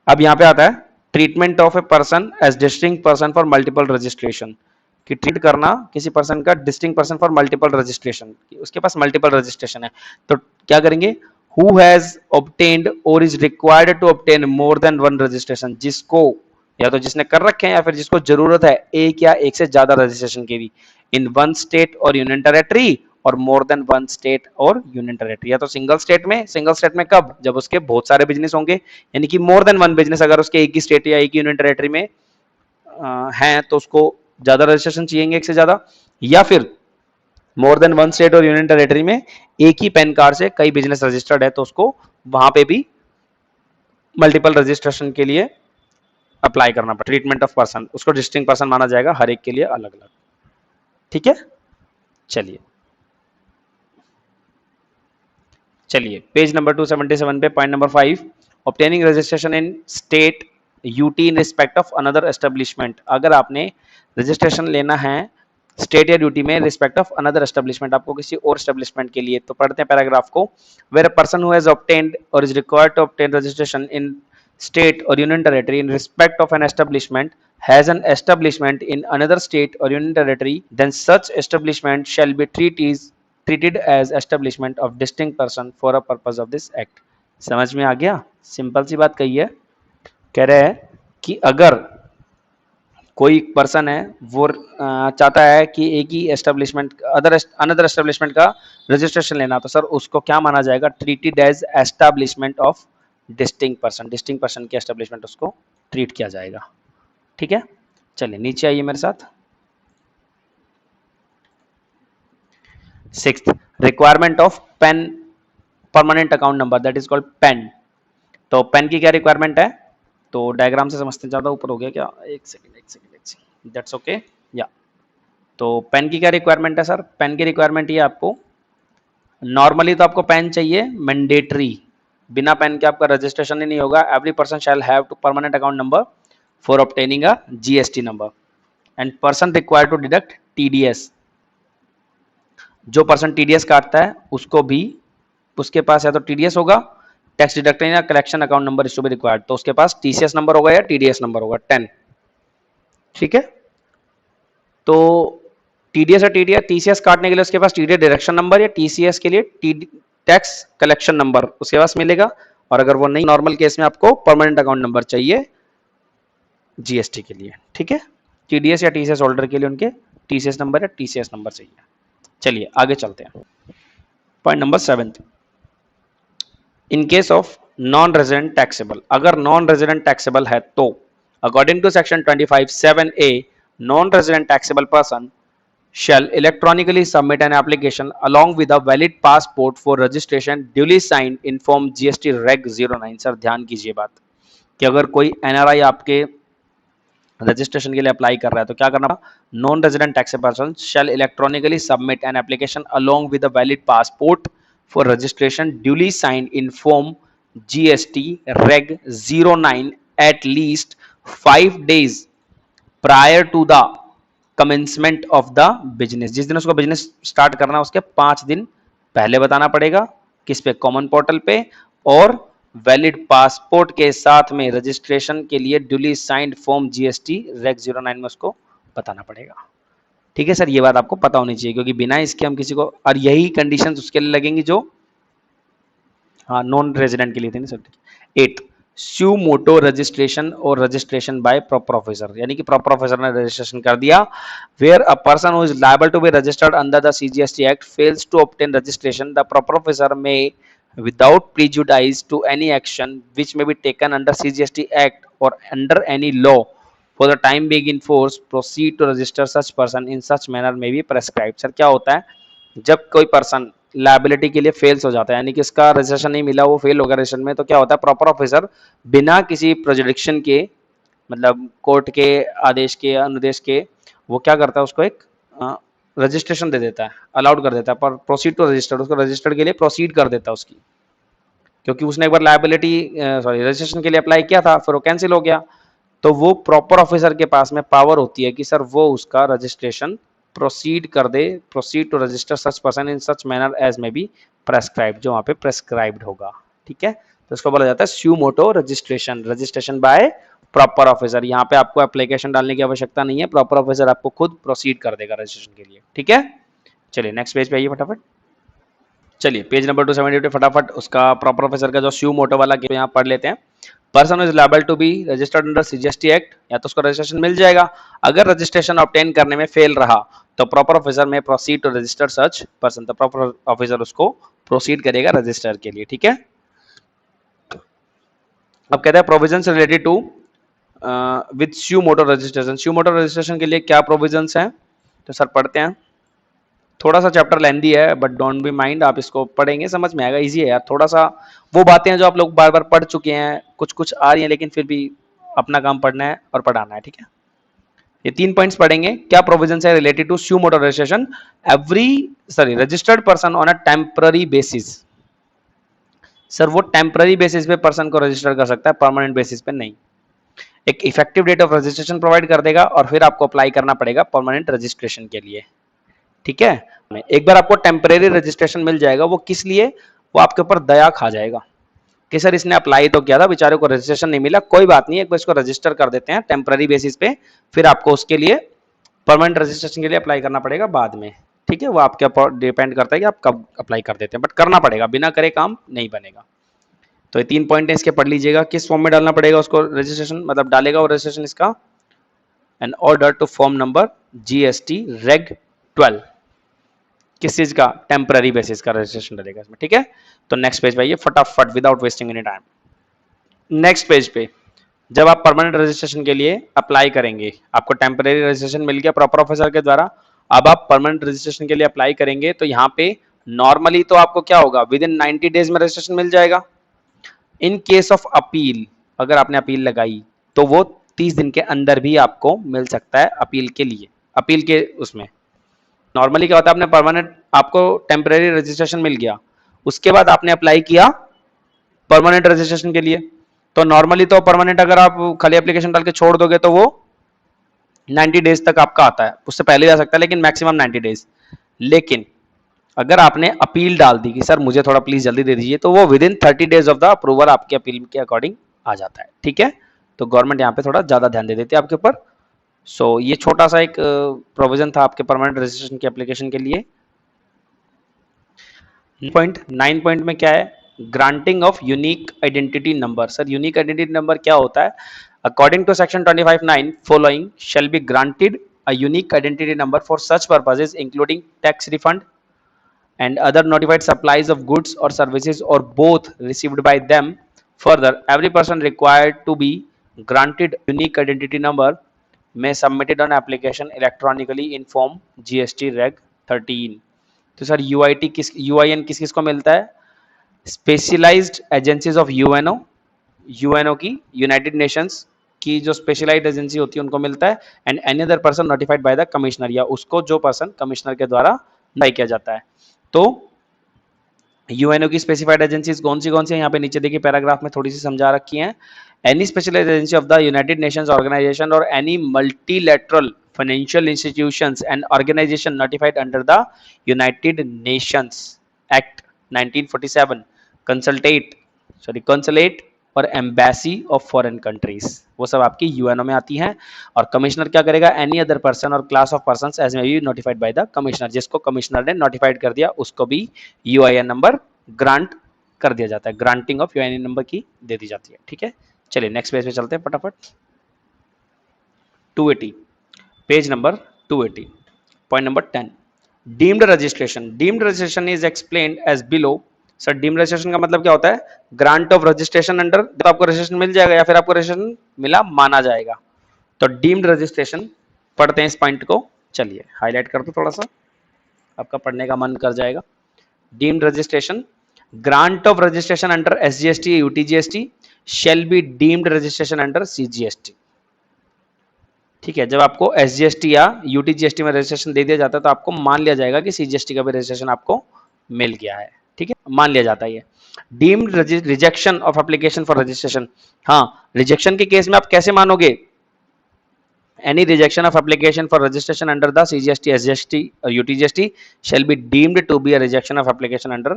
अब यहाँ पे आता है treatment of a person as distinct person for multiple registration. कि ट्रीट करना किसी पर्सन का distinct person for multiple registration, उसके पास मल्टीपल रजिस्ट्रेशन है तो क्या करेंगे? हु हैज ऑब्टेन्ड और is required to obtain more than one registration. जिसको या तो जिसने कर रखे हैं या फिर जिसको जरूरत है एक या एक से ज्यादा रजिस्ट्रेशन की भी, इन वन स्टेट और यूनियन टेरिटरी और मोर देन वन स्टेट और यूनियन टेरिटरी. या तो सिंगल स्टेट में कब? जब उसके बहुत सारे बिजनेस होंगे, यानी कि मोर देन वन बिजनेस अगर उसके एक ही स्टेट या एक ही यूनियन टेरिटरी में हैं तो उसको ज्यादा रजिस्ट्रेशन चाहिए एक से ज्यादा. या फिर मोर देन वन स्टेट और यूनियन टेरिटरी में एक ही पैन कार्ड से कई बिजनेस रजिस्टर्ड है तो उसको वहां पे भी मल्टीपल रजिस्ट्रेशन के लिए अप्लाई करना पड़ेगा. ट्रीटमेंट ऑफ पर्सन, उसको डिस्टिंक्ट पर्सन माना जाएगा हर एक के लिए अलग अलग. ठीक है, चलिए चलिए पेज नंबर 277 पे point number 5, obtaining registration in state UT in respect of another establishment। अगर आपने रजिस्ट्रेशन लेना है स्टेट या ड्यूटी में रिस्पेक्ट ऑफ अनदर एस्टेब्लिशमेंट, आपको किसी और एस्टेब्लिशमेंट के लिए, तो पढ़ते हैं पैराग्राफ को। Where a person who has obtained और is required to obtain registration in state or union territory in respect of an establishment has an establishment in another state or union territory, then such establishment shall be treated as establishment of distinct person for a purpose of this act। समझ में आ गया? Simple सी बात कही है। कह रहे हैं कि अगर कोई पर्सन है वो चाहता है कि एक ही एस्टेब्लिशमेंट अनदर एस्टेब्लिशमेंट का रजिस्ट्रेशन लेना, तो सर उसको क्या माना जाएगा? Treated as establishment of distinct person के एस्टेब्लिशमेंट उसको ट्रीट किया जाएगा। ठीक है, चलिए नीचे आइए मेरे साथ। 6th, requirement of PAN permanent account number, that is called PAN. तो पेन की क्या रिक्वायरमेंट है? तो डायग्राम से समझते हैं। ज्यादा ऊपर हो गया क्या? एक सेकंड, दैट्स ओके। या तो पेन की क्या रिक्वायरमेंट है सर? पेन की रिक्वायरमेंट ये आपको नॉर्मली तो आपको पेन चाहिए मैंडेटरी, बिना पेन के आपका रजिस्ट्रेशन ही नहीं होगा। Every person shall have to permanent account number for obtaining a GST number and person required to deduct TDS. जो पर्सन टीडीएस काटता है उसको भी उसके पास या तो टीडीएस होगा, टैक्स डिडक्शन या collection account number is to be required, तो उसके पास टीसीएस नंबर होगा या टीडीएस नंबर होगा 10। ठीक है, तो टीडीएस या टीसीएस काटने के लिए उसके पास टीडीएस डिडक्शन नंबर या टीसीएस के लिए टैक्स कलेक्शन नंबर उसके पास मिलेगा। और अगर वो नहीं, नॉर्मल केस में आपको परमानेंट अकाउंट नंबर चाहिए जीएसटी के लिए। ठीक है, टीडीएस या टीसीएस होल्डर के लिए उनके टीसीएस नंबर या टीसीएस नंबर चाहिए। चलिए आगे चलते हैं। Point number 7, in case of non resident taxable, अगर नॉन रेजिडेंट टैक्सेबल है तो according to section 25(7)(a) non-resident taxable person shall electronically submit an application along with a valid passport for registration duly signed in form GST Reg 09। Sir ध्यान कीजिए बात कि अगर कोई NRI आपके रजिस्ट्रेशन के लिए अप्लाई कर रहा है तो क्या करना? Non resident taxable person shall electronically submit an application along with a valid passport for registration duly signed in form GST Reg 09 at least 5 days prior to the commencement of the business. जिस दिन उसको business start करना है उसके 5 दिन पहले बताना पड़ेगा। किस पे? कॉमन पोर्टल पे, और वैलिड पासपोर्ट के साथ में रजिस्ट्रेशन के लिए duly signed form GST Reg 09 में उसको बताना पड़ेगा। ठीक है सर, ये बात आपको पता होनी चाहिए क्योंकि बिना इसके हम किसी को, और यही कंडीशंस उसके लिए लगेंगी जो हाँ नॉन रेजिडेंट के लिए थी ना सर। 8, स्यू मोटो रजिस्ट्रेशन और रजिस्ट्रेशन बाय प्रॉपर ऑफिसर, यानी कि प्रॉपर ऑफिसर ने रजिस्ट्रेशन कर दिया। Where a person who is liable to be registered under the CGST act fails to obtain registration, the proper officer may without prejudice to any action which may be taken under CGST Act or under any law for the time being in force proceed to register such person in such manner may be prescribed। Sir क्या होता है जब कोई person liability के लिए fails हो जाता है, यानी कि इसका रजिस्ट्रेशन नहीं मिला, वो फेल हो गया रजिस्ट्रेशन में, तो क्या होता है? प्रॉपर ऑफिसर बिना किसी प्रोजुडिक्शन के, मतलब कोर्ट के आदेश के अनुदेश के, वो क्या करता है? उसको एक रजिस्ट्रेशन दे देता है, अलाउड कर देता है, पर प्रोसीड टू रजिस्टर्ड, उसको रजिस्टर्ड के लिए प्रोसीड कर देता है उसकी, क्योंकि उसने एक बार लाइबिलिटी रजिस्ट्रेशन के लिए अप्लाई किया था, फिर वो कैंसिल हो गया। तो वो प्रॉपर ऑफिसर के पास में पावर होती है कि सर वो उसका रजिस्ट्रेशन प्रोसीड कर दे, proceed to register such person in such manner as may be prescribed, जो वहाँ पे प्रेस्क्राइब्ड होगा। ठीक है, तो इसको बोला जाता है suo motto registration, registration by proper officer. यहाँ पे आपको एप्लीकेशन डालने की आवश्यकता नहीं है, प्रॉपर ऑफिसर आपको खुद प्रोसीड कर देगा रजिस्ट्रेशन के लिए। ठीक है, चलिए नेक्स्ट पेज पे आइए फटाफट। चलिए पेज नंबर 272 फटाफट उसका प्रॉपर ऑफिसर का जो स्यू मोटो वाला यहाँ पढ़ लेते हैं। Person is liable to be registered under CGST act, या तो उसको रजिस्ट्रेशन मिल जाएगा। अगर रजिस्ट्रेशन ऑब्टेन करने में फेल रहा तो प्रॉपर ऑफिसर में proceed to register such person, तो प्रॉपर ऑफिसर उसको प्रोसीड करेगा रजिस्टर के लिए। ठीक है, अब कहते हैं provisions related to with suo motto registration. Suo motto registration के लिए क्या प्रोविजंस हैं? तो सर पढ़ते हैं। थोड़ा सा चैप्टर लेंदी है बट डोंट बी माइंड, आप इसको पढ़ेंगे समझ में आएगा, इजी है यार। थोड़ा सा वो बातें हैं जो आप लोग बार बार पढ़ चुके हैं, कुछ कुछ आ रही हैं, लेकिन फिर भी अपना काम पढ़ना है और पढ़ाना है। ठीक है, ये 3 पॉइंट्स पढ़ेंगे। क्या प्रोविजंस है related to suo motto registration? Registered person on a temporary basis, sir वो टेम्पररी बेसिस पे पर्सन को रजिस्टर कर सकता है, परमानेंट बेसिस पे नहीं। एक effective date of registration provide कर देगा और फिर आपको अप्लाई करना पड़ेगा परमानेंट रजिस्ट्रेशन के लिए, ठीक है। एक बार आपको टेम्परेरी रजिस्ट्रेशन मिल जाएगा, वो किस लिए, वो आपके ऊपर दया खा जाएगा कि सर इसने अप्लाई तो किया था, बेचारे को रजिस्ट्रेशन नहीं मिला, कोई बात नहीं, एक बार इसको रजिस्टर कर देते हैं टेम्पररी बेसिस पे, फिर आपको उसके लिए परमानेंट रजिस्ट्रेशन के लिए अप्लाई करना पड़ेगा बाद में, ठीक है। वो आपके ऊपर डिपेंड करता है कि आप कब अप्लाई कर देते हैं, बट करना पड़ेगा, बिना करे काम नहीं बनेगा। तो ये 3 पॉइंट है, इसके पढ़ लीजिएगा। किस फॉर्म में डालना पड़ेगा उसको रजिस्ट्रेशन, मतलब डालेगा वो रजिस्ट्रेशन इसका, an order to form number GST reg 12, किस चीज का, टेम्पररी बेसिस का रजिस्ट्रेशन डालेगा इसमें, ठीक है। तो नेक्स्ट पेज पे आइए फटाफट without wasting any time. Next page पे जब आप परमानेंट रजिस्ट्रेशन के लिए अप्लाई करेंगे, आपको टेम्पररी रजिस्ट्रेशन मिल गया प्रॉपर ऑफिसर के द्वारा, अब आप परमानेंट रजिस्ट्रेशन के लिए अप्लाई करेंगे, तो यहाँ पे नॉर्मली तो आपको क्या होगा, विद इन 90 डेज में रजिस्ट्रेशन मिल जाएगा। इन केस ऑफ अपील, अगर आपने अपील लगाई तो वो 30 दिन के अंदर भी आपको मिल सकता है अपील के लिए, अपील के उसमें। नॉर्मली क्या होता है, आपने परमानेंट, आपको टेम्परेरी रजिस्ट्रेशन मिल गया, उसके बाद आपने अप्लाई किया परमानेंट रजिस्ट्रेशन के लिए, तो नॉर्मली तो परमानेंट अगर आप खाली एप्लीकेशन डाल के छोड़ दोगे तो वो 90 डेज तक आपका आता है, उससे पहले आ सकता है लेकिन मैक्सिमम 90 डेज। लेकिन अगर आपने अपील डाल दी कि सर मुझे थोड़ा प्लीज जल्दी दे दीजिए, तो वो with in 30 days of the approval आपके अपील के अकॉर्डिंग आ जाता है, ठीक है। तो गवर्नमेंट यहाँ पे थोड़ा ज्यादा ध्यान दे देती है आपके ऊपर। सो ये छोटा सा एक प्रोविजन था आपके परमानेंट रजिस्ट्रेशन की एप्लीकेशन के लिए। पॉइंट 9 पॉइंट में क्या है, granting of unique identity number. Sir unique identity number क्या होता है, according to section 25(9) following shall be granted a unique identity number for such purposes including tax refund and other notified supplies of goods or services or both received by them. Further, every person required to be granted unique identity number may submitted on application electronically in form GST Reg 13। तो sir UIT किस, UIN किस किस को मिलता है, specialised agencies of UNO की, United Nations की जो स्पेशलाइज्ड एजेंसी होती है उनको मिलता है, and any other person notified by the commissioner, या उसको जो पर्सन कमिश्नर के द्वारा नोटिफाई किया जाता है। तो यूएनओ की स्पेसिफाइड एजेंसीज कौन सी है, यहाँ पे नीचे देखिए पैराग्राफ में थोड़ी सी समझा रखी हैं। Any specialised agency of the United Nations organisation और any multilateral financial institutions and organisation notified under the United Nations act 1947 consulate और एम्बेसी ऑफ फॉरेन कंट्रीज, वो सब आपकी यूएनओ में आती हैं। और कमिश्नर क्या करेगा, any other person or class of persons as may be notified by the commissioner, जिसको कमिश्नर ने नोटिफाइड कर दिया उसको भी यूआईएन नंबर ग्रांट कर दिया जाता है, ग्रांटिंग ऑफ यूआईएन नंबर की दे दी जाती है, ठीक है। चलिए नेक्स्ट पेज पे चलते हैं फटाफट। 280 page number 280 point number 10, deemed registration. Deemed registration is explained as below. Sir deemed registration का मतलब क्या होता है, ग्रांट ऑफ रजिस्ट्रेशन अंडर, तो आपको रजिस्ट्रेशन मिल जाएगा या फिर आपको रजिस्ट्रेशन मिला माना जाएगा। तो डीम्ड रजिस्ट्रेशन पढ़ते हैं इस पॉइंट को, चलिए हाईलाइट कर दो थोड़ा सा, आपका पढ़ने का मन कर जाएगा। Deemed registration, grant of registration under SGST UTGST shall be deemed registration under CGST, ठीक है। जब आपको SGST या UTGST में रजिस्ट्रेशन दे दिया जाता है तो आपको मान लिया जाएगा कि CGST का भी रजिस्ट्रेशन आपको मिल गया है, ठीक है, मान लिया जाता है। Deemed rejection of application for registration, हाँ रिजेक्शन के केस में आप कैसे मानोगे, any rejection of application for registration under the CGST, SGST or UTGST shall be deemed to be a rejection of application under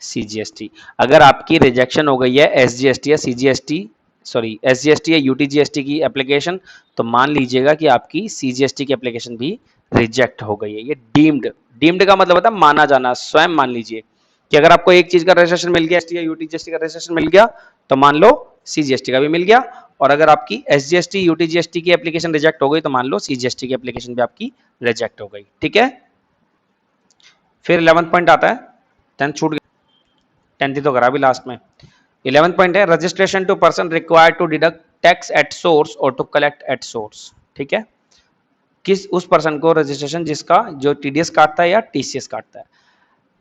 CGST। अगर आपकी rejection हो गई है SGST या CGST, सॉरी SGST या UTGST की एप्लीकेशन, तो मान लीजिएगा कि आपकी CGST की एप्लीकेशन भी रिजेक्ट हो गई है। ये डीम्ड का मतलब होता है माना जाना, स्वयं मान लीजिए कि अगर आपको एक चीज का रजिस्ट्रेशन मिल गया, SGST या UTGST का रजिस्ट्रेशन मिल गया, तो मान लो CGST का भी मिल गया, और अगर आपकी SGST UTGST की एप्लीकेशन रिजेक्ट हो गई तो मान लो CGST की एप्लीकेशन भी आपकी रिजेक्ट हो गई, ठीक है। फिर 11th पॉइंट आता है, 10th छूट गया, 10th तो करा भी लास्ट में। 11th पॉइंट है registration to person required to deduct tax at source और टू कलेक्ट एट सोर्स, ठीक है। किस उस पर्सन को रजिस्ट्रेशन जिसका जो TDS काटता है या TCS काटता है।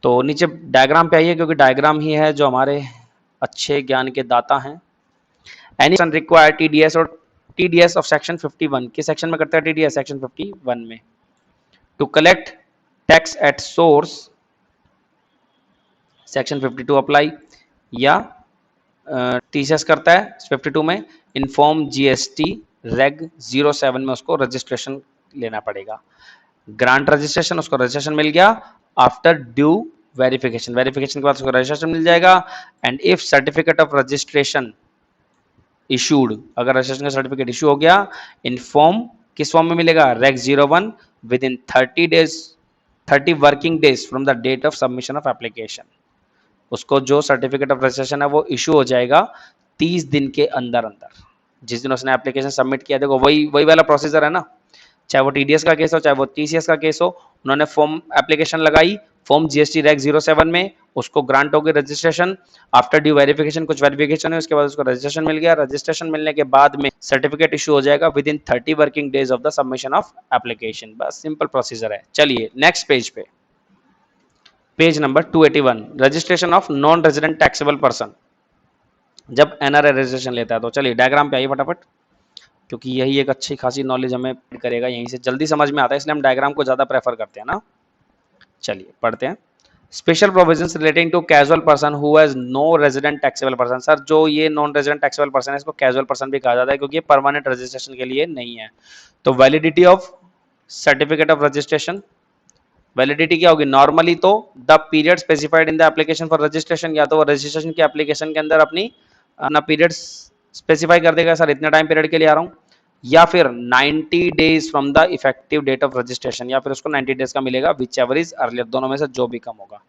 तो नीचे डायग्राम पे आइए, क्योंकि डायग्राम ही है जो हमारे अच्छे ज्ञान के दाता हैं। एनी पर्सन रिक्वायर TDS और TDS ऑफ सेक्शन 51, किस सेक्शन में करता है TDS, सेक्शन 51 में, to collect tax at source section 52 apply, या टीसीएस करता है 52 में, इन्फॉर्म जीएसटी रेग 07 में उसको रजिस्ट्रेशन लेना पड़ेगा। ग्रांट रजिस्ट्रेशन, उसको रजिस्ट्रेशन मिल गया आफ्टर ड्यू वेरिफिकेशन, वेरिफिकेशन के बाद उसको रजिस्ट्रेशन मिल जाएगा। And if certificate of registration issued, अगर रजिस्ट्रेशन का सर्टिफिकेट इशू हो गया, इन्फॉर्म किस फॉर्म में मिलेगा, reg 01 within 30 working days from the date of submission of application. उसको जो सर्टिफिकेट ऑफ रजिस्ट्रेशन है वो इशू हो जाएगा 30 दिन के अंदर अंदर, जिस दिन उसने एप्लीकेशन सबमिट किया। देखो वही वही वाला प्रोसीजर है ना, चाहे वो टीडीएस का केस हो चाहे वो टीसीएस का केस हो, उन्होंने फॉर्म एप्लीकेशन लगाई, फॉर्म जीएसटी रेग 07 में, उसको ग्रांट हो गई रजिस्ट्रेशन, आफ्टर ड्यू वेरिफिकेशन, कुछ वेरिफिकेशन है उसके बाद उसको रजिस्ट्रेशन मिल गया, रजिस्ट्रेशन मिलने के बाद में सर्टिफिकेट इशू हो जाएगा with in 30 working days of the submission of application. बस सिंपल प्रोसीजर है। चलिए नेक्स्ट पेज पे, page number 281, registration of non resident taxable person. जब एनआरआई रजिस्ट्रेशन लेता है तो चलिए डायग्राम पे आइए फटाफट, क्योंकि यही एक अच्छी खासी नॉलेज हमें करेगा, यहीं से जल्दी समझ में आता है, इसलिए हम डायग्राम को ज़्यादा प्रेफर करते हैं ना। चलिए पढ़ते हैं। Special provisions relating to casual person who has no resident taxable person. Sir जो ये नॉन रेजिडेंट टैक्सेबल पर्सन है इसको कैजुअल पर्सन भी कहा जाता है, क्योंकि ये परमानेंट रजिस्ट्रेशन के लिए नहीं है। तो validity of certificate of registration, validity क्या होगी, नॉर्मली तो the period specified in the application for registration, या तो वो रजिस्ट्रेशन की एप्लीकेशन के अंदर अपना पीरियड स्पेसिफाई कर देगा, सर इतने टाइम पीरियड के लिए आ रहा हूँ, या फिर 90 days from the effective date of registration, या फिर उसको 90 डेज का मिलेगा, विच एवर इज अर्लियर, दोनों में से जो भी कम होगा।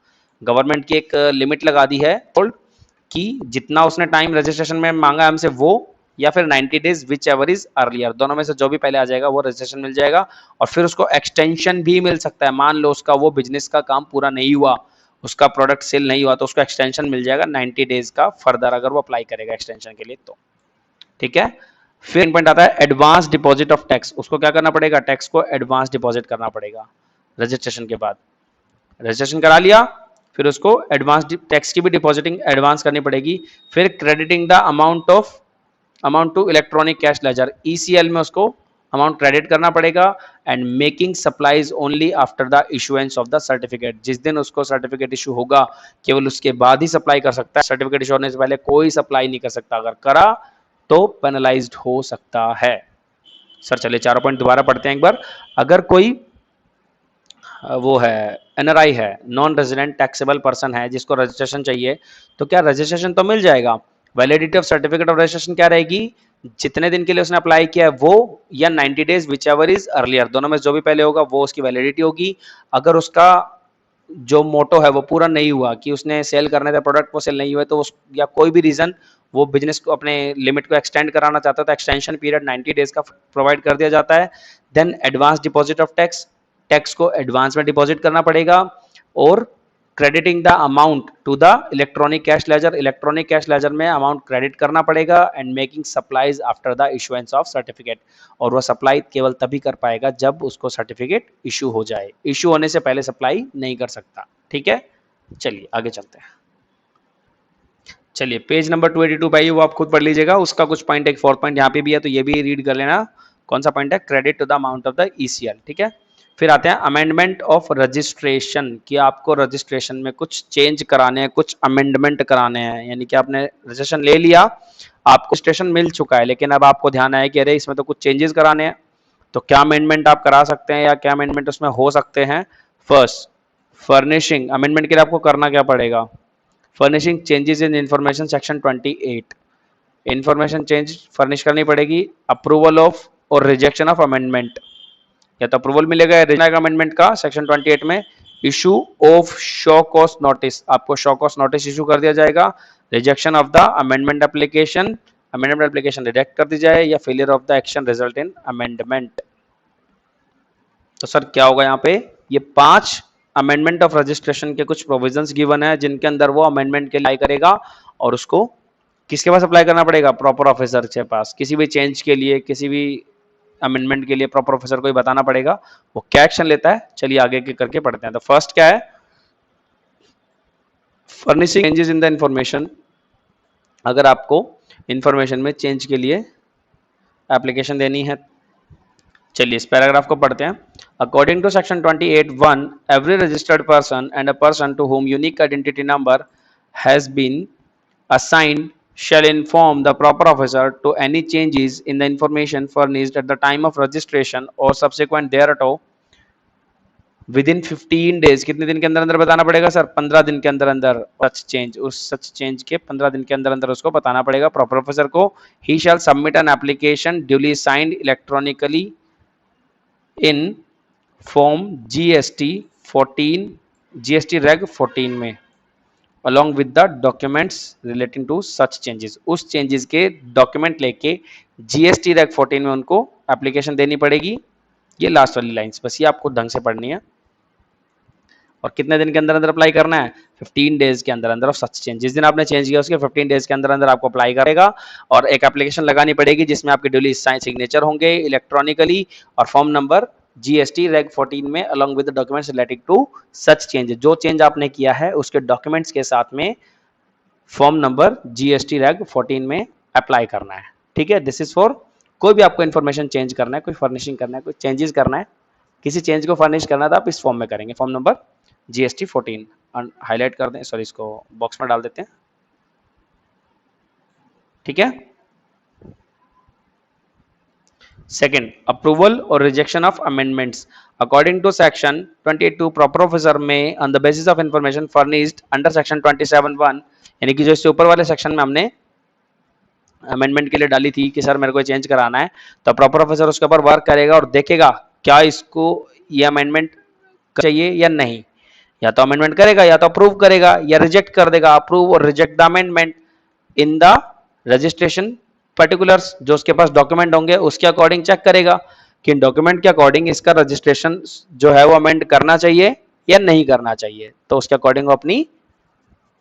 गवर्नमेंट की एक लिमिट लगा दी है कि जितना उसने टाइम रजिस्ट्रेशन में मांगा हमसे वो, या फिर 90 days which ever is earlier, दोनों में से जो भी पहले आ जाएगा वो रजिस्ट्रेशन मिल जाएगा। और फिर उसको एक्सटेंशन भी मिल सकता है, मान लो उसका वो बिजनेस का काम पूरा नहीं हुआ, उसका प्रोडक्ट सेल नहीं हुआ, तो उसको एक्सटेंशन मिल जाएगा 90 डेज का फर्दर, अगर वो अप्लाई करेगा एक्सटेंशन के लिए तो। ठीक है। फिर पॉइंट आता है एडवांस डिपॉजिट ऑफ टैक्स, उसको क्या करना पड़ेगा, टैक्स को एडवांस डिपॉजिट करना पड़ेगा रजिस्ट्रेशन के बाद। रजिस्ट्रेशन करा लिया, फिर उसको एडवांस टैक्स की भी डिपॉजिटिंग एडवांस करनी पड़ेगी। फिर crediting the amount to electronic cash ledger, ECL में उसको अमाउंट क्रेडिट करना पड़ेगा। And making supplies only after the issuance of the certificate, जिस दिन उसको सर्टिफिकेट इशू होगा केवल उसके बाद ही सप्लाई कर सकता है, सर्टिफिकेट इशू होने से पहले कोई सप्लाई नहीं कर सकता, अगर करा तो पेनलाइज्ड हो सकता है। सर चलिए चारों पॉइंट दोबारा पढ़ते हैं एक बार। अगर कोई वो है एनआरआई है, नॉन रेजिडेंट टैक्सेबल पर्सन है, जिसको रजिस्ट्रेशन चाहिए, तो क्या रजिस्ट्रेशन तो मिल जाएगा। Validity of certificate of registration क्या रहेगी, जितने दिन के लिए उसने अप्लाई किया है वो, या 90 days which ever is earlier, दोनों में जो भी पहले होगा वो उसकी वैलिडिटी होगी। अगर उसका जो मोटो है वो पूरा नहीं हुआ, कि उसने सेल करने थे प्रोडक्ट वो सेल नहीं हुए, तो उस या कोई भी रीजन वो बिजनेस को अपने लिमिट को एक्सटेंड कराना चाहता है, तो एक्सटेंशन पीरियड 90 डेज का प्रोवाइड कर दिया जाता है। Then advance deposit of tax, tax को एडवांस में डिपॉजिट करना पड़ेगा। और crediting the amount to the electronic cash ledger, electronic cash ledger में अमाउंट क्रेडिट करना पड़ेगा। And making supplies after the issuance of certificate, और वह सप्लाई केवल तभी कर पाएगा जब उसको सर्टिफिकेट इशू हो जाए, इशू होने से पहले सप्लाई नहीं कर सकता। ठीक है, चलिए आगे चलते हैं। चलिए पेज नंबर 282 भाई वो आप खुद पढ़ लीजिएगा, उसका कुछ पॉइंट, एक फोर्थ पॉइंट यहाँ पे भी है तो ये भी रीड कर लेना। कौन सा पॉइंट है, credit to the amount of the ECL. ठीक है, फिर आते हैं अमेंडमेंट ऑफ रजिस्ट्रेशन, कि आपको रजिस्ट्रेशन में कुछ चेंज कराने हैं, कुछ अमेंडमेंट कराने हैं, यानी कि आपने रजिस्ट्रेशन ले लिया, आपको रजिस्ट्रेशन मिल चुका है, लेकिन अब आपको ध्यान आया कि अरे इसमें तो कुछ चेंजेस कराने हैं, तो क्या अमेंडमेंट आप करा सकते हैं या क्या अमेंडमेंट उसमें हो सकते हैं। फर्स्ट, फर्निशिंग, अमेंडमेंट के लिए आपको करना क्या पड़ेगा, furnishing changes in information section 28, information change furnish करनी पड़ेगी। अप्रूवल ऑफ और रिजेक्शन ऑफ अमेंडमेंट, या तो अप्रूवल मिलेगा या रिजेक्शन अमेंडमेंट का सेक्शन 28 में। Issue of show cost notice, आपको शो कॉस्ट नोटिस इशू कर दिया जाएगा। Rejection of the amendment application, amendment application reject कर दी जाए, या failure of the action result in amendment. तो सर क्या होगा यहाँ पे, ये 5 अमेंडमेंट ऑफ रजिस्ट्रेशन के कुछ प्रोविजंस गिवन है, जिनके अंदर वो अमेंडमेंट के लिए अप्लाई करेगा, और उसको किसके पास अप्लाई करना पड़ेगा, प्रॉपर ऑफिसर के पास। किसी भी चेंज के लिए, किसी भी अमेंडमेंट के लिए प्रॉपर ऑफिसर को ही बताना पड़ेगा वो क्या एक्शन लेता है। चलिए आगे के करके पढ़ते हैं। तो फर्स्ट क्या है, furnishing changes in the information, अगर आपको इंफॉर्मेशन में चेंज के लिए एप्लीकेशन देनी है। चलिए इस पैराग्राफ को पढ़ते हैं। According to section 28(1), every registered person and a person to whom unique identity number has been assigned shall inform the proper officer to any changes in the information furnished at the time of registration or subsequent thereto with in 15 days. कितने दिन के अंदर अंदर बताना पड़ेगा sir? 15 दिन के अंदर अंदर सच चेंज के 15 दिन के अंदर अंदर उसको बताना पड़ेगा प्रॉपर ऑफिसर को। He shall submit an application duly signed electronically in form GST 14 GST रेग 14 में along with the documents relating to such changes। उस चेंजेस के डॉक्यूमेंट लेके जीएसटी रेग 14 में उनको एप्लीकेशन देनी पड़ेगी। ये लास्ट वाली लाइंस बस ये आपको ढंग से पढ़नी है। और कितने दिन के अंदर अंदर अप्लाई करना है? 15 डेज के अंदर अंदर ऑफ सच चेंज। जिस दिन आपने चेंज किया उसके 15 डेज के अंदर अंदर आपको अप्लाई करेगा और एक एप्लीकेशन लगानी पड़ेगी जिसमें आपके ड्यूली सिग्नेचर होंगे इलेक्ट्रॉनिकली और फॉर्म नंबर जीएसटी रेग 14 में along with documents related to such change. जो चेंज आपने किया है उसके डॉक्यूमेंट्स के साथ में फॉर्म नंबर जीएसटी रेग 14 में अप्लाई करना है। ठीक है, दिस इज फॉर कोई भी आपको इन्फॉर्मेशन चेंज करना है, कोई फर्निशिंग करना है, कोई चेंजेस करना है, किसी चेंज को फर्निश करना है तो आप इस फॉर्म में करेंगे। फॉर्म नंबर जीएसटी 14 हाईलाइट कर दें, सॉरी इसको बॉक्स में डाल देते हैं। ठीक है। सेकंड, अप्रूवल और rejection of amendments according to section 22 proper officer में on the basis of information furnished under section 27(1) यानी कि जो इससे ऊपर वाले सेक्शन में हमने अमेंडमेंट के लिए डाली थी कि सर मेरे को चेंज कराना है, तो प्रॉपर ऑफिसर उसके ऊपर वर्क करेगा और देखेगा क्या इसको ये अमेंडमेंट चाहिए या नहीं। या तो अमेंडमेंट करेगा या तो अप्रूव करेगा या रिजेक्ट कर देगा। अप्रूव और reject the amendment in the registration particulars, जो उसके पास डॉक्यूमेंट होंगे उसके अकॉर्डिंग चेक करेगा कि डॉक्यूमेंट के अकॉर्डिंग इसका रजिस्ट्रेशन जो है वो अमेंड करना चाहिए या नहीं करना चाहिए, तो उसके अकॉर्डिंग वो अपनी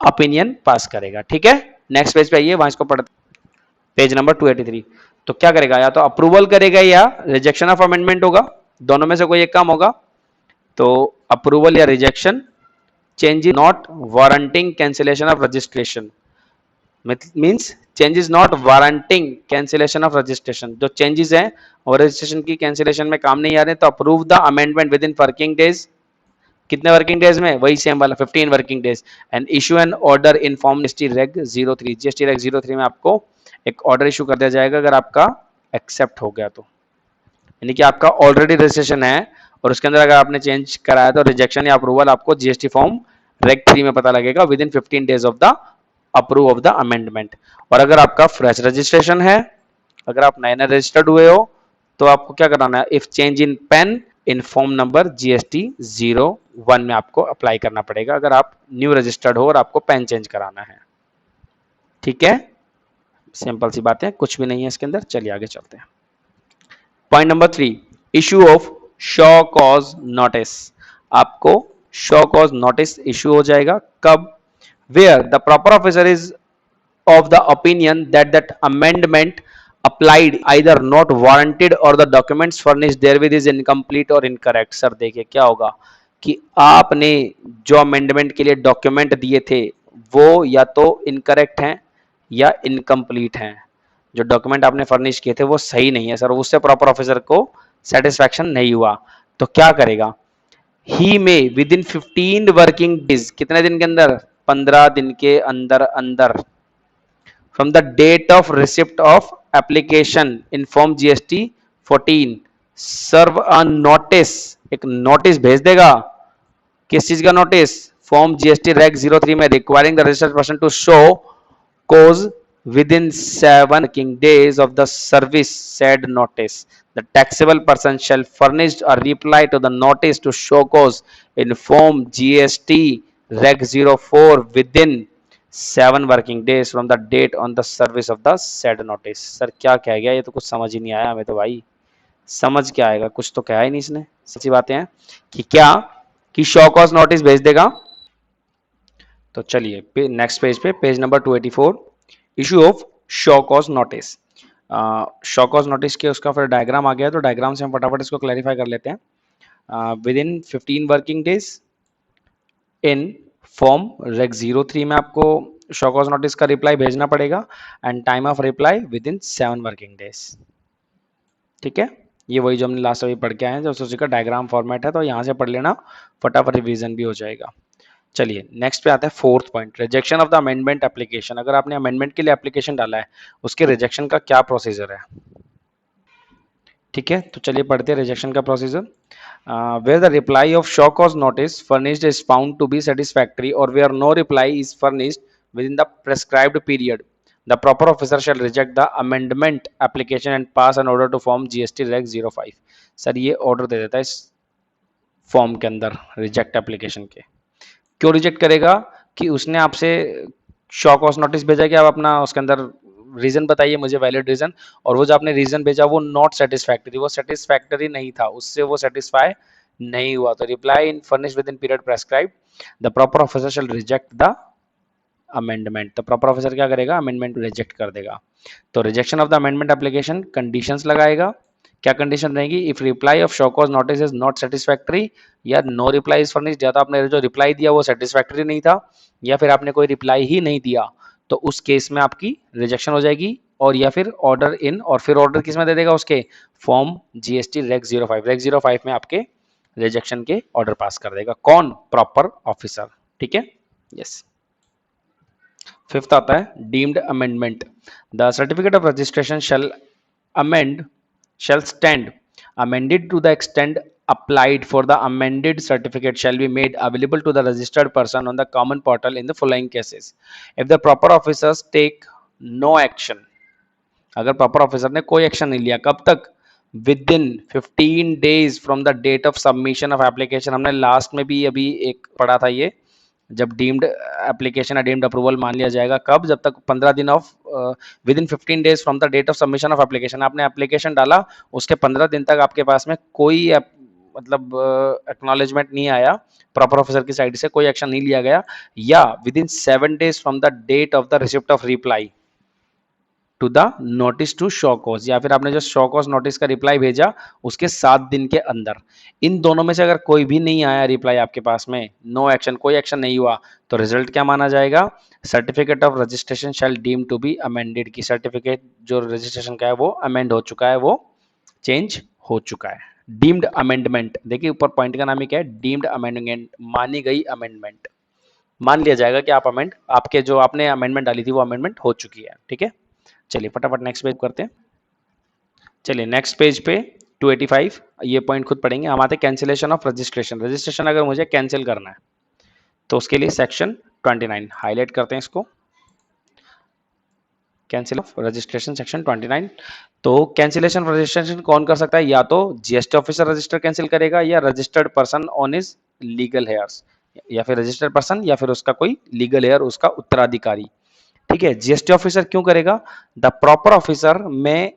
ओपिनियन पास करेगा। ठीक है, नेक्स्ट पेज पे आइए, वहां इसको पढ़ते, पेज नंबर 283। तो क्या करेगा, या तो अप्रूवल करेगा या रिजेक्शन ऑफ अमेंडमेंट होगा, दोनों में से कोई एक काम होगा। तो अप्रूवल या rejection, change is not warranting cancellation of registration means change is not warranting cancellation of registration, जो चेंजेस हैं और रजिस्ट्रेशन की कैंसिलेशन में काम नहीं आ रहे तो approve the amendment with in working days. कितने वर्किंग डेज में? वही सेम वाला 15 working days. And issue an order in form GST reg 03, GST reg 03 में आपको एक ऑर्डर इशू कर दिया जाएगा अगर आपका एक्सेप्ट हो गया तो, यानी कि आपका ऑलरेडी रजिस्ट्रेशन है और उसके अंदर अगर आपने चेंज कराया तो रिजेक्शन या अप्रूवल आपको जीएसटी फॉर्म रेग 3 में पता लगेगा with in 15 days of the approve of the amendment. और अगर आपका फ्रेश रजिस्ट्रेशन है, अगर आप नए नए रजिस्टर्ड हुए हो तो आपको क्या कराना है, if change in pain in form number GST 01 में आपको अप्लाई करना पड़ेगा अगर आप न्यू रजिस्टर्ड हो और आपको पेन चेंज कराना है। ठीक है, सिंपल सी बात है, कुछ भी नहीं है इसके अंदर। चलिए आगे चलते हैं। Point number 3, issue of show cause notice. आपको शो कॉज नोटिस इशू हो जाएगा कब? Where the proper officer is of the opinion that that amendment applied either not warranted or the documents furnished therewith is incomplete or incorrect। Sir देखिए क्या होगा कि आपने जो अमेंडमेंट के लिए डॉक्यूमेंट दिए थे वो या तो इनकरेक्ट हैं या इनकम्प्लीट हैं, जो डॉक्यूमेंट आपने फर्निश किए थे वो सही नहीं है सर, उससे प्रॉपर ऑफिसर को सेटिस्फैक्शन नहीं हुआ तो क्या करेगा, ही में विद इन 15 वर्किंग डेज, कितने दिन के अंदर? 15 दिन के अंदर अंदर from the date of receipt of application in form GST 14 serve a notice, एक नोटिस भेज देगा। किस चीज का नोटिस? फॉर्म जीएसटी रेग 03 में requiring the registered person to show cause within 7 working days of the service said notice the taxable person shall furnish a reply to the notice to show cause in form GST reg 04 within 7 working days from the date on the service of the said notice. Sir क्या कह गया, ये तो कुछ समझ ही नहीं आया हमें तो भाई, समझ क्या आएगा, कुछ तो कहा ही नहीं इसने। सच्ची बातें हैं कि क्या कि शो कॉज नोटिस भेज देगा। तो चलिए नेक्स्ट पेज पे, page number 284, issue of show cause notice. Show cause notice के उसका फिर डायग्राम आ गया, तो डायग्राम से हम फटाफट इसको क्लैरिफाई कर लेते हैं। With in 15 working days in form रेग 03 में आपको शो कॉज नोटिस का रिप्लाई भेजना पड़ेगा and time of reply with in 7 working days. ठीक है, ये वही जो हमने लास्ट अभी पढ़ के आए हैं, जो उसी का डायग्राम फॉर्मेट है, तो यहाँ से पढ़ लेना, फटाफट रिवीजन भी हो जाएगा। चलिए नेक्स्ट पे आता है fourth point, rejection of the amendment application. अगर आपने अमेंडमेंट के लिए एप्लीकेशन डाला है, उसके रिजेक्शन का क्या प्रोसीजर है? ठीक है, तो चलिए पढ़ते हैं रिजेक्शन का procedure. Where the reply of show cause notice furnished is found to be satisfactory और where no reply is furnished within the prescribed period, the proper officer shall reject the amendment application and pass an order to form GST REG 05। Sir ये order दे देता है इस form के अंदर reject application के। क्यों reject करेगा? कि उसने आपसे शो कॉज नोटिस भेजा कि आप अपना उसके अंदर रीजन बताइए मुझे, वैलिड रीजन, और वो जो आपने रीजन भेजा वो नॉट सेटिस्फैक्टरी, वो सेटिस्फैक्टरी नहीं था, उससे वो सेटिस्फाई नहीं हुआ, तो reply in furnish with in period prescribe, the proper officer shall reject the amendment. तो प्रॉपर ऑफिसर क्या करेगा? अमेंडमेंट रिजेक्ट कर देगा। तो rejection of the amendment application conditions लगाएगा। क्या कंडीशन रहेगी? If reply of show cause notice is not satisfactory, या नो रिप्लाई इज फर्निश्ड, या तो आपने जो रिप्लाई दिया वो सेटिस्फैक्टरी नहीं था, या फिर आपने कोई रिप्लाई ही नहीं दिया, तो उस केस में आपकी रिजेक्शन हो जाएगी। और या फिर ऑर्डर इन, और फिर ऑर्डर किस में दे देगा? उसके फॉर्म जीएसटी रेग 05, रेग 05 में आपके रिजेक्शन के ऑर्डर पास कर देगा। कौन? Proper officer. ठीक है, यस। फिफ्थ आता है deemed amendment. The certificate of registration shell amend shall stand amended to the extent applied for the amended certificate shall be made available to the registered person on the common portal in the following cases, if the proper officers take no action, अगर proper officer ने कोई action नहीं लिया, कब तक? Within 15 days from the date of submission of application. हमने last में भी अभी एक पढ़ा था ये, जब डीम्ड एप्लीकेशन या डीम्ड अप्रूवल मान लिया जाएगा, कब? जब तक 15 दिन of within 15 days from the date of submission of application. आपने एप्लीकेशन डाला, उसके 15 दिन तक आपके पास में कोई मतलब एक्नॉलेजमेंट नहीं आया, प्रॉपर ऑफिसर की साइड से कोई एक्शन नहीं लिया गया, या within 7 days from the date of the receipt of reply to the notice to show cause, या फिर आपने जो शो कॉज नोटिस का रिप्लाई भेजा उसके 7 दिन के अंदर, इन दोनों में से अगर कोई भी नहीं आया रिप्लाई आपके पास में, नो एक्शन, कोई एक्शन नहीं हुआ, तो रिजल्ट क्या माना जाएगा? Certificate of registration shall deem to be amended, की सर्टिफिकेट जो रजिस्ट्रेशन का है वो अमेंड हो चुका है, वो चेंज हो चुका है। डीम्ड अमेंडमेंट, देखिए ऊपर पॉइंट का नाम ही क्या है? डीम्ड अमेंडमेंट, मानी गई अमेंडमेंट, मान लिया जाएगा कि आप अमेंड, आपके जो आपने अमेंडमेंट डाली थी वो अमेंडमेंट हो चुकी है। ठीक है, चलिए फटाफट नेक्स्ट पेज करते हैं। चलिए नेक्स्ट पेज पे 285, ये पॉइंट खुद पढ़ेंगे हम। आते हैं कैंसिलेशन ऑफ रजिस्ट्रेशन। रजिस्ट्रेशन अगर मुझे कैंसिल करना है तो उसके लिए सेक्शन 29 हाईलाइट करते हैं इसको, कैंसिल ऑफ रजिस्ट्रेशन सेक्शन 29। तो कैंसिलेशन ऑफ रजिस्ट्रेशन कौन कर सकता है? या तो जीएसटी ऑफिसर रजिस्टर कैंसिल करेगा, या registered person on is legal hairs, या फिर रजिस्टर्ड पर्सन या फिर उसका कोई लीगल हेयर, उसका उत्तराधिकारी। ठीक है, जीएसटी ऑफिसर क्यों करेगा? द प्रॉपर ऑफिसर में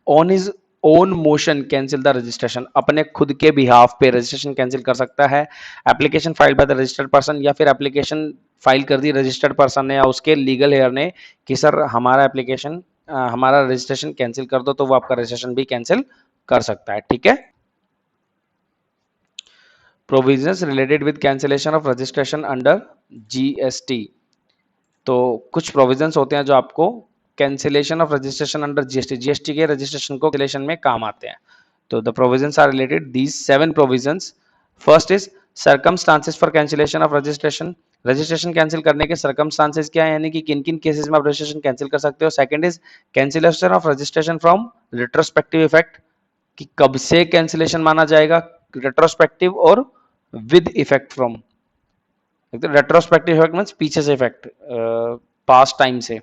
on his own motion cancel the registration, अपने खुद के बिहाफ पे रजिस्ट्रेशन कैंसिल कर सकता है। Application file by the registered person, या फिर एप्लीकेशन फाइल कर दी रजिस्टर्ड पर्सन ने या उसके लीगल हेयर ने कि सर हमारा एप्लीकेशन हमारा रजिस्ट्रेशन कैंसिल कर दो, तो वो आपका रजिस्ट्रेशन भी कैंसिल कर सकता है। ठीक है, provisions related with cancellation of registration under GST. तो कुछ प्रोविजंस होते हैं जो आपको cancellation of registration under GST, GST के रजिस्ट्रेशन को कैंसिलेशन में काम आते हैं। तो the provisions are related these 7 provisions. First is circumstances for cancellation of registration, registration cancel करने के सर्कमस्टांसेस क्या है, यानी कि किन किन केसेस में आप रजिस्ट्रेशन कैंसिल कर सकते हो। Second is cancellation of registration from retrospective effect, कि कब से कैंसिलेशन माना जाएगा, रेट्रोस्पेक्टिव और with effect from. Retrospective effect means पीछे से इफेक्ट, पास्ट टाइम से।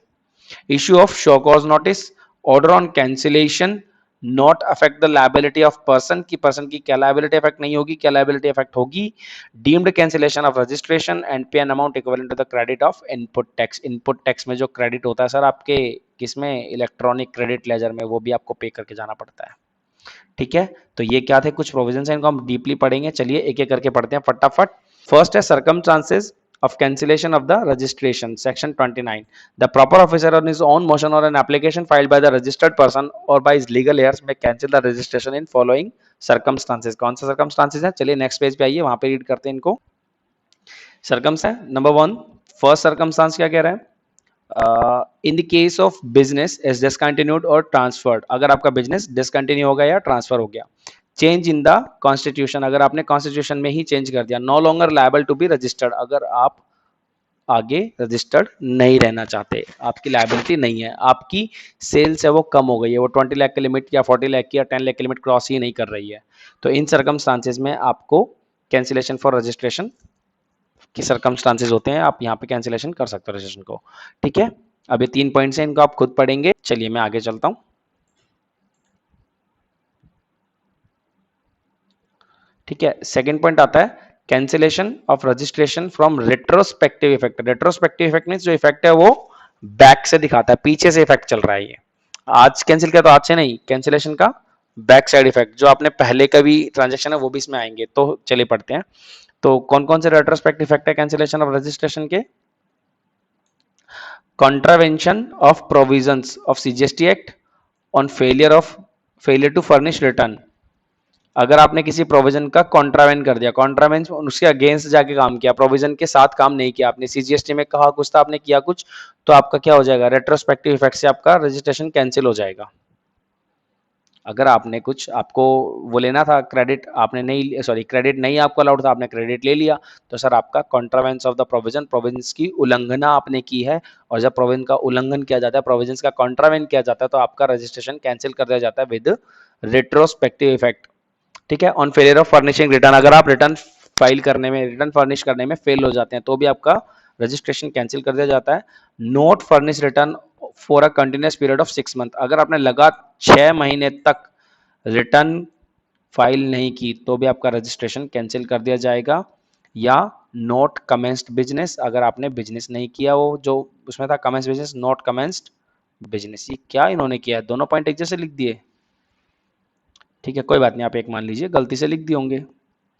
Issue of show cause notice, order on cancellation not affect the liability of person, की पर्सन की क्या लायबिलिटी अफेक्ट नहीं होगी, क्या लायबिलिटी अफेक्ट होगी। Deemed cancellation of registration and pay an amount equivalent to the credit of input tax, input tax में जो credit होता है सर आपके किसमें, इलेक्ट्रॉनिक क्रेडिट लेजर में, वो भी आपको पे करके जाना पड़ता है। ठीक है, तो ये क्या थे कुछ प्रोविजंस हैं, इनको हम डीपली पढ़ेंगे। चलिए एक एक करके पढ़ते हैं फटाफट। फर्स्ट है circumstances of cancellation of the registration section 29, the proper officer on his own motion or an application filed by the registered person or by his legal heirs may cancel the registration in following circumstances। कौन सा circumstances है? चलिए next page पे आइए, वहां पे read करते हैं इनको। सरकम्स है नंबर 1, फर्स्ट सर्कमस्टांस क्या कह रहा है? इन the case of business is discontinued और ट्रांसफर्ड, अगर आपका बिजनेस डिसकंटिन्यू हो गया या ट्रांसफर हो गया। चेंज इन द कॉन्स्टिट्यूशन, अगर आपने कॉन्स्टिट्यूशन में ही चेंज कर दिया। No longer liable to be registered, अगर आप आगे रजिस्टर्ड नहीं रहना चाहते, आपकी लायबिलिटी नहीं है, आपकी सेल्स है वो कम हो गई है, वो 20 लाख की लिमिट या 40 लाख की या 10 लाख की लिमिट क्रॉस ही नहीं कर रही है, तो इन सर्कमस्टांसेस में आपको कैंसिलेशन फॉर रजिस्ट्रेशन की सर्कमस्टांसेस होते हैं, आप यहाँ पे कैंसिलेशन कर सकते हो रजिस्ट्रेशन को। ठीक है, अब ये 3 पॉइंट्स हैं, इनको आप खुद पढ़ेंगे। चलिए मैं आगे चलता हूँ। ठीक है, सेकंड पॉइंट आता है cancellation of registration from retrospective effect. Retrospective effect means जो इफेक्ट है वो बैक से दिखाता है, पीछे से इफेक्ट चल रहा है। ये आज कैंसिल किया तो आज से नहीं, कैंसिलेशन का बैक साइड इफेक्ट, जो आपने पहले का भी ट्रांजेक्शन है वो भी इसमें आएंगे। तो चलिए पढ़ते हैं। तो कौन कौन से रेट्रोस्पेक्टिव इफेक्ट है कैंसिलेशन ऑफ रजिस्ट्रेशन के? Contravention of provisions of CGST act on failure to furnish return. अगर आपने किसी प्रोविजन का कॉन्ट्रावेंट कर दिया, कॉन्ट्रावेंट उसके अगेंस्ट जाके काम किया, प्रोविजन के साथ काम नहीं किया, आपने सीजीएसटी में कहा कुछ था, आपने किया कुछ, तो आपका क्या हो जाएगा? रेट्रोस्पेक्टिव इफेक्ट से आपका रजिस्ट्रेशन कैंसिल हो जाएगा। अगर आपने कुछ, आपको वो लेना था क्रेडिट, आपने नहीं, सॉरी क्रेडिट नहीं आपको अलाउड था, आपने क्रेडिट ले लिया, तो सर आपका contravenes of the provision, provisions की उल्लंघना आपने की है, और जब प्रोविजन का उल्लंघन किया जाता है, प्रोविजंस का कॉन्ट्रावेंट किया जाता है, तो आपका रजिस्ट्रेशन कैंसिल कर दिया जाता है विद रेट्रोस्पेक्टिव इफेक्ट। ठीक है, on failure of furnishing return, अगर आप रिटर्न फाइल करने में, रिटर्न फर्निश करने में फेल हो जाते हैं, तो भी आपका रजिस्ट्रेशन कैंसिल कर दिया जाता है। Note furnish return for a continuous period of 6 month, अगर आपने लगा 6 महीने तक रिटर्न फाइल नहीं की, तो भी आपका रजिस्ट्रेशन कैंसिल कर दिया जाएगा। या नोट कमेंस्ड बिजनेस, अगर आपने बिजनेस नहीं किया, वो जो उसमें था commence business, not commenced business, ये क्या इन्होंने किया है, दोनों पॉइंट एक जैसे लिख दिए। ठीक है, कोई बात नहीं, आप एक मान लीजिए गलती से लिख दिए होंगे,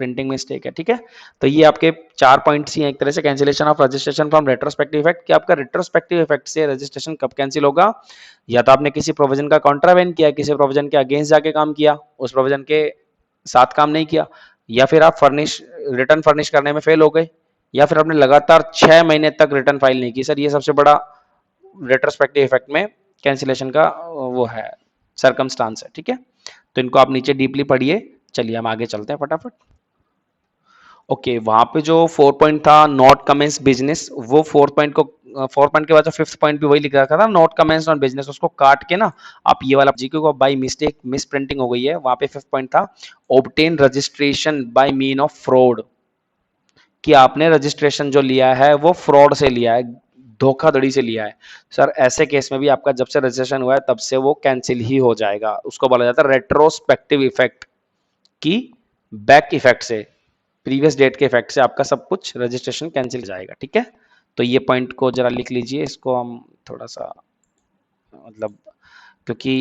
प्रिंटिंग मिस्टेक है। ठीक है, तो ये आपके 4 पॉइंट्स ही हैं एक तरह से cancellation of registration from retrospective effect. कि आपका रेट्रोस्पेक्टिव इफेक्ट से रजिस्ट्रेशन कब कैंसिल होगा? या तो आपने किसी प्रोविजन का कॉन्ट्रावेंट किया, किसी प्रोविजन के अगेंस्ट जाके काम किया, उस प्रोविजन के साथ काम नहीं किया, या फिर आप रिटर्न फर्निश करने में फेल हो गए, या फिर आपने लगातार 6 महीने तक रिटर्न फाइल नहीं की। सर ये सबसे बड़ा रेट्रोस्पेक्टिव इफेक्ट में कैंसिलेशन का वो है, सर्कमस्टांस है। ठीक है, तो इनको आप नीचे डीपली पढ़िए। चलिए हम आगे चलते हैं फटाफट। ओके, वहां पे जो 4 पॉइंट था नॉट कमेंस बिजनेस, वो 4 पॉइंट को, 4 पॉइंट के बाद जो 5th पॉइंट भी वही लिख रखा था, नॉट कमेंस ऑन बिजनेस, उसको काट के ना आप ये वाला जीके को बाय मिस्टेक मिस प्रिंटिंग हो गई है, वहां पे 5th पॉइंट था obtain registration bye mean of fraud, कि आपने रजिस्ट्रेशन जो लिया है वो फ्रॉड से लिया है, धोखाधड़ी से लिया है। सर ऐसे केस में भी आपका जब से रजिस्ट्रेशन हुआ है तब से वो कैंसिल ही हो जाएगा, उसको बोला जाता है रेट्रोस्पेक्टिव इफेक्ट, की बैक इफेक्ट से, प्रीवियस डेट के इफेक्ट से आपका सब कुछ रजिस्ट्रेशन कैंसिल हो जाएगा। ठीक है, तो ये पॉइंट को जरा लिख लीजिए, इसको हम थोड़ा सा, मतलब क्योंकि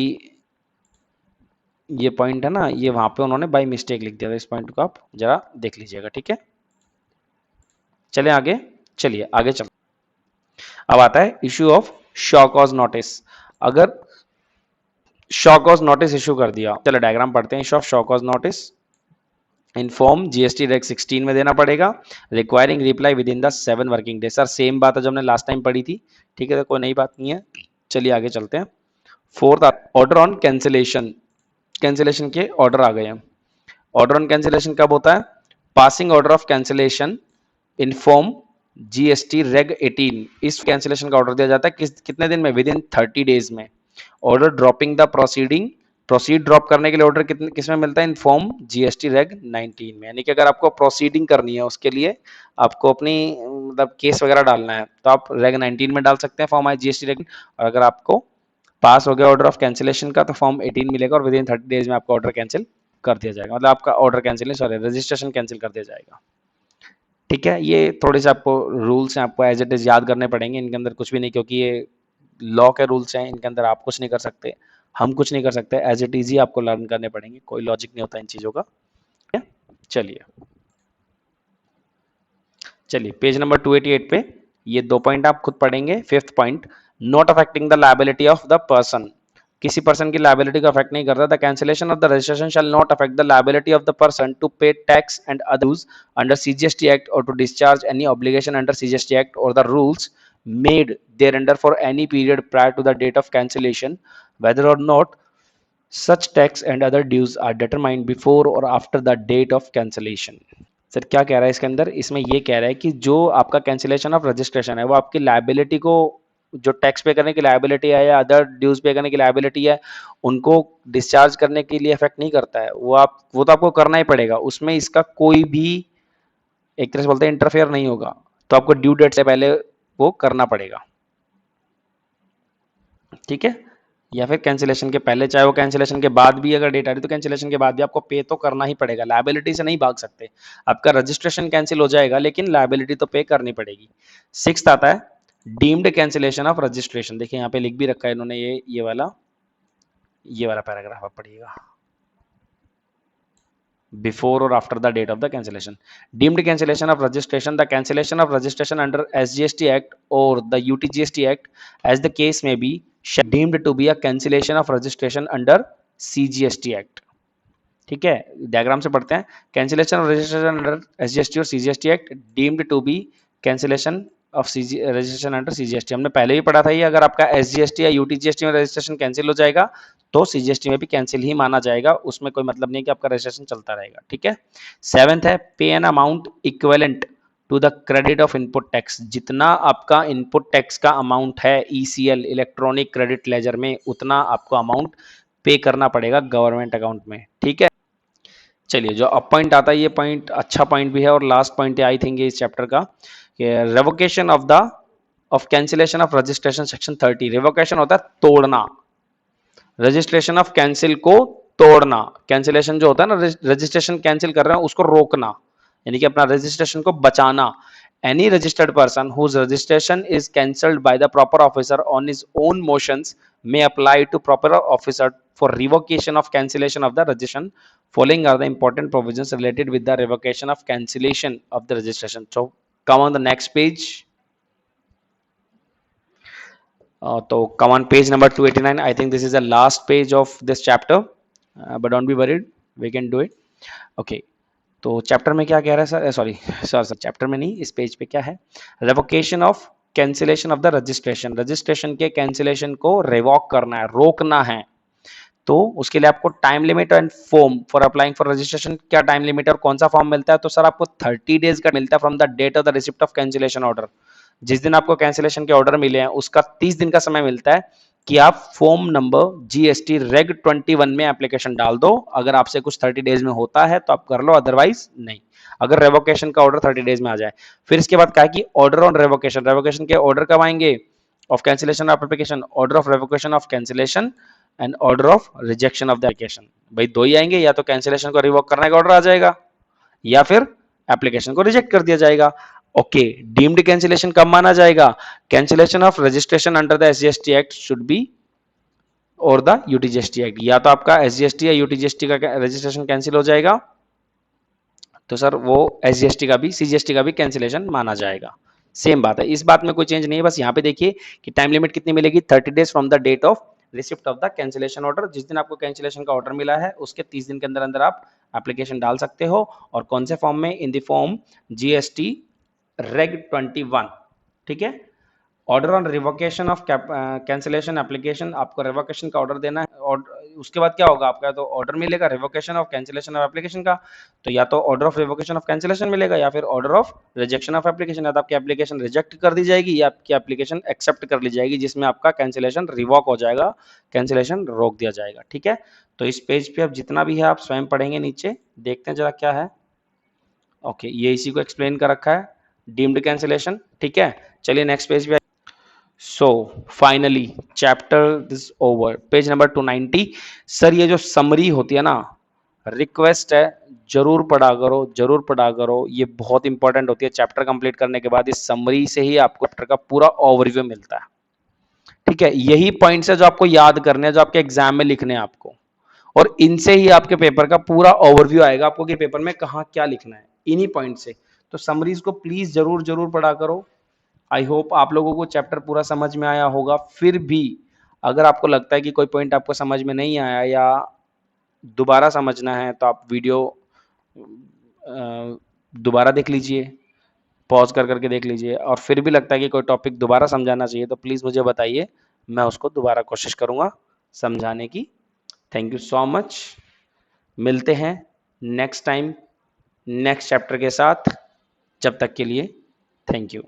ये पॉइंट है ना, ये वहां पे उन्होंने बाय मिस्टेक लिख दिया था, इस पॉइंट को आप जरा देख लीजिएगा। ठीक है, चले आगे, चलिए आगे चल। अब आता है issue of show cause notice. अगर शो कॉज नोटिस इश्यू कर दिया, चलो डायग्राम पढ़ते हैं। Issue of show cause notice in form GST रेग 16 में देना पड़ेगा, requiring reply with in the 7 working day. Sir same बात है जो हमने लास्ट टाइम पढ़ी थी। ठीक है, तो कोई नई बात नहीं है, चलिए आगे चलते हैं। 4th order on cancellation, cancellation के ऑर्डर आ गए हैं। ऑर्डर ऑन कैंसिलेशन कब होता है? Passing order of cancellation in form GST रेग 18, इस कैंसिलेशन का ऑर्डर दिया जाता है कितने दिन में? विद इन 30 डेज में। Order dropping the proceeding, proceed drop करने के लिए ऑर्डर किसमें मिलता है? इन फॉर्म जीएसटी रेग 19 में। यानी कि अगर आपको प्रोसीडिंग करनी है, उसके लिए आपको अपनी मतलब केस वगैरह डालना है, तो आप रेग 19 में डाल सकते हैं फॉर्म आई जीएसटी रेग। और अगर आपको पास हो गया ऑर्डर ऑफ कैंसिलेशन का, तो फॉर्म 18 मिलेगा और विद इन 30 डेज में आपका ऑर्डर कैंसिल कर दिया जाएगा, मतलब आपका order cancel, sorry registration cancel कर दिया जाएगा। ठीक है, ये थोड़े से आपको रूल्स हैं, आपको एज इट इज याद करने पड़ेंगे, इनके अंदर कुछ भी नहीं, क्योंकि ये लॉ के रूल्स हैं, इनके अंदर आप कुछ नहीं कर सकते, हम कुछ नहीं कर सकते, एज इट इज ही आपको लर्न करने पड़ेंगे, कोई लॉजिक नहीं होता इन चीजों का। चलिए चलिए पेज नंबर 288 पे ये 2 पॉइंट आप खुद पढ़ेंगे। 5th point, not affecting the liability of the person, किसी पर्सन की लायबिलिटी को अफेक्ट नहीं करता। The cancellation of the registration shall not affect the liability of the person to pay tax and others under CGST act और to discharge any obligation under CGST act और the rules made thereunder for any period prior to the date of cancellation, whether or not Such tax and other dues are determined before or after the date of cancellation. Sir क्या कह रहा है इसके अंदर, इसमें ये कह रहा है कि जो आपका कैंसिलेशन ऑफ रजिस्ट्रेशन है वो आपकी लायबिलिटी को, जो टैक्स पे करने की लायबिलिटी है या अदर ड्यूज पे करने की लायबिलिटी है, उनको डिस्चार्ज करने के लिए इफेक्ट नहीं करता है। वो तो आपको करना ही पड़ेगा, उसमें इसका कोई भी एक तरह से बोलते हैं इंटरफेयर नहीं होगा, तो आपको ड्यू डेट से पहले वो करना पड़ेगा। ठीक है, या फिर कैंसिलेशन के पहले, चाहे वो कैंसिलेशन के बाद भी अगर डेट आ रही तो कैंसिलेशन के बाद भी आपको पे तो करना ही पड़ेगा, लायबिलिटी से नहीं भाग सकते। आपका रजिस्ट्रेशन कैंसिल हो जाएगा लेकिन लायबिलिटी तो पे करनी पड़ेगी। सिक्स्थ आता है डीम्ड कैंसिलेशन ऑफ रजिस्ट्रेशन। देखिए यहाँ पे लिख भी रखा है इन्होंने, ये वाला पैराग्राफ आप पढ़िएगा, before or after the date of the cancellation. Deemed cancellation of registration, the cancellation of registration under SGST Act or the UTGST Act, as the case may be, shall be deemed to be a cancellation of registration under CGST Act. ठीक है, diagram से पढ़ते हैं। Cancellation of registration under SGST और CGST act deemed to be cancellation of registration under CGST. हमने पहले भी पढ़ा था ये, अगर आपका एसजीएसटी या यूटीजीएसटी में रजिस्ट्रेशन कैंसिल हो जाएगा तो सीजीएसटी में भी कैंसिल ही माना जाएगा, उसमें कोई मतलब नहीं कि आपका रजिस्ट्रेशन चलता रहेगा। ठीक है। सेवेंथ है pay an amount equivalent to the credit of input tax. जितना आपका इनपुट टैक्स का अमाउंट है ईसीएल इलेक्ट्रॉनिक क्रेडिट लेजर में, उतना आपको अमाउंट पे करना पड़ेगा गवर्नमेंट अकाउंट में। ठीक है, चलिए जो अब पॉइंट आता है, ये पॉइंट अच्छा पॉइंट भी है और लास्ट पॉइंट है आई थिंक इस चैप्टर का, revocation of cancellation of registration section 30। Revocation होता है तोड़ना, रजिस्ट्रेशन ऑफ कैंसिल को तोड़ना। कैंसिलेशन जो होता है ना, रजिस्ट्रेशन कैंसिल कर रहे हैं उसको रोकना, यानी कि अपना रजिस्ट्रेशन को बचाना। Any registered person whose registration is cancelled by the proper officer on his own motions may apply to proper officer for revocation of cancellation of the registration. Following are the important provisions related with the revocation of cancellation of the registration. So come on the next page. So come on page number 289. I think this is the last page of this chapter, but don't be worried, we can do it. Okay. तो chapter में क्या कह रहा है sir, sorry chapter में नहीं, इस page पे क्या है, revocation of cancellation of the registration. Registration के कैंसिलेशन को रिवॉक करना है, रोकना है, तो उसके लिए आपको time limit and form for applying for registration, क्या टाइम लिमिट और कौन सा फॉर्म मिलता है, तो सर आपको 30 डेज का मिलता है from the date of the receipt of cancellation order. जिस दिन आपको कैंसिलेशन के ऑर्डर मिले हैं उसका 30 दिन का समय मिलता है कि आप फॉर्म नंबर जीएसटी रेग 21 में एप्लीकेशन डाल दो। अगर आपसे कुछ 30 डेज में होता है तो आप कर लो, अदरवाइज नहीं, अगर रेवोकेशन का ऑर्डर 30 डेज में आ जाए। फिर इसके बाद कहा कि ऑर्डर ऑन रेवोकेशन, रेवोकेशन के ऑर्डर कब आएंगे, of cancellation of application, order of revocation of cancellation and order of rejection of the application. भाई दो ही आएंगे, या तो कैंसिलेशन को रिवोक करने का ऑर्डर आ जाएगा या फिर एप्लीकेशन को रिजेक्ट कर दिया जाएगा। ओके, डीम्ड कैंसिलेशन कब माना जाएगा, cancellation of registration under the SGST act should be और द यूटीजीएसटी एक्ट। या तो आपका एसजीएसटी या यूटीजीएसटी का रजिस्ट्रेशन कैंसिल हो जाएगा तो सर वो एसजीएसटी का भी सीजीएसटी का भी कैंसिलेशन माना जाएगा। सेम बात है, इस बात में कोई चेंज नहीं है। बस यहाँ पे देखिए कि टाइम लिमिट कितनी मिलेगी, 30 days from the date of receipt of the cancellation order. जिस दिन आपको कैंसिलेशन का ऑर्डर मिला है उसके 30 दिन के अंदर अंदर आप एप्लीकेशन डाल सकते हो। और कौन से फॉर्म में, इन द फॉर्म जीएसटी रेग 21। ठीक है, order on revocation of cancellation application, आपको रिवोकेशन का ऑर्डर देना है। और उसके बाद क्या होगा, आपका तो ऑर्डर मिलेगा revocation of cancellation of application का, तो या तो order of revocation of cancellation मिलेगा या फिर order of rejection of application. या तो आपकी एप्लीकेशन रिजेक्ट कर दी जाएगी या आपकी एप्लीकेशन एक्सेप्ट कर ली जाएगी, जिसमें आपका कैंसिलेशन रिवॉक हो जाएगा, कैंसिलेशन रोक दिया जाएगा। ठीक है, तो इस पेज पे अब जितना भी है आप स्वयं पढ़ेंगे, नीचे देखते हैं जरा क्या है। ओके, ये इसी को एक्सप्लेन कर रखा है, डीम्ड कैंसिलेशन। ठीक है, चलिए नेक्स्ट पेज पे। So finally chapter this over, page number 290। Sir ये जो समरी होती है ना, रिक्वेस्ट है जरूर पढ़ा करो, जरूर पढ़ा करो, ये बहुत इंपॉर्टेंट होती है। चैप्टर कंप्लीट करने के बाद इस समरी से ही आपको चैप्टर का पूरा ओवरव्यू मिलता है। ठीक है, यही पॉइंट्स है जो आपको याद करने हैं, जो आपके एग्जाम में लिखने हैं आपको, और इनसे ही आपके पेपर का पूरा ओवरव्यू आएगा आपको कि पेपर में कहाँ क्या लिखना है, इन्हीं पॉइंट से। तो समरीज को प्लीज जरूर जरूर पढ़ा करो। आई होप आप लोगों को चैप्टर पूरा समझ में आया होगा। फिर भी अगर आपको लगता है कि कोई पॉइंट आपको समझ में नहीं आया या दोबारा समझना है तो आप वीडियो दोबारा देख लीजिए, पॉज कर करके देख लीजिए। और फिर भी लगता है कि कोई टॉपिक दोबारा समझाना चाहिए तो प्लीज़ मुझे बताइए, मैं उसको दोबारा कोशिश करूँगा समझाने की थैंक यू सो मच। मिलते हैं नेक्स्ट टाइम नेक्स्ट चैप्टर के साथ। जब तक के लिए थैंक यू।